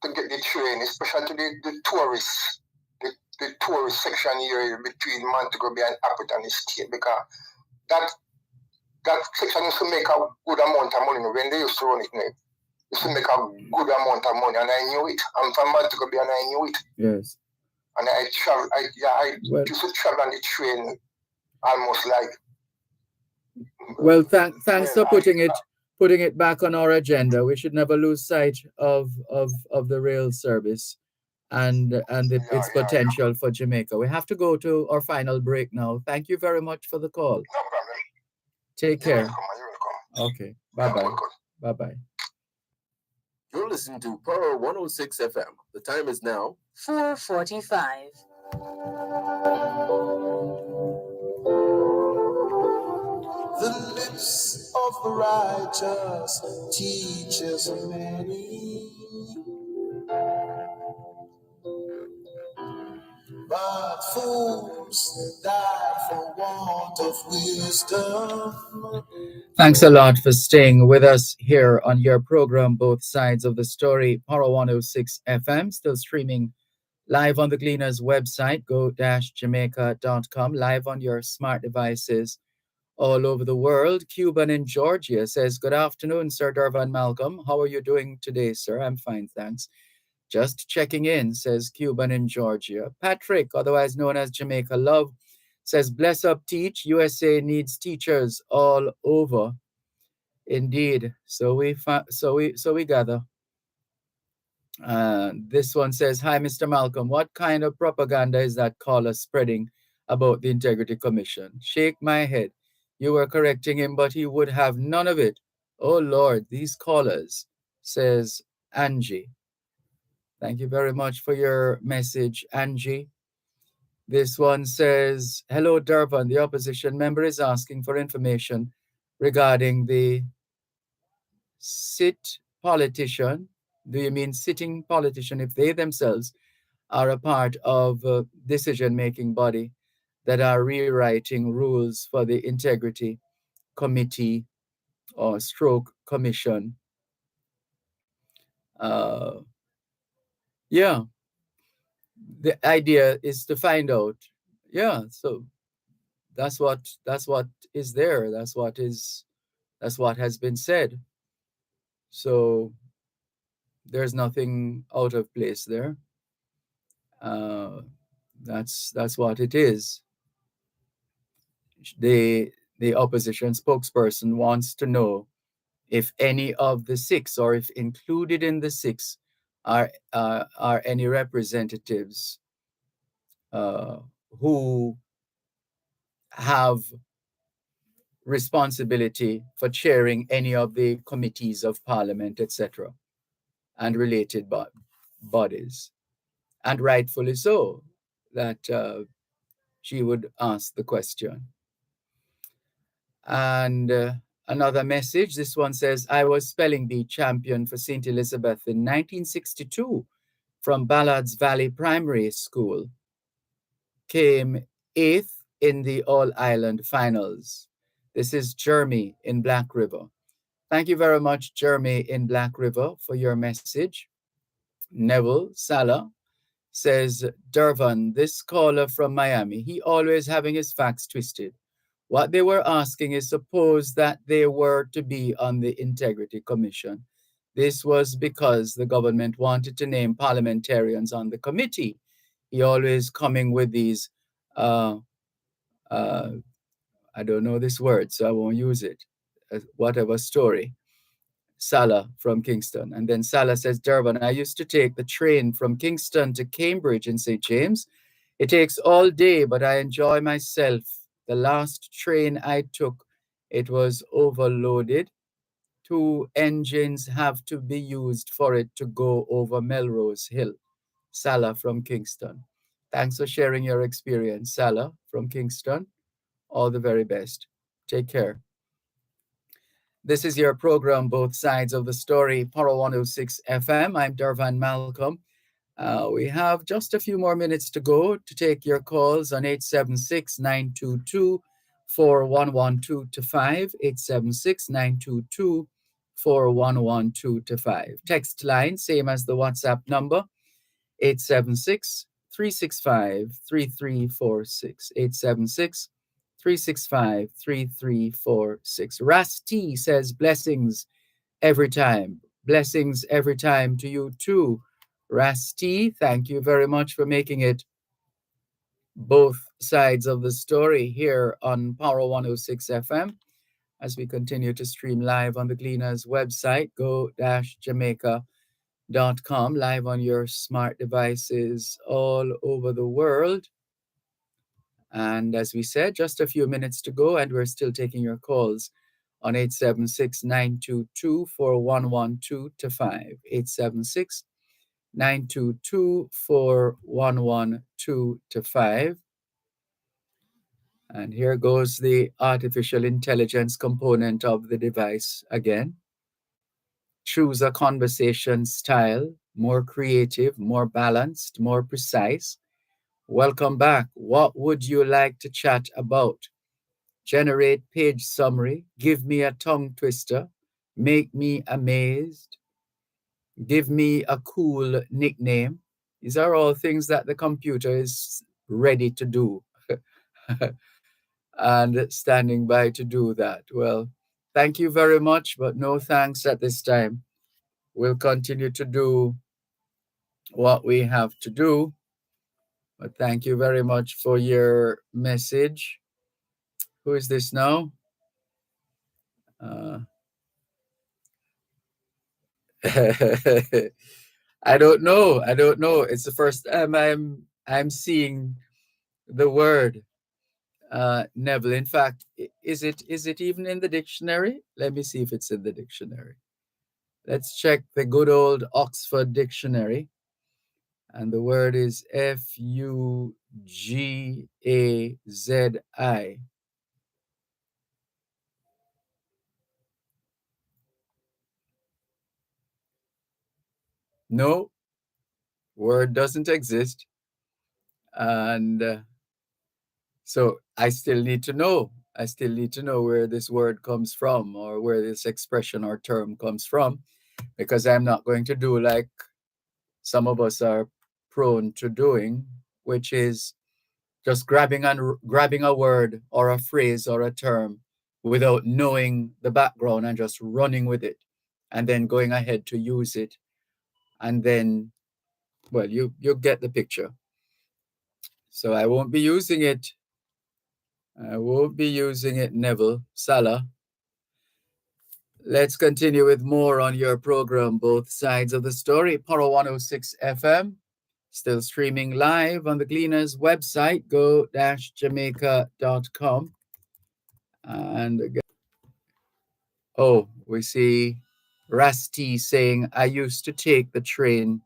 Speaker 9: to get the train, especially to the tourists, the tourist section here between Montego Bay and Appleton Estate, because that section used to make a good amount of money when they used to run it. Used to make a good amount of money, and I knew it. I'm from Montego Bay and I knew it.
Speaker 1: Yes.
Speaker 9: And I used to travel on the train almost like.
Speaker 1: Well, thanks for putting it back on our agenda. We should never lose sight of the rail service and its potential for Jamaica. We have to go to our final break now. Thank you very much for the call.
Speaker 9: No problem.
Speaker 1: Take care.
Speaker 9: You're welcome.
Speaker 1: Okay. Bye-bye. Bye-bye.
Speaker 2: You're listening to Power 106 FM. The time is now
Speaker 3: 4:45.
Speaker 6: The lips of the righteous teaches many, but fools die for want of wisdom.
Speaker 1: Thanks a lot for staying with us here on your program, Both Sides of the Story, Power 106 FM, still streaming live on the Gleaners website, go-jamaica.com, live on your smart devices all over the world. Cuban in Georgia says, good afternoon, Sir Dervan Malcolm. How are you doing today, sir? I'm fine, thanks. Just checking in, says Cuban in Georgia. Patrick, otherwise known as Jamaica Love, says, bless up, teach. USA needs teachers all over. Indeed. So we gather. This one says, hi, Mr. Malcolm. What kind of propaganda is that caller spreading about the Integrity Commission? Shake my head. You were correcting him, but he would have none of it. Oh, Lord, these callers, says Angie. Thank you very much for your message, Angie. This one says, hello, Dervan. The opposition member is asking for information regarding the sit politician. Do you mean sitting politician if they themselves are a part of a decision-making body that are rewriting rules for the integrity committee or stroke commission? Uh, yeah, the idea is to find out. Yeah, so that's what is there. That's what has been said. So there's nothing out of place there. Uh, that's what it is. The opposition spokesperson wants to know if any of the six, or if included in the six, are any representatives who have responsibility for chairing any of the committees of parliament, etc., and related bodies. And rightfully so, that she would ask the question. And another message, this one says, I was spelling bee champion for St. Elizabeth in 1962 from Ballards Valley Primary School. Came 8th in the All-Ireland Finals. This is Jeremy in Black River. Thank you very much, Jeremy in Black River, for your message. Neville Salah says, Dervan, this caller from Miami, he always having his facts twisted. What they were asking is, suppose that they were to be on the Integrity Commission. This was because the government wanted to name parliamentarians on the committee. He always coming with these, I don't know this word, so I won't use it. Whatever story. Salah from Kingston. And then Salah says, Dervan, I used to take the train from Kingston to Cambridge in St. James. It takes all day, but I enjoy myself. The last train I took, it was overloaded. 2 engines have to be used for it to go over Melrose Hill. Salah from Kingston. Thanks for sharing your experience, Salah from Kingston. All the very best. Take care. This is your program, Both Sides of the Story, Power 106 FM. I'm Dervan Malcolm. We have just a few more minutes to go to take your calls on 876-922-4112-5, 876-922-4112-5. Text line, same as the WhatsApp number, 876-365-3346, 876-365-3346. Rasti says, blessings every time. Blessings every time to you too. Rasti, thank you very much for making it both sides of the story here on Power 106 FM. As we continue to stream live on the Gleaners website, go-jamaica.com, live on your smart devices all over the world. And as we said, just a few minutes to go, and we're still taking your calls on 876-922-4112-5, 876-922-4112-5. And here goes the artificial intelligence component of the device again. Choose a conversation style, more creative, more balanced, more precise. Welcome back. What would you like to chat about? Generate page summary. Give me a tongue twister. Make me amazed. Give me a cool nickname. These are all things that the computer is ready to do and standing by to do that. Well, thank you very much, but no thanks at this time. We'll continue to do what we have to do. But thank you very much for your message. Who is this now? I don't know. It's the first time I'm seeing the word Neville. In fact, is it even in the dictionary? Let me see if it's in the dictionary. Let's check the good old Oxford Dictionary. And the word is F-U-D-E. G-A-Z-I. No, word doesn't exist. And so I still need to know. I still need to know where this word comes from, or where this expression or term comes from, because I'm not going to do like some of us are prone to doing, which is just grabbing a word or a phrase or a term without knowing the background and just running with it, and then going ahead to use it. And then, well, you get the picture. So I won't be using it. I won't be using it, Neville. Salah. Let's continue with more on your program, Both Sides of the Story, Power 106 FM. Still streaming live on the Gleaners website, go-jamaica.com. And again, oh, we see Rusty saying, I used to take the train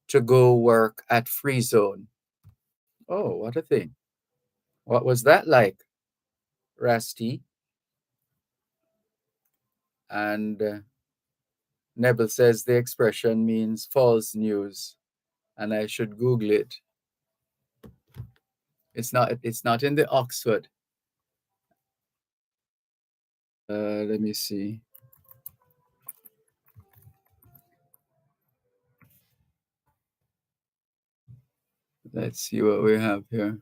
Speaker 1: to go work at Free Zone. Oh, what a thing. What was that like, Rusty? And Neville says the expression means false news, and I should Google it. It's not in the Oxford. Let me see. Let's see what we have here.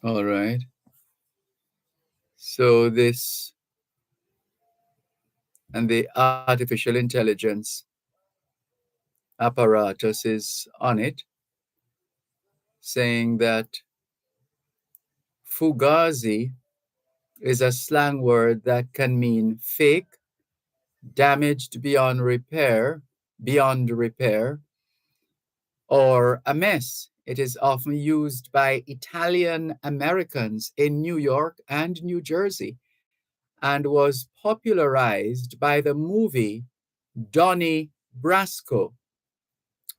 Speaker 1: All right. So this, and the artificial intelligence apparatus is on it, saying that fugazi is a slang word that can mean fake, damaged beyond repair, or a mess. It is often used by Italian Americans in New York and New Jersey, and was popularized by the movie Donnie Brasco.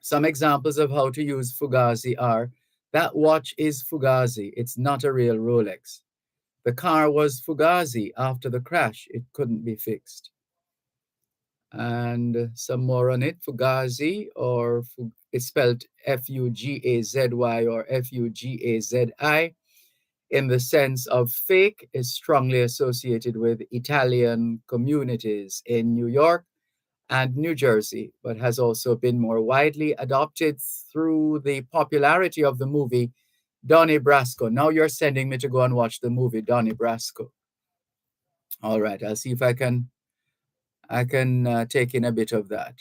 Speaker 1: Some examples of how to use fugazi are, that watch is fugazi, it's not a real Rolex. The car was fugazi after the crash, it couldn't be fixed. And some more on it, fugazi, or it's spelled F-U-G-A-Z-Y or F-U-G-A-Z-I, in the sense of fake, is strongly associated with Italian communities in New York and New Jersey, but has also been more widely adopted through the popularity of the movie Donnie Brasco. Now you're sending me to go and watch the movie Donnie Brasco. All right, I'll see if I can take in a bit of that.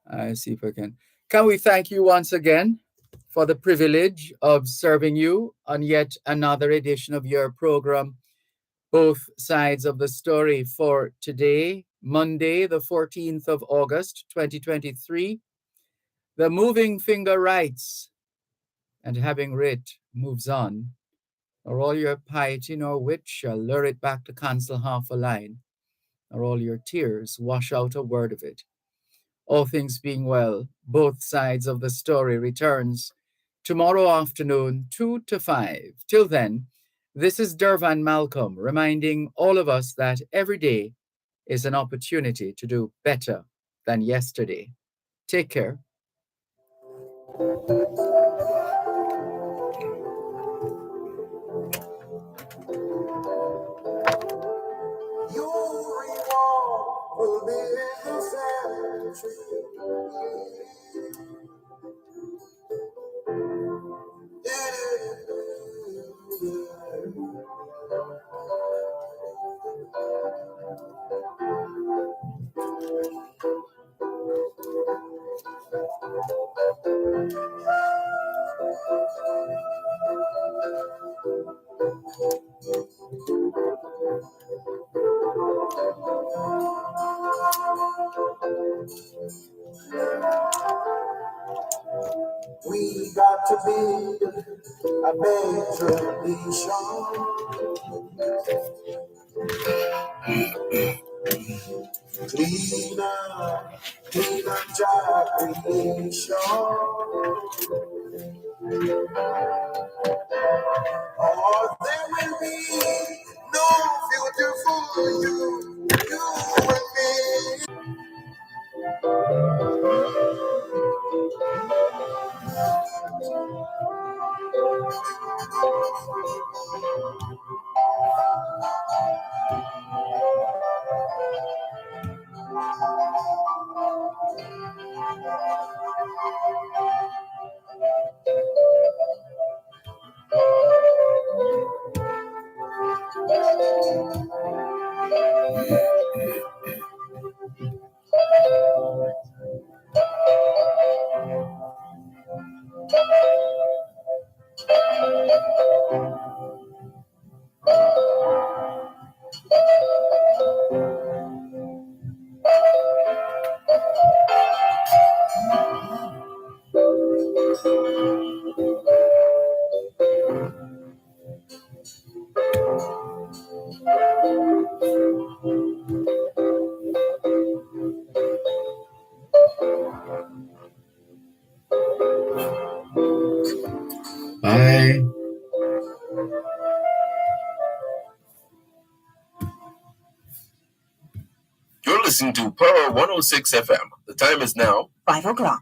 Speaker 1: I'll see if I can. Can we thank you once again for the privilege of serving you on yet another edition of your program, Both Sides of the Story, for today, Monday, the 14th of August, 2023. The moving finger writes, and having writ, moves on. Or all your piety nor wit shall lure it back to cancel half a line, or all your tears wash out a word of it. All things being well, Both Sides of the Story returns tomorrow afternoon, 2 to 5. Till then, this is Dervan Malcolm reminding all of us that every day is an opportunity to do better than yesterday. Take care.
Speaker 6: We got to build a better nation. cleaner job creation. Or there will be no future for you and me.
Speaker 1: Bye.
Speaker 2: You're listening to Pearl 106 FM. The time is now
Speaker 3: 5 o'clock.